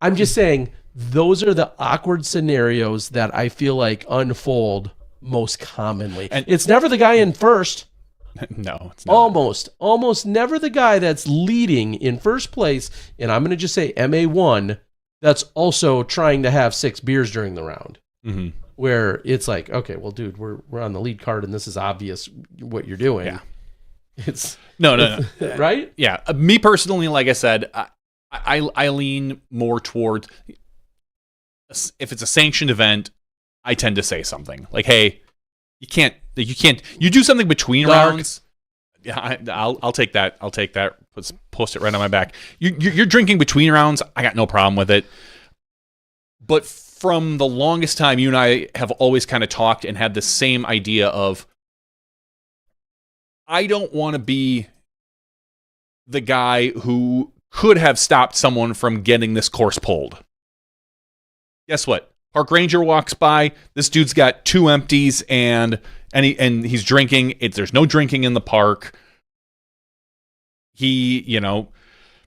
I'm just saying, those are the awkward scenarios that I feel like unfold most commonly. And it's never the guy in first. No, it's not. Almost never the guy that's leading in first place, and I'm going to just say MA1, that's also trying to have 6 beers during the round. Mm-hmm. Where it's like, okay, well, dude, we're on the lead card, and this is obvious what you're doing. Yeah. It's no. Right? Yeah. Me personally, like I said, I lean more toward, if it's a sanctioned event, I tend to say something like, hey, you do something between rounds. Yeah, I'll take that. Post it right on my back. You're drinking between rounds. I got no problem with it. But from the longest time, you and I have always kind of talked and had the same idea of, I don't want to be the guy who could have stopped someone from getting this course pulled. Guess what? Park ranger walks by. This dude's got 2 empties and he's drinking. There's no drinking in the park.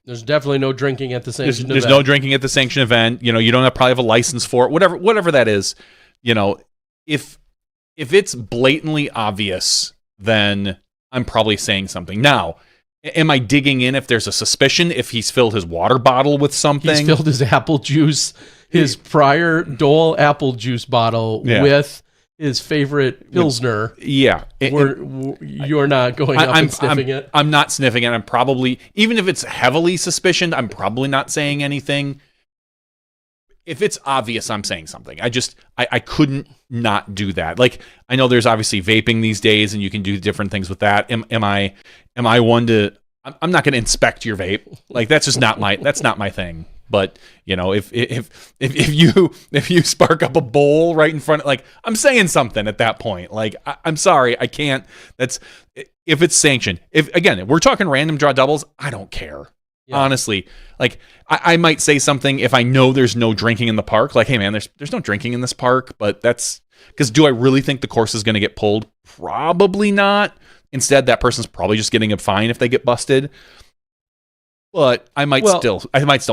There's definitely no drinking at the sanctioned event. There's no drinking at the sanctioned event. You don't probably have a license for it. Whatever that is. If it's blatantly obvious, then I'm probably saying something. Now, am I digging in if there's a suspicion? If he's filled his water bottle with something? He's filled his apple juice, his prior Dole apple juice bottle with his favorite Pilsner. Yeah. You're not going up and sniffing it? I'm not sniffing it. I'm probably, even if it's heavily suspicioned, I'm probably not saying anything. If it's obvious, I'm saying something. I couldn't not do that. Like, I know there's obviously vaping these days and you can do different things with that. Am I one to, I'm not going to inspect your vape. Like, that's just not my thing. But, if you spark up a bowl right in front, like, I'm saying something at that point. Like, I'm sorry, I can't. If it's sanctioned. If we're talking random draw doubles, I don't care. Yeah. Honestly, like, I might say something if I know there's no drinking in the park. Like, hey man, there's no drinking in this park. But that's because, do I really think the course is going to get pulled? Probably not. Instead, that person's probably just getting a fine if they get busted. But I might still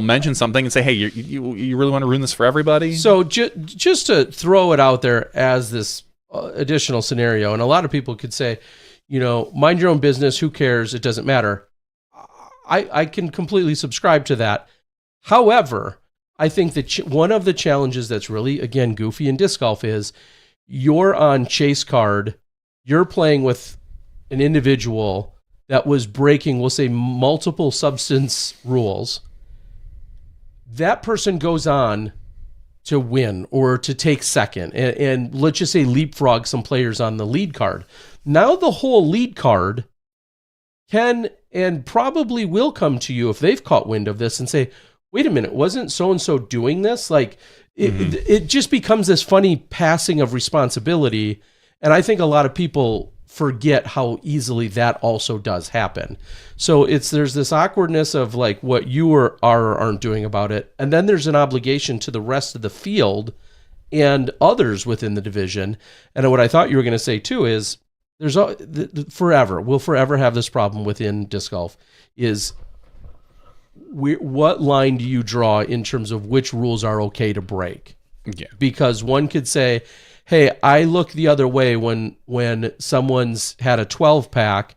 mention something and say, hey, you really want to ruin this for everybody? So just to throw it out there as this additional scenario, and a lot of people could say, mind your own business. Who cares? It doesn't matter. I can completely subscribe to that. However, I think that one of the challenges that's really, again, goofy in disc golf is you're on chase card. You're playing with an individual that was breaking, we'll say, multiple substance rules. That person goes on to win or to take second, and let's just say leapfrog some players on the lead card. Now the whole lead card can and probably will come to you if they've caught wind of this and say, wait a minute, wasn't so-and-so doing this? Like, it just becomes this funny passing of responsibility. And I think a lot of people forget how easily that also does happen. So there's this awkwardness of like what you are or aren't doing about it. And then there's an obligation to the rest of the field and others within the division. And what I thought you were going to say too is we'll forever have this problem within disc golf is what line do you draw in terms of which rules are okay to break? Yeah. Because one could say, hey, I look the other way when someone's had a 12 pack,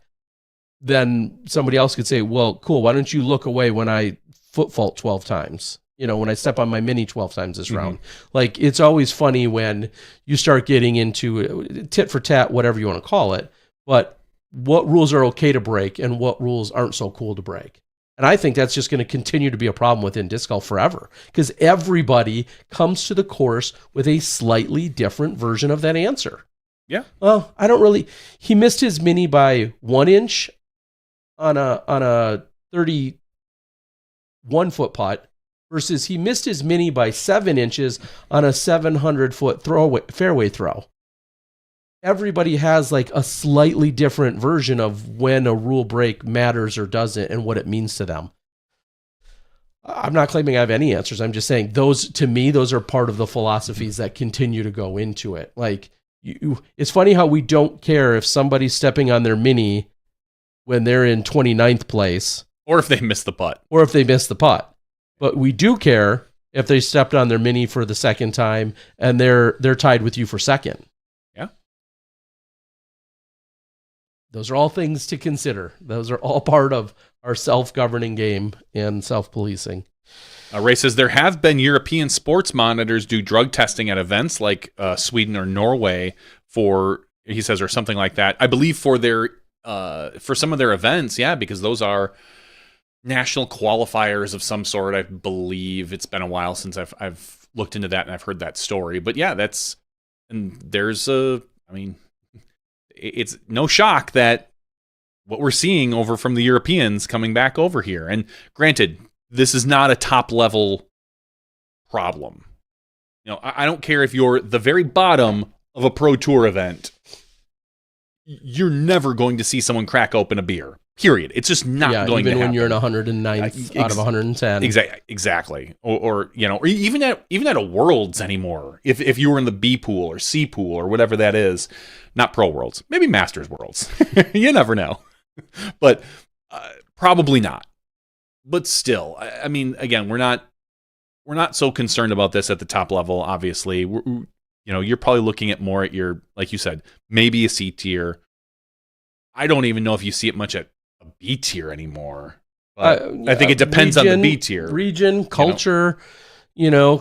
then somebody else could say, well, cool, why don't you look away when I foot fault 12 times? When I step on my mini 12 times this round. Like, it's always funny when you start getting into tit for tat, whatever you want to call it, but what rules are okay to break and what rules aren't so cool to break. And I think that's just going to continue to be a problem within disc golf forever because everybody comes to the course with a slightly different version of that answer. Yeah. Well, he missed his mini by 1 inch on a 31 foot putt versus he missed his mini by 7 inches on a 700-foot fairway throw. Everybody has like a slightly different version of when a rule break matters or doesn't and what it means to them. I'm not claiming I have any answers. I'm just saying those are part of the philosophies that continue to go into it. Like, it's funny how we don't care if somebody's stepping on their mini when they're in 29th place. Or if they miss the putt. But we do care if they stepped on their mini for the second time and they're tied with you for second. Yeah. Those are all things to consider. Those are all part of our self-governing game and self-policing. Ray says there have been European sports monitors do drug testing at events like Sweden or Norway or something like that. I believe for some of their events, yeah, because those are national qualifiers of some sort. I believe it's been a while since I've looked into that and I've heard that story. But yeah, it's no shock that what we're seeing over from the Europeans coming back over here. And granted, this is not a top level problem. I don't care if you're the very bottom of a pro tour event. You're never going to see someone crack open a beer. Period. It's just not going to happen. Even when you're in 109th out of 110. Exactly. Or even at a Worlds anymore. If you were in the B pool or C pool or whatever that is, not Pro Worlds, maybe Masters Worlds. You never know. But probably not. But still, I mean, again, we're not so concerned about this at the top level. Obviously, you're probably looking at more at your, like you said, maybe a C tier. I don't even know if you see it much at a B tier anymore. But I think it depends on the B tier. Region, culture,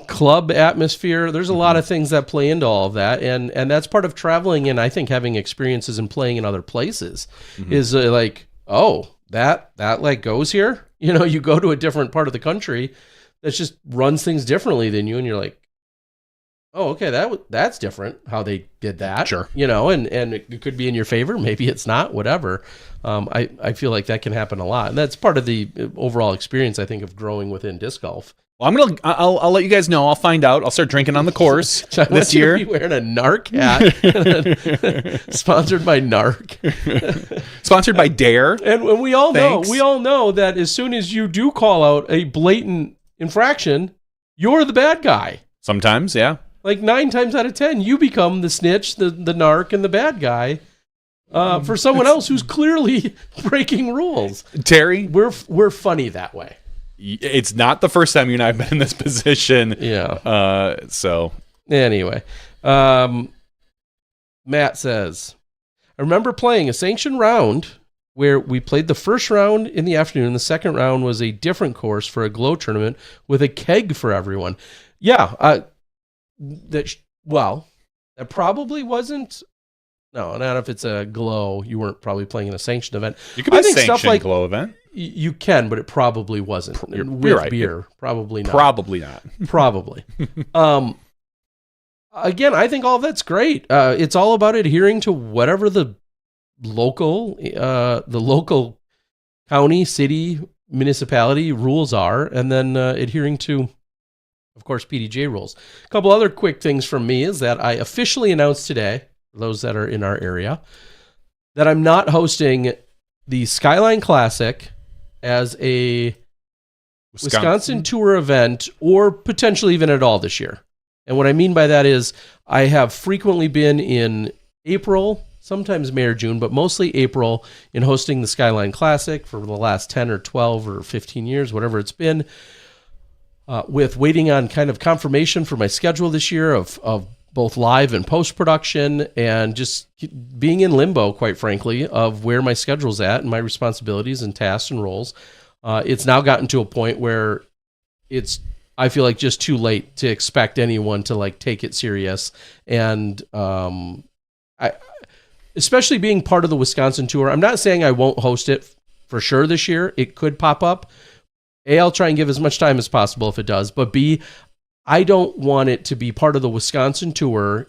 club atmosphere. There's a lot of things that play into all of that. And that's part of traveling and I think having experiences and playing in other places is like, oh, that like goes here. You go to a different part of the country that just runs things differently than you. And you're like, oh, okay, that's different how they did that. Sure. And it could be in your favor. Maybe it's not, whatever. I feel like that can happen a lot. And that's part of the overall experience, I think, of growing within disc golf. Well, I'll let you guys know. I'll find out. I'll start drinking on the course this year. Be wearing a NARC hat, sponsored by NARC, sponsored by Dare. And we all know that as soon as you do call out a blatant infraction, you're the bad guy. Sometimes, yeah. Like 9 times out of 10, you become the snitch, the narc, and the bad guy for someone else who's clearly breaking rules. Terry, we're funny that way. It's not the first time you and I have been in this position. Yeah. So anyway, Matt says, I remember playing a sanctioned round where we played the first round in the afternoon. The second round was a different course for a glow tournament with a keg for everyone. Yeah. That probably wasn't. No, not if it's a glow. You weren't probably playing in a sanctioned event. You could be a sanctioned glow event. You can, but it probably wasn't. You're right. Beer, probably not. Probably not. Probably. Again, I think all of that's great. It's all about adhering to whatever the local county, city, municipality rules are, and then adhering to, of course, PDGA rules. A couple other quick things from me is that I officially announced today, for those that are in our area, that I'm not hosting the Skyline Classic as a Wisconsin Tour event, or potentially even at all this year. And what I mean by that is I have frequently been in April, sometimes May or June, but mostly April, in hosting the Skyline Classic for the last 10 or 12 or 15 years, whatever it's been, with waiting on kind of confirmation for my schedule this year of both live and post-production, and just being in limbo, quite frankly, of where my schedule's at and my responsibilities and tasks and roles. It's now gotten to a point where I feel like just too late to expect anyone to like take it serious. And especially being part of the Wisconsin tour, I'm not saying I won't host it for sure this year. It could pop up. A, I'll try and give as much time as possible if it does, but B, I don't want it to be part of the Wisconsin tour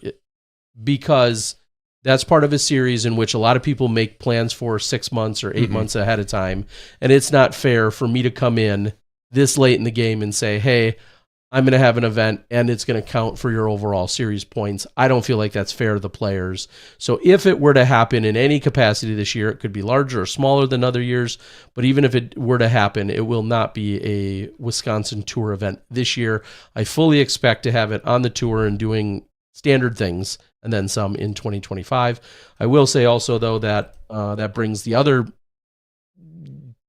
because that's part of a series in which a lot of people make plans for 6 months or 8 months ahead of time. And it's not fair for me to come in this late in the game and say, hey, I'm going to have an event and it's going to count for your overall series points. I don't feel like that's fair to the players. So if it were to happen in any capacity this year, it could be larger or smaller than other years. But even if it were to happen, it will not be a Wisconsin tour event this year. I fully expect to have it on the tour and doing standard things and then some in 2025. I will say also, though, that that brings the other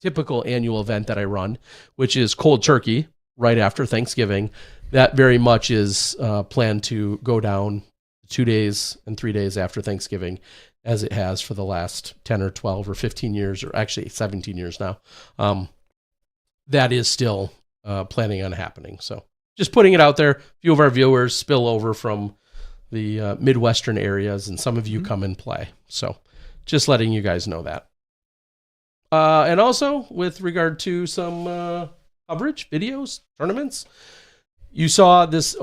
typical annual event that I run, which is Cold Turkey, right after Thanksgiving. That very much is planned to go down 2 days and 3 days after Thanksgiving, as it has for the last 10 or 12 or 15 years, or actually 17 years now. That is still planning on happening. So just putting it out there. A few of our viewers spill over from the Midwestern areas, and some of you come and play. So just letting you guys know that. And also with regard to some coverage, videos, tournaments. You saw this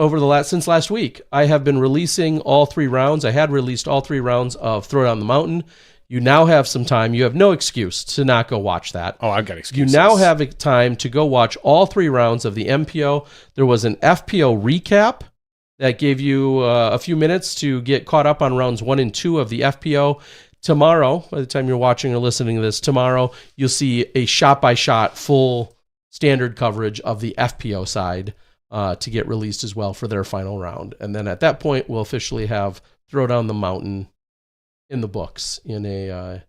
since last week. I have been releasing all 3 rounds. I had released all 3 rounds of Throwdown the Mountain. You now have some time. You have no excuse to not go watch that. Oh, I've got excuses. You now have time to go watch all 3 rounds of the MPO. There was an FPO recap that gave you a few minutes to get caught up on rounds 1 and 2 of the FPO. Tomorrow, by the time you're watching or listening to this, tomorrow you'll see a shot-by-shot full standard coverage of the FPO side to get released as well for their final round. And then at that point, we'll officially have Throwdown the Mountain in the books in a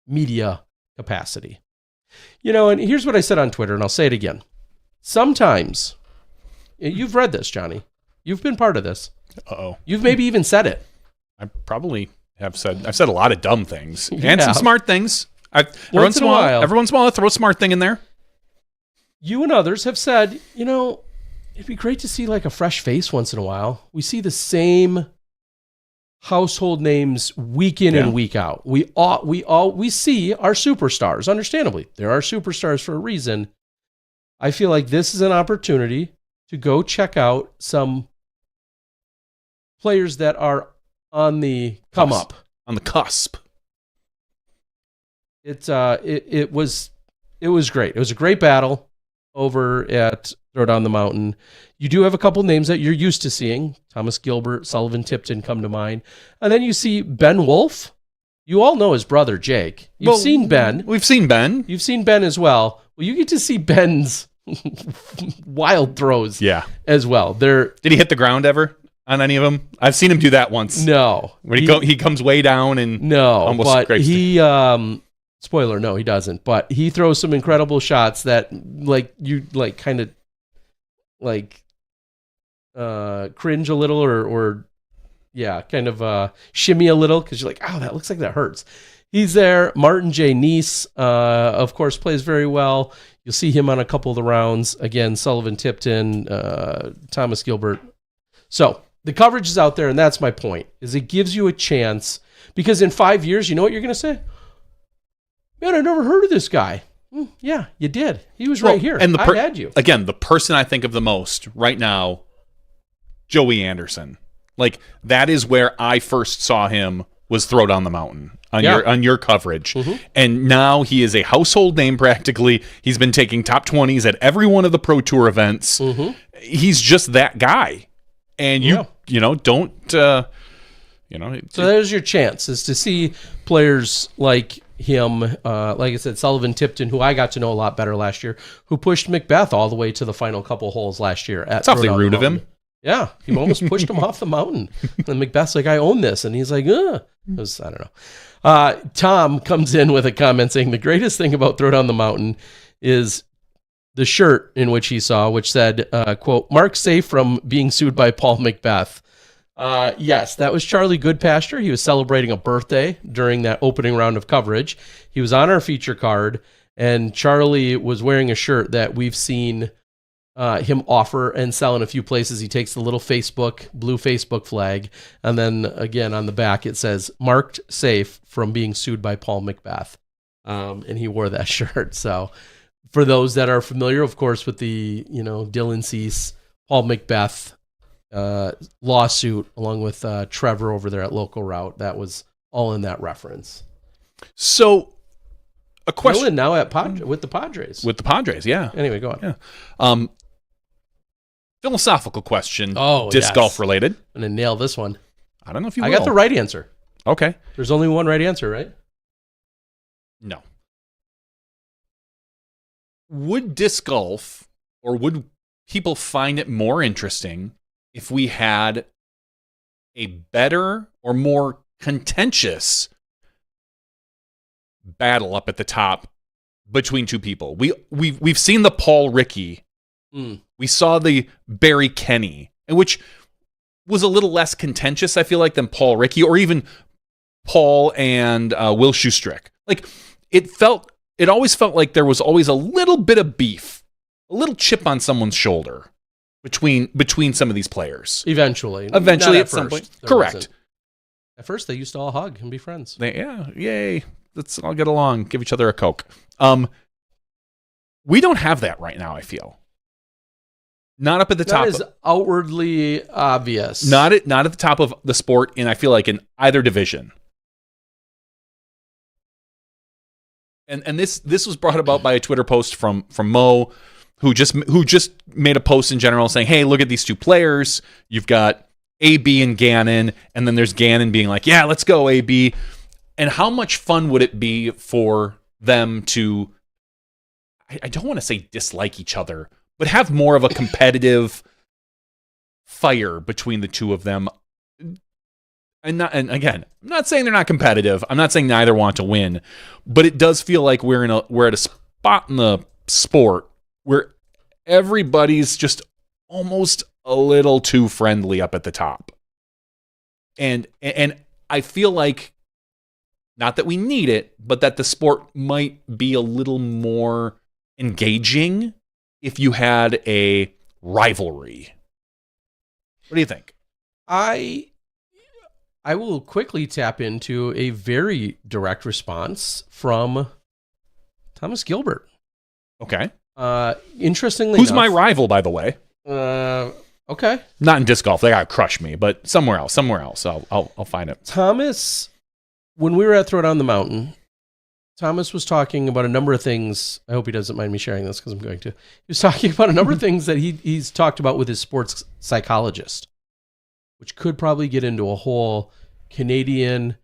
media capacity. You know, and here's what I said on Twitter, and I'll say it again. Sometimes, you've read this, Johnny. You've been part of this. Uh-oh. You've maybe even said it. I probably have said, I've said a lot of dumb things and some smart things. Every once in a while, I throw a smart thing in there. You and others have said, you know, it'd be great to see like a fresh face once in a while. We see the same household names week in and week out. We see our superstars. Understandably, there are superstars for a reason. I feel like this is an opportunity to go check out some players that are on the come up, on the cusp. It was great. It was a great battle over at Throwdown the Mountain. You do have a couple names that you're used to seeing. Thomas Gilbert, Sullivan Tipton come to mind. And then you see Ben Wolf. You all know his brother, Jake. You've seen Ben. We've seen Ben. You've seen Ben as well. Well, you get to see Ben's wild throws as well. Did he hit the ground ever on any of them? I've seen him do that once. No. When he comes way down and almost but he spoiler, no, he doesn't. But he throws some incredible shots that kind of cringe a little or kind of shimmy a little because you're like, oh, that looks like that hurts. He's there. Martin J. Neese, of course, plays very well. You'll see him on a couple of the rounds. Again, Sullivan Tipton, Thomas Gilbert. So the coverage is out there, and that's my point, is it gives you a chance because in 5 years, you know what you're going to say? Man, I never heard of this guy. Yeah, you did. He was right here. And I had you. Again, the person I think of the most right now, Joey Anderson. Like, that is where I first saw him was Throwdown the Mountain on your coverage. Mm-hmm. And now he is a household name practically. He's been taking top 20s at every one of the Pro Tour events. Mm-hmm. He's just that guy. And don't So there's your chance, is to see players like him, like I said, Sullivan Tipton, who I got to know a lot better last year, who pushed Macbeth all the way to the final couple holes last year. It's awfully rude of him. Yeah, he almost pushed him off the mountain. And Macbeth's like, I own this. And he's like, It was, I don't know. Tom comes in with a comment saying the greatest thing about Throw Down the Mountain is the shirt in which he saw, which said, quote, Mark safe from being sued by Paul Macbeth. Yes, that was Charlie Goodpasture. He was celebrating a birthday during that opening round of coverage. He was on our feature card, and Charlie was wearing a shirt that we've seen him offer and sell in a few places. He takes the little blue Facebook flag, and then again on the back it says, marked safe from being sued by Paul Macbeth. And he wore that shirt. So for those that are familiar, of course, with the, Dylan Cease, Paul Macbeth lawsuit, along with Trevor over there at Local Route, that was all in that reference. So a question Dylan now with the Padres. With the Padres, yeah. Anyway, go on. Yeah. Philosophical question. Disc golf related. I'm going to nail this one. I don't know if you I got the right answer. Okay. There's only one right answer, right? No. Would disc golf, or would people find it more interesting if we had a better or more contentious battle up at the top between two people? We've seen the Paul Rickey. We saw the Barry Kenny, which was a little less contentious, I feel like, than Paul Rickey, or even Paul and Will Schustrick. Like, it always felt like there was always a little bit of beef, a little chip on someone's shoulder between some of these players. Eventually at some point. Correct. Wasn't. At first, they used to all hug and be friends. Yay. Let's all get along, give each other a Coke. We don't have that right now, I feel. Not up at the top. That is outwardly obvious. Not at the top of the sport, and I feel like in either division. And this was brought about by a Twitter post from Mo, who just made a post in general saying, hey, look at these two players. You've got AB and Gannon, and then there's Gannon being like, yeah, let's go, AB. And how much fun would it be for them to, I don't want to say dislike each other, but have more of a competitive fire between the two of them. And again, I'm not saying they're not competitive. I'm not saying neither want to win, but it does feel like we're at a spot in the sport where everybody's just almost a little too friendly up at the top. And I feel like, not that we need it, but that the sport might be a little more engaging if you had a rivalry. What do you think? I will quickly tap into a very direct response from Thomas Gilbert. Okay. Interestingly Who's enough, my rival, by the way? Okay. Not in disc golf. They gotta crush me, but somewhere else. I'll find it. Thomas, when we were at Throw Down the Mountain, Thomas was talking about a number of things. I hope he doesn't mind me sharing this because I'm going to. He was talking about a number of things that he's talked about with his sports psychologist, which could probably get into a whole Canadian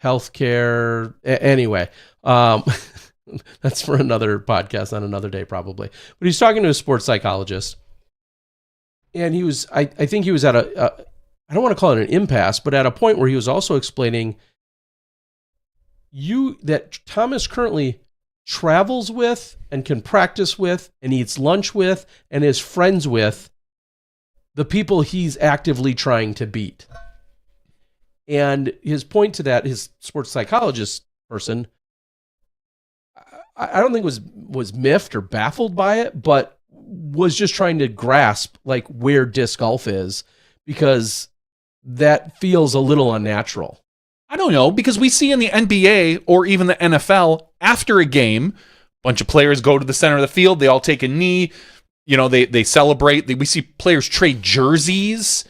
healthcare. Anyway, that's for another podcast on another day probably. But he's talking to a sports psychologist, and he was, I think he was at I don't want to call it an impasse, but at a point where he was also explaining that Thomas currently travels with and can practice with and eats lunch with and is friends with the people he's actively trying to beat. And his point to that, his sports psychologist person, I don't think was miffed or baffled by it, but was just trying to grasp like where disc golf is, because that feels a little unnatural. I don't know, because we see in the NBA or even the NFL, after a game, a bunch of players go to the center of the field, they all take a knee, they celebrate. We see players trade jerseys.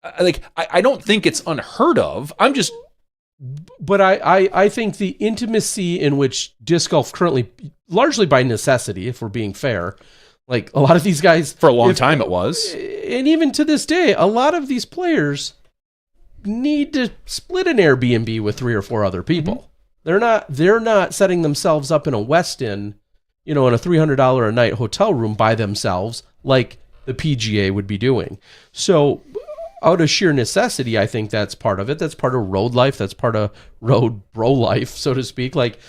I don't think it's unheard of. But I think the intimacy in which disc golf currently, largely by necessity, if we're being fair, like a lot of these guys, for a long time it was, and even to this day, a lot of these players need to split an Airbnb with 3 or 4 other people. Mm-hmm. They're not setting themselves up in a Westin, in a $300 a night hotel room by themselves, like the PGA would be doing. So out of sheer necessity, I think that's part of it. That's part of road life. That's part of road bro life, so to speak. Like,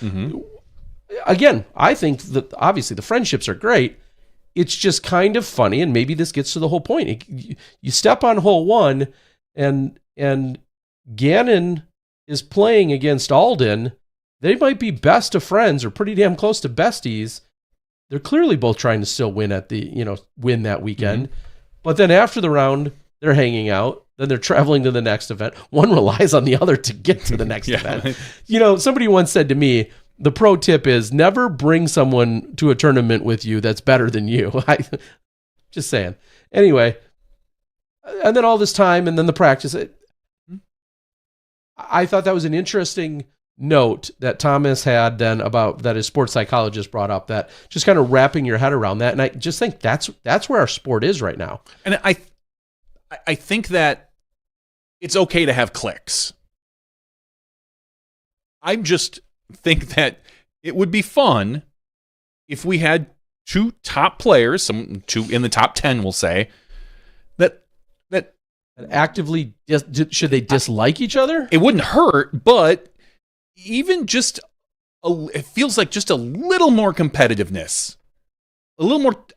again, I think that obviously the friendships are great. It's just kind of funny, and maybe this gets to the whole point. You step on hole 1, and Gannon is playing against Alden. They might be best of friends or pretty damn close to besties. They're clearly both trying to still win win that weekend. But then after the round, they're hanging out. Then they're traveling to the next event. One relies on the other to get to the next event. Somebody once said to me, the pro tip is never bring someone to a tournament with you that's better than you. Just saying. Anyway, and then all this time, and then the practice. I thought that was an interesting note that Thomas had then about that his sports psychologist brought up, that just kind of wrapping your head around that. And I just think that's where our sport is right now. And I think that it's okay to have cliques. I just think that it would be fun if we had 2 top players, 2 in the top 10, we'll say, that actively, should they dislike each other? It wouldn't hurt, but even just it feels like just a little more competitiveness,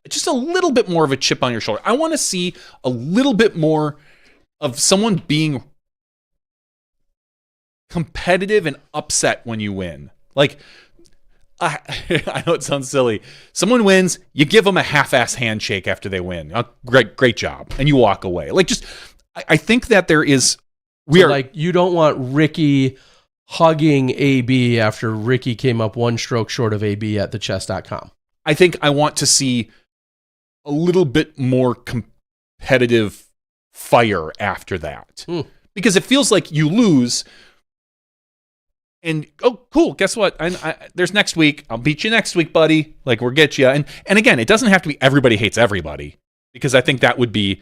just a little bit more of a chip on your shoulder. I want to see a little bit more of someone being competitive and upset when you win. Like, I know it sounds silly. Someone wins, you give them a half-ass handshake after they win. Oh, great job, and you walk away. Like, just I think that there is. Like, you don't want Ricky hugging AB after Ricky came up 1 stroke short of AB at thechess.com. I think I want to see a little bit more competitive fire after that. Because it feels like you lose and, oh, cool, guess what? There's next week. I'll beat you next week, buddy. Like, we'll get you. And again, it doesn't have to be everybody hates everybody, because I think that would be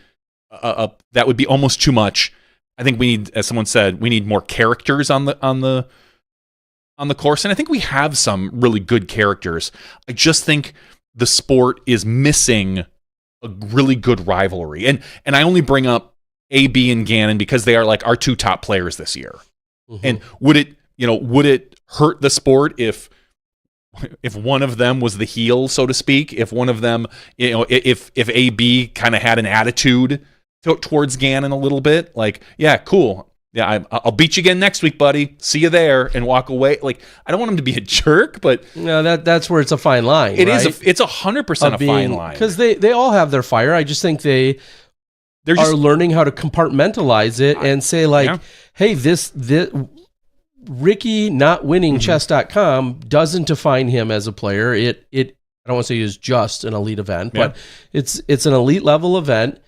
almost too much. I think we need, as someone said, we need more characters on the course, and I think we have some really good characters. I just think the sport is missing a really good rivalry, and I only bring up AB and Gannon because they are like our 2 top players this year. And would it hurt the sport if one of them was the heel, so to speak? If one of them, if AB kind of had an attitude towards Gannon a little bit, like, yeah, cool, yeah, I'll beat you again next week, buddy, see you there, and walk away. Like, I don't want him to be a jerk, but no, that's where it's a fine line. It's 100% a fine line, because they all have their fire. I just think they're learning how to compartmentalize it and say, like, hey, this Ricky not winning chess.com doesn't define him as a player. I don't want to say it's just an elite event, but it's an elite level event.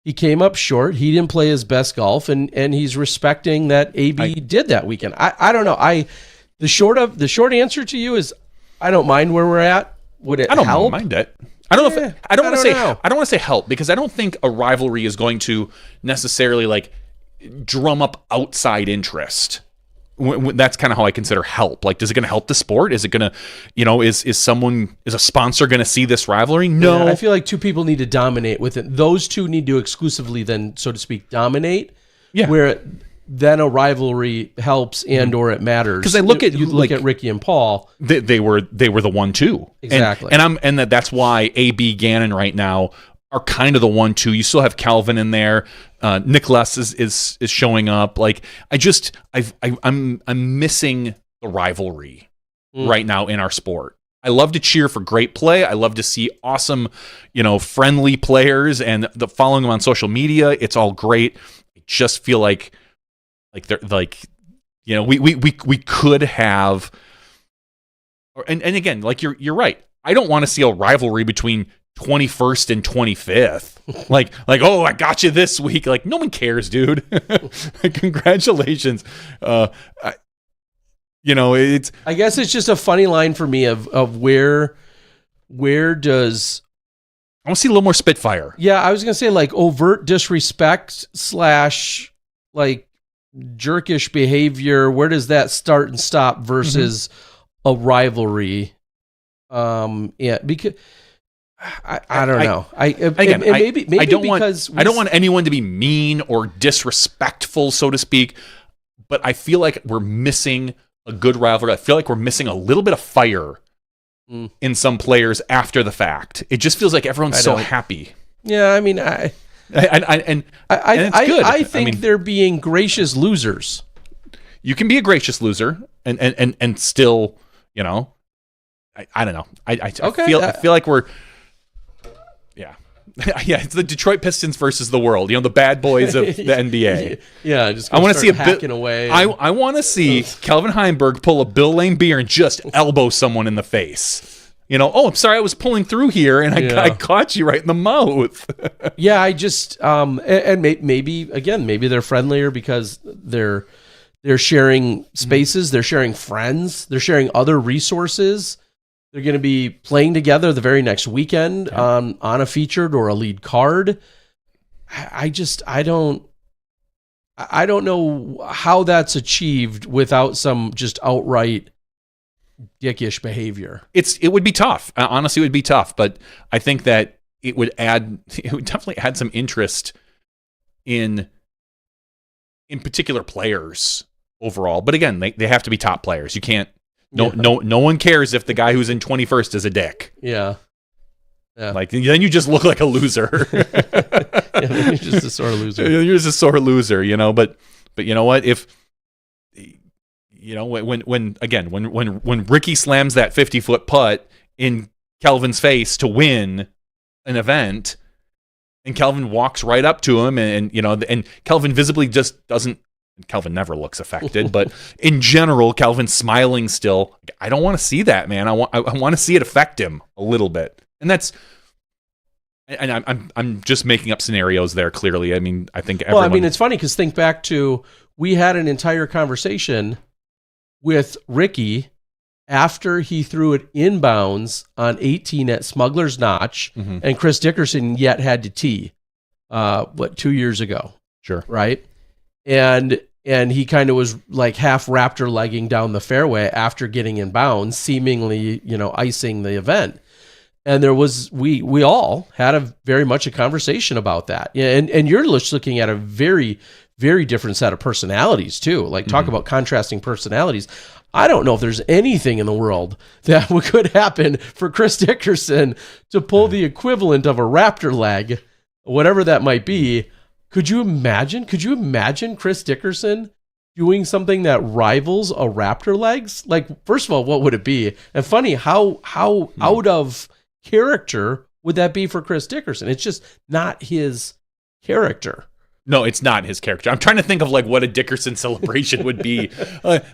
He came up short. He didn't play his best golf, and he's respecting that AB did that weekend. I don't know. The short answer to you is I don't mind where we're at. Would it help? I don't mind it. I don't want to say help, because I don't think a rivalry is going to necessarily like drum up outside interest. That's kind of how I consider help. Like, is it going to help the sport? Is it going to, is a sponsor going to see this rivalry? No. Yeah, I feel like 2 people need to dominate with it. Those 2 need to exclusively then, so to speak, dominate. Yeah. Where then a rivalry helps or it matters. Because I look at Ricky and Paul. They were the 1-2. Exactly. And that's why AB Gannon right now are kind of the 1-2. You still have Calvin in there. Nicholas is showing up. Like, I'm missing the rivalry right now in our sport. I love to cheer for great play. I love to see awesome, friendly players, and following them on social media. It's all great. I just feel like they're like, we could have. And again, like you're right. I don't want to see a rivalry between 21st and 25th. like, oh, I got you this week. Like, no one cares, dude. Congratulations. It's. I guess it's just a funny line for me of where does. I want to see a little more spitfire. Yeah, I was gonna say, like, overt disrespect / like jerkish behavior. Where does that start and stop versus a rivalry? Yeah, because I don't know. Maybe I don't because want, I don't want anyone to be mean or disrespectful, so to speak, but I feel like we're missing a good rivalry. I feel like we're missing a little bit of fire in some players after the fact. It just feels like everyone's so happy. Yeah, I mean, I think they're being gracious losers. You can be a gracious loser and still, you know, I don't know. I feel like we're, yeah. Yeah, it's the Detroit Pistons versus the world. You know, the bad boys of the NBA. Yeah, just I want to see hacking away. I want to see Calvin Heimberg pull a Bill Lane beer and just elbow someone in the face. You know, oh, I'm sorry, I was pulling through here and I caught you right in the mouth. Yeah, I just and maybe they're friendlier because they're sharing spaces, they're sharing friends, they're sharing other resources. They're going to be playing together the very next weekend on a featured or a lead card. I don't know how that's achieved without some just outright dickish behavior. It would be tough. Honestly, it would be tough, but I think that it would definitely add some interest in particular players overall. But again, they have to be top players. You can't. No one cares if the guy who's in 21st is a dick. Yeah. Like, then you just look like a loser. Then you're just a sore loser. You're just a sore loser, you know. But you know what? If you know when Ricky slams that 50-foot putt in Calvin's face to win an event, and Calvin walks right up to him, and you know, and Calvin visibly just doesn't. Calvin never looks affected, but in general, Calvin's smiling still. I don't want to see that, man. I want to see it affect him a little bit, and that's. And I'm just making up scenarios there. Clearly, I mean, I think. Well, I mean, it's funny because think back to we had an entire conversation with Ricky after he threw it inbounds on 18 at Smuggler's Notch, and Chris Dickerson yet had to tee. 2 years ago? Sure, right. And he kind of was like half raptor legging down the fairway after getting in bounds, seemingly, you know, icing the event. And there was, we all had a very much a conversation about that. Yeah, and you're just looking at a very, very different set of personalities too. Like talk about contrasting personalities. I don't know if there's anything in the world that could happen for Chris Dickerson to pull the equivalent of a raptor leg, whatever that might be. Could you imagine Chris Dickerson doing something that rivals a raptor legs? Like, first of all, what would it be? And funny, how out of character would that be for Chris Dickerson? It's just not his character. No, it's not his character. I'm trying to think of like what a Dickerson celebration would be.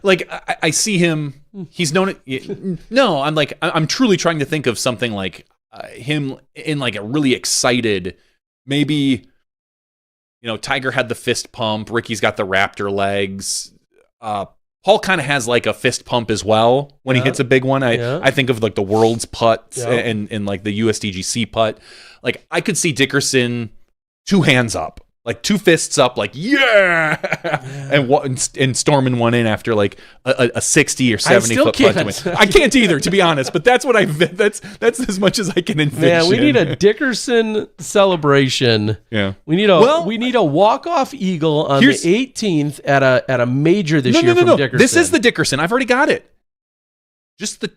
Like I see him. He's known it. No, I'm truly trying to think of something like him in like a really excited, maybe. You know, Tiger had the fist pump. Ricky's got the raptor legs. Paul kind of has like a fist pump as well when he hits a big one. I think of like the world's putt and like the USDGC putt. Like I could see Dickerson 2 hands up, like 2 fists up, like and storming one in after like a 60 or 70 foot putt to win. I can't either, to be honest. But that's what that's as much as I can envision. Yeah, we need a Dickerson celebration. Yeah, we need a walk-off eagle on the 18th at a major this year from Dickerson. This is the Dickerson. I've already got it. Just the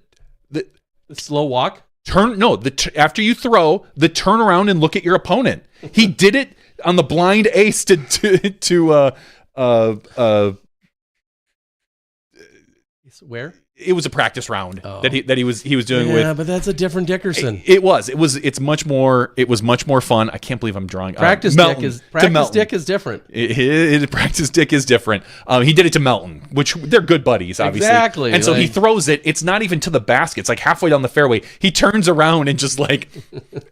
slow walk. After you throw, the turn around and look at your opponent. He did it on the blind ace to where? It was a practice round that he was doing with. Yeah, but that's a different Dickerson. It was much more fun. I can't believe I'm drawing. Practice dick is different. Practice dick is different. He did it to Melton, which they're good buddies, obviously. Exactly. And so he throws it. It's not even to the basket. It's like halfway down the fairway. He turns around and just like,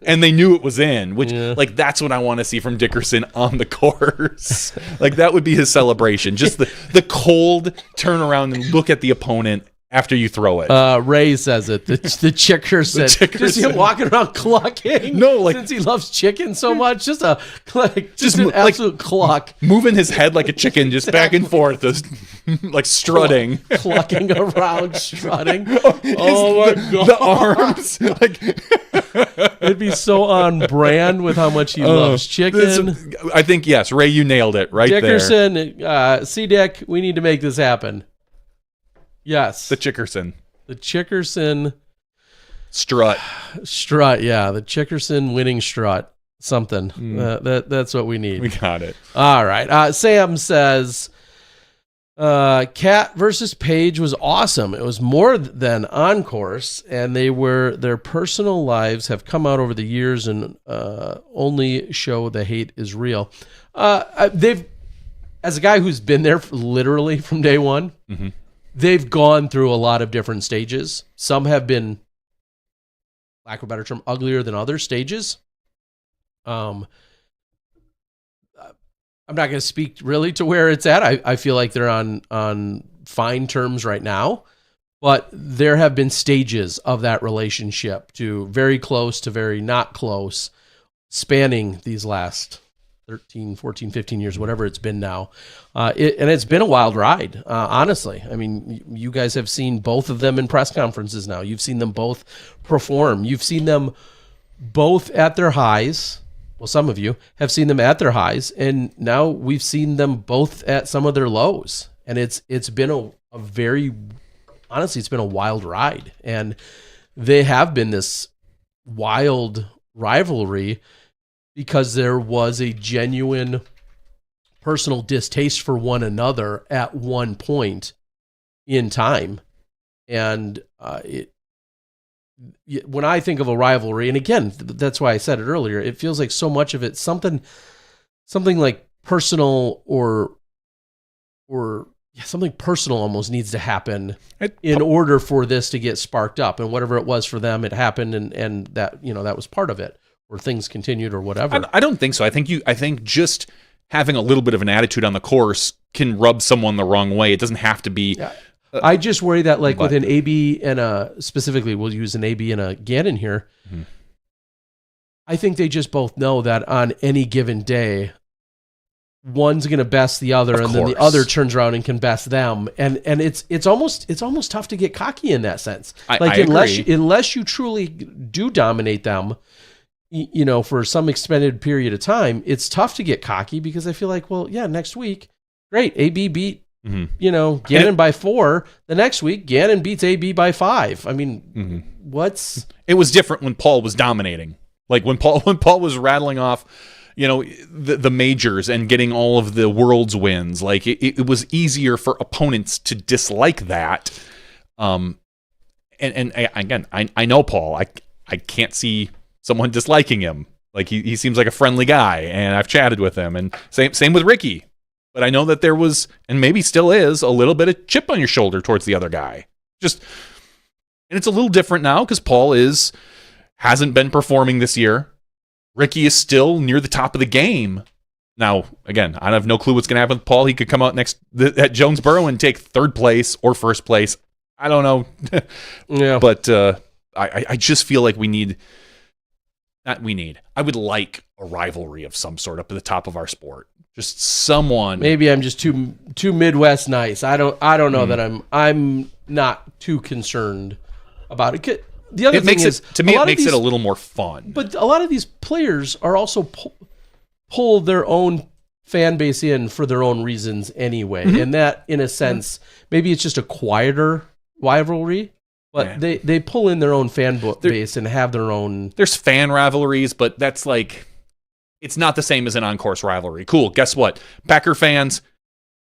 and they knew it was in. Which like that's what I want to see from Dickerson on the course. Like that would be his celebration. Just the cold turn around and look at the opponent. After you throw it. Ray says it. The Chickerson. Just him walking around clucking. No, like since he loves chicken so much, just an absolute cluck. Moving his head like a chicken, just back and forth, like strutting. Clucking around, strutting. Oh my God. The arms. Like It'd be so on brand with how much he loves chicken. I think, yes, Ray, you nailed it right Dickerson, C-Dick, we need to make this happen. Yes. there. The Chickerson. The Chickerson Strut. yeah. The Chickerson winning strut. Something. That's what we need. We got it. All right. Sam says, Cat versus Paige was awesome. It was more than on course, and their personal lives have come out over the years and only show the hate is real. They've, as a guy who's been there literally from day one, they've gone through a lot of different stages. Some have been, lack of a better term, uglier than other stages. I'm not going to speak really to where it's at. I feel like they're on fine terms right now, but there have been stages of that relationship, to very close to very not close, spanning these last 13, 14, 15 years, whatever it's been now. And it's been a wild ride, honestly. I mean, you guys have seen both of them in press conferences now. You've seen them both perform. You've seen them both at their highs. Well, some of you have seen them at their highs, and now we've seen them both at some of their lows. And it's been a very, honestly, it's been a wild ride. And they have been this wild rivalry because there was a genuine personal distaste for one another at one point in time. And when I think of a rivalry, and again, that's why I said it earlier, it feels like so much of it, something like personal or something personal almost needs to happen in order for this to get sparked up. And whatever it was for them, it happened, and that, that was part of it, or things continued or whatever. I don't think so. I think just having a little bit of an attitude on the course can rub someone the wrong way. It doesn't have to be. Yeah. I just worry that, like, with an AB and specifically, we'll use an AB and a Gannon here. Mm-hmm. I think they just both know that on any given day, one's going to best the other, and then the other turns around and can best them. And it's almost tough to get cocky in that sense. Unless you truly do dominate them, for some extended period of time, it's tough to get cocky, because I feel like, well, yeah, next week, great, AB beat, Gannon by 4. The next week, Gannon beats AB by 5. I mean, It was different when Paul was dominating. Like when Paul was rattling off, the majors and getting all of the world's wins. Like it was easier for opponents to dislike that. And again, I know Paul. I can't see someone disliking him. Like he seems like a friendly guy, and I've chatted with him. And same with Ricky. But I know that there was, and maybe still is, a little bit of chip on your shoulder towards the other guy. And it's a little different now because Paul hasn't been performing this year. Ricky is still near the top of the game. Now, again, I have no clue what's going to happen with Paul. He could come out at Jonesboro and take 3rd place or 1st place. I don't know. Yeah. But I just feel like I would like a rivalry of some sort up at the top of our sport. Just someone. Maybe I'm just too Midwest nice. I don't know that I'm not too concerned about it. The other thing is, to me, it makes it a little more fun. But a lot of these players are also pull their own fan base in for their own reasons anyway. And that, in a sense, maybe it's just a quieter rivalry, but they pull in their own fan base and have their own. There's fan rivalries, but that's like, it's not the same as an on-course rivalry. Cool. Guess what? Packer fans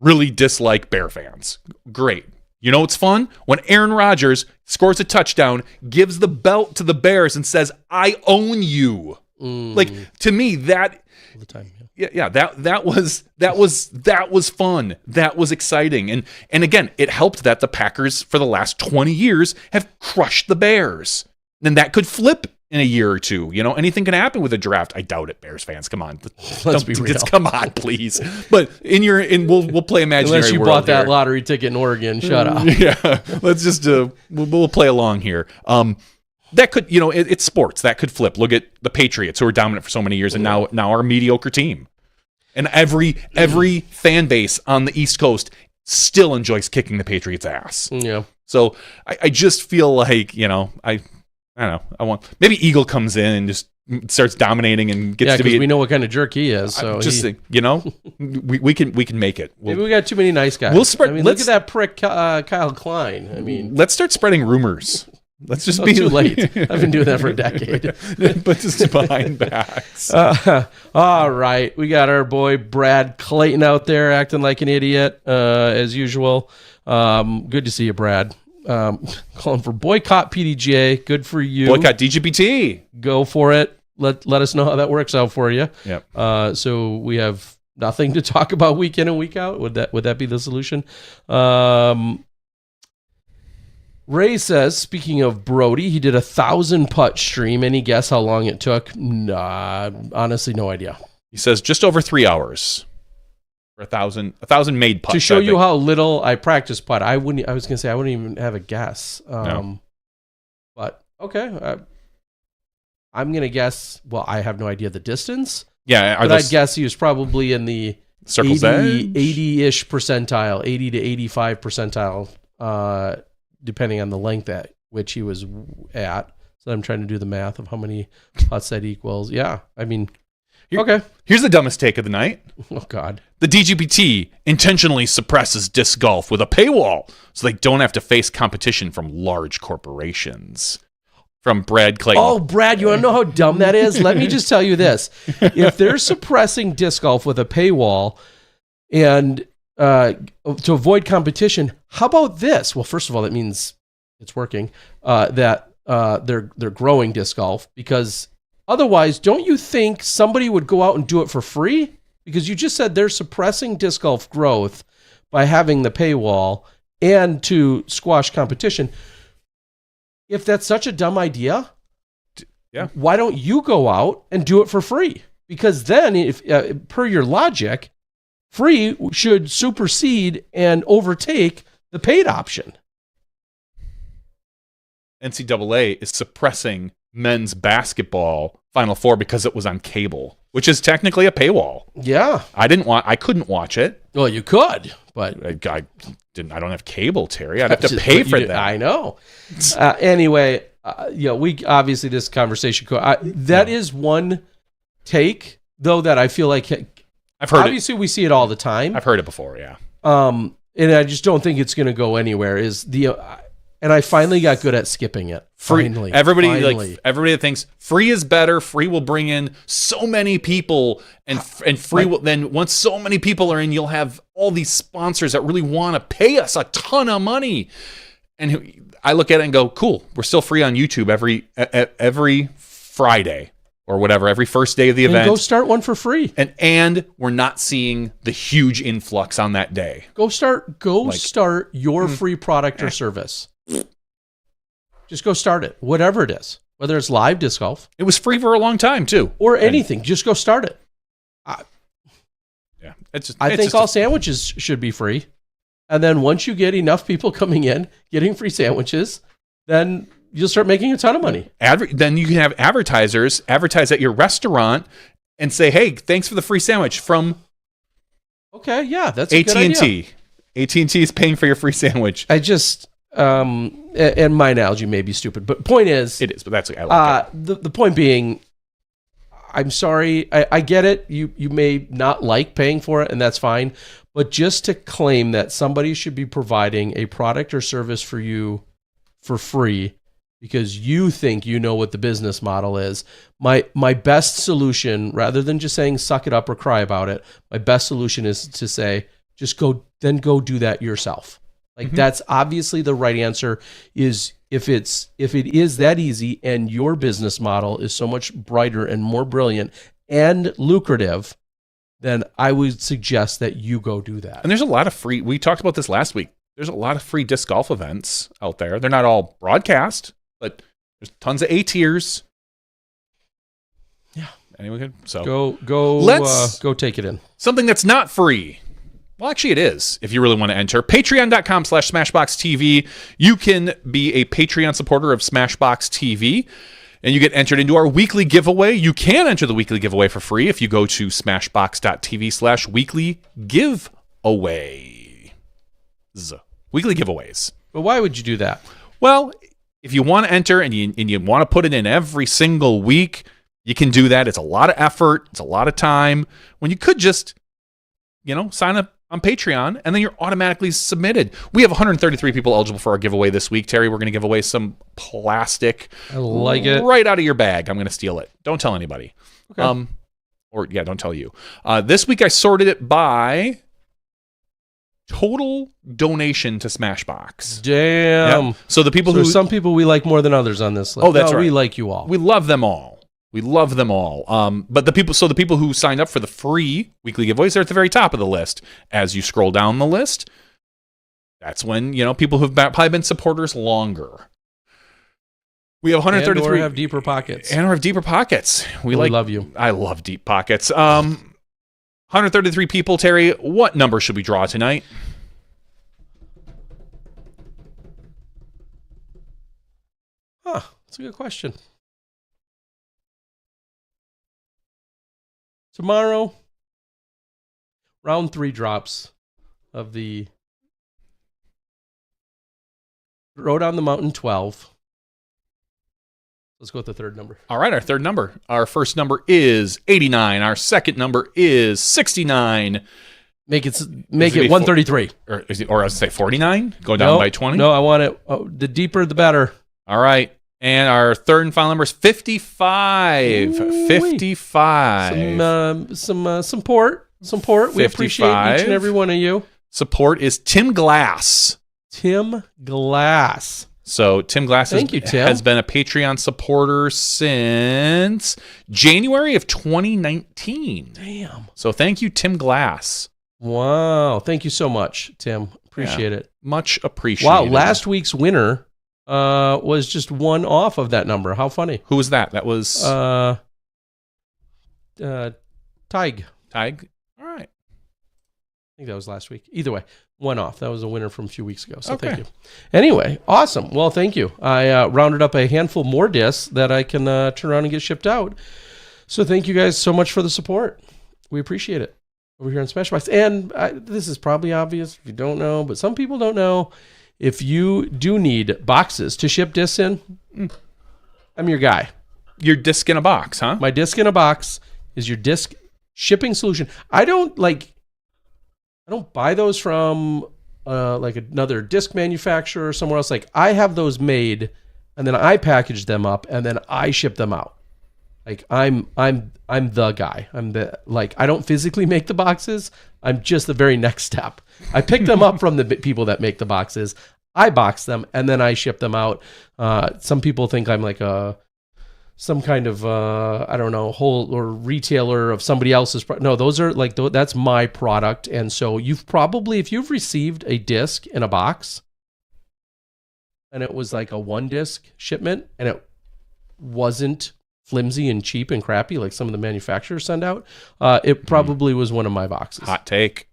really dislike Bear fans. Great. You know what's fun? When Aaron Rodgers scores a touchdown, gives the belt to the Bears, and says, "I own you." Like, to me, that all the time. that was fun. That was exciting. And again, it helped that the Packers for the last 20 years have crushed the Bears. And that could flip in a year or two. Anything can happen with a draft. I doubt it, Bears fans. Come on. Let's be real. Come on, please. But we'll play imaginary Unless you world bought that here. lottery ticket in Oregon, shut up. Yeah. Let's just we'll play along here. That could, it's sports. That could flip. Look at the Patriots, who were dominant for so many years, and now are a mediocre team. And every fan base on the East Coast still enjoys kicking the Patriots' ass. Yeah. So I just feel like, I don't know. Maybe Eagle comes in and just starts dominating and gets to be. We know what kind of jerk he is. So we can make it. Maybe we got too many nice guys. We'll spread. Look at that prick, Kyle Klein. I mean, let's start spreading rumors. Let's just be too late. I've been doing that for a decade. But just behind backs. All right, we got our boy Brad Clayton out there acting like an idiot as usual. Good to see you, Brad. Calling for boycott PDGA. Good for you. Boycott DGPT. Go for it. Let us know how that works out for you. Yep. So we have nothing to talk about week in and week out. Would that be the solution? Ray says, speaking of Brody, he did 1,000 putt stream. Any guess how long it took? Nah, honestly, no idea. He says just over 3 hours for 1,000 made putts. To show you how little I practice putt, I was gonna say I wouldn't even have a guess. No. But okay, I'm gonna guess. Well, I have no idea the distance. Yeah, but I'd guess he was probably in the circle's 80-ish percentile, 80 to 85 percentile. Depending on the length at which he was at. So I'm trying to do the math of how many putts that equals. Yeah, I mean, okay. Here's the dumbest take of the night. Oh, God. The DGPT intentionally suppresses disc golf with a paywall so they don't have to face competition from large corporations. From Brad Clayton. Oh, Brad, you want to know how dumb that is? Let me just tell you this. If they're suppressing disc golf with a paywall and to avoid competition, how about this? Well, first of all, that means it's working. That they're growing disc golf, because otherwise, don't you think somebody would go out and do it for free? Because you just said they're suppressing disc golf growth by having the paywall and to squash competition. If that's such a dumb idea, why don't you go out and do it for free? Because then, if per your logic, free should supersede and overtake the paid option. NCAA is suppressing men's basketball Final Four because it was on cable, which is technically a paywall. Yeah, I couldn't watch it. Well, you could, but I don't have cable, Terry. I'd have to pay for that. I know. Anyway, we obviously this conversation. That is one take, though, that I feel like. I've heard obviously, we see it all the time. I've heard it before, yeah. And I just don't think it's going to go anywhere. And I finally got good at skipping it. Finally, everybody that thinks free is better. Free will bring in so many people, and free will then once so many people are in, you'll have all these sponsors that really want to pay us a ton of money. And I look at it and go, cool. We're still free on YouTube every Friday. Or whatever, every first day of the event. Go start one for free. And we're not seeing the huge influx on that day. Go start your free product or service. Just go start it. Whatever it is. Whether it's live disc golf. It was free for a long time, too. Or anything. Just go start it. I think all sandwiches should be free. And then once you get enough people coming in, getting free sandwiches, then you'll start making a ton of money. Then you can have advertisers advertise at your restaurant and say, "Hey, thanks for the free sandwich from." Okay, yeah, that's a good idea. AT&T is paying for your free sandwich. I just and my analogy may be stupid, but point is, it is. But that's I like it. The point being, I'm sorry, I get it. You may not like paying for it, and that's fine. But just to claim that somebody should be providing a product or service for you for free because you think you know what the business model is. My best solution, rather than just saying suck it up or cry about it, my best solution is to say, just go do that yourself. Like that's obviously the right answer. Is if it is that easy and your business model is so much brighter and more brilliant and lucrative, then I would suggest that you go do that. And there's a lot of free, we talked about this last week. There's a lot of free disc golf events out there. They're not all broadcast, but there's tons of A tiers. Yeah. Anyway, so go take it in. Something that's not free. Well, actually, it is. If you really want to enter, patreon.com/SmashBoxx TV. You can be a Patreon supporter of SmashBoxx TV, and you get entered into our weekly giveaway. You can enter the weekly giveaway for free if you go to smashboxx.tv/weekly giveaway. Weekly giveaways. But why would you do that? Well, if you want to enter and you want to put it in every single week, you can do that. It's a lot of effort. It's a lot of time when you could just, sign up on Patreon and then you're automatically submitted. We have 133 people eligible for our giveaway this week. Terry, we're going to give away some plastic. I like it. Right out of your bag. I'm going to steal it. Don't tell anybody. Okay. Don't tell you. This week I sorted it by total donation to SmashBoxx. Damn. Yep. So the people some people we like more than others on this list. Oh, that's right. We like you all. We love them all. But the people who signed up for the free weekly giveaways are at the very top of the list. As you scroll down the list, that's when, people who've probably been supporters longer. We have 133. And have deeper pockets. And have deeper pockets. We love you. I love deep pockets. 133 people. Terry, what number should we draw tonight? That's a good question. Tomorrow, round 3 drops of the Road on the Mountain 12. Let's go with the third number. All right, our third number. Our first number is 89. Our second number is 69. Make it 133. Or I would say 49? Go down by 20? No, I want it. The deeper, the better. All right. And our third and final number is 55. Ooh-wee. 55. Some support. We appreciate each and every one of you. Support is Tim Glass. Tim Glass. So Tim Glass has been a Patreon supporter since January of 2019. Damn. So thank you, Tim Glass. Wow. Thank you so much, Tim. Appreciate it. Much appreciated. Wow. Last week's winner was just one off of that number. How funny. Who was that? That was Tig. Tig? All right. I think that was last week. Either way, one off. That was a winner from a few weeks ago. So Thank you. Anyway, awesome. Well, thank you. I rounded up a handful more discs that I can turn around and get shipped out. So thank you guys so much for the support. We appreciate it over here on SmashBoxx. And this is probably obvious if you don't know, but some people don't know. If you do need boxes to ship discs in, I'm your guy. Your disc in a box, huh? My disc in a box is your disc shipping solution. I don't buy those from another disc manufacturer or somewhere else. Like, I have those made and then I package them up and then I ship them out. Like, I'm the guy. I don't physically make the boxes. I'm just the very next step. I pick them up from the people that make the boxes. I box them and then I ship them out. Some people think I'm like some kind of whole or retailer of somebody else's. No, those are that's my product. And so you've probably, if you've received a disc in a box and it was like a 1 disc shipment and it wasn't flimsy and cheap and crappy like some of the manufacturers send out, it probably was one of my boxes. Hot take.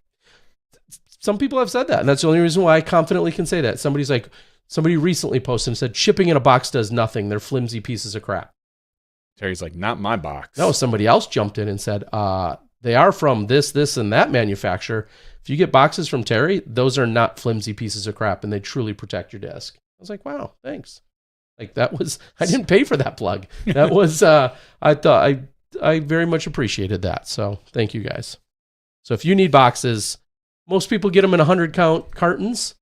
Some people have said that, and that's the only reason why I confidently can say that. Somebody recently posted and said, shipping in a box does nothing. They're flimsy pieces of crap. Terry's like, not my box. No, somebody else jumped in and said, they are from this, and that manufacturer. If you get boxes from Terry, those are not flimsy pieces of crap, and they truly protect your disc. I was like, wow, thanks. Like, I didn't pay for that plug. That was, I very much appreciated that. So thank you guys. So if you need boxes, most people get them in 100 count cartons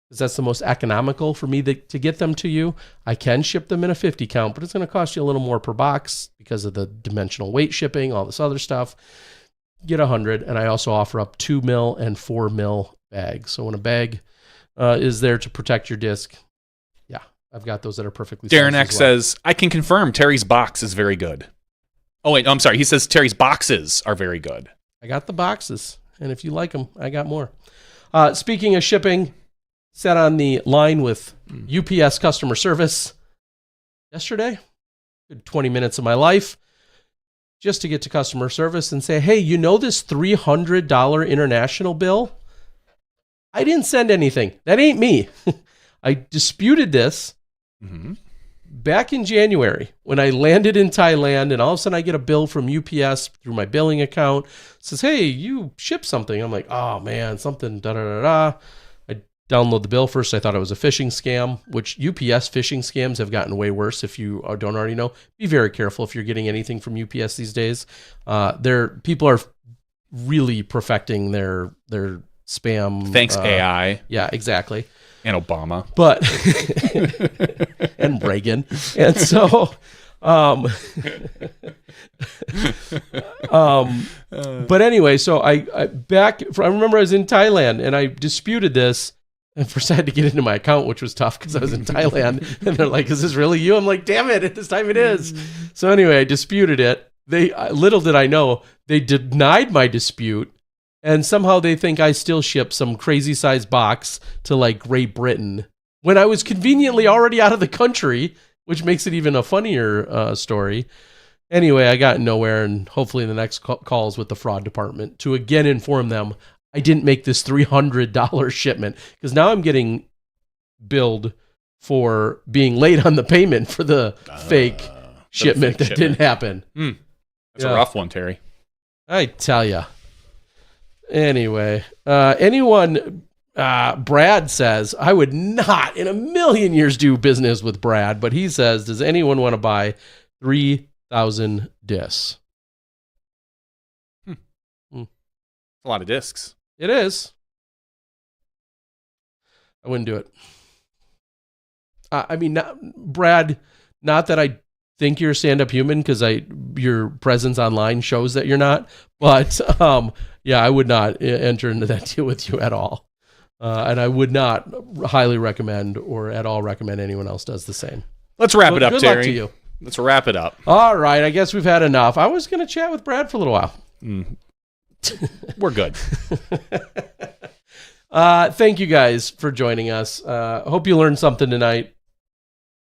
because that's the most economical for me to get them to you. I can ship them in a 50 count, but it's going to cost you a little more per box because of the dimensional weight shipping, all this other stuff. Get 100. And I also offer up 2 mil and 4 mil bags. So when a bag is there to protect your disc, I've got those that are perfectly Darren X says, I can confirm Terry's box is very good. Oh, wait, I'm sorry. He says Terry's boxes are very good. I got the boxes, and if you like them, I got more. Speaking of shipping, sat on the line with UPS customer service yesterday. Good 20 minutes of my life just to get to customer service and say, hey, this $300 international bill? I didn't send anything. That ain't me. I disputed this back in January when I landed in Thailand, and all of a sudden I get a bill from UPS through my billing account. It says, hey, you shipped something. I'm like, oh man, something, I download the bill. First, I thought it was a phishing scam, which UPS phishing scams have gotten way worse. If you don't already know, be very careful if you're getting anything from UPS these days. People are really perfecting their spam. Thanks, AI. Yeah, exactly. And Obama. But and Reagan. And so but anyway, so I remember I was in Thailand and I disputed this. And first I had to get into my account, which was tough because I was in Thailand. And they're like, "Is this really you?" I'm like, "Damn it, at this time it is." So anyway, I disputed it. Little did I know, they denied my dispute. And somehow they think I still ship some crazy sized box to like Great Britain when I was conveniently already out of the country, which makes it even a funnier story. Anyway, I got nowhere, and hopefully the next calls with the fraud department to again inform them I didn't make this $300 shipment, because now I'm getting billed for being late on the payment for the fake shipment that didn't happen. That's a rough one, Terry. I tell ya. Anyway, Brad says, I would not in a million years do business with Brad, but he says, does anyone want to buy 3,000 discs? A lot of discs. It is. I wouldn't do it. Brad, not that I think you're a stand-up human, because your presence online shows that you're not, but yeah, I would not enter into that deal with you at all. And I would not highly recommend or at all recommend anyone else does the same. Let's wrap it up, good Terry. luck to you. Let's wrap it up. All right, I guess we've had enough. I was going to chat with Brad for a little while. We're good. Thank you guys for joining us. Hope you learned something tonight.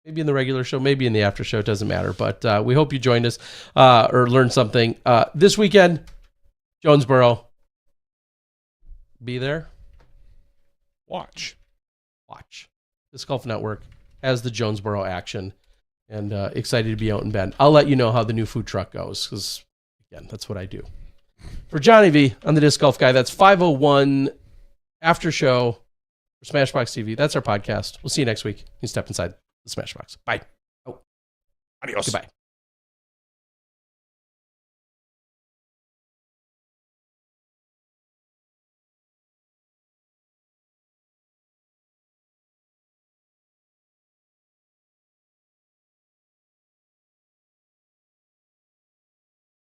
Maybe in the regular show, maybe in the after show. It doesn't matter. But we hope you joined us or learned something. This weekend, Jonesboro. Be there. Watch. Disc Golf Network has the Jonesboro action, and excited to be out in Bend. I'll let you know how the new food truck goes, because, again, that's what I do. For Johnny V, I'm the Disc Golf Guy. That's 501 after show for SmashBoxx TV. That's our podcast. We'll see you next week. You step inside the SmashBoxx. Bye. Adios. Goodbye.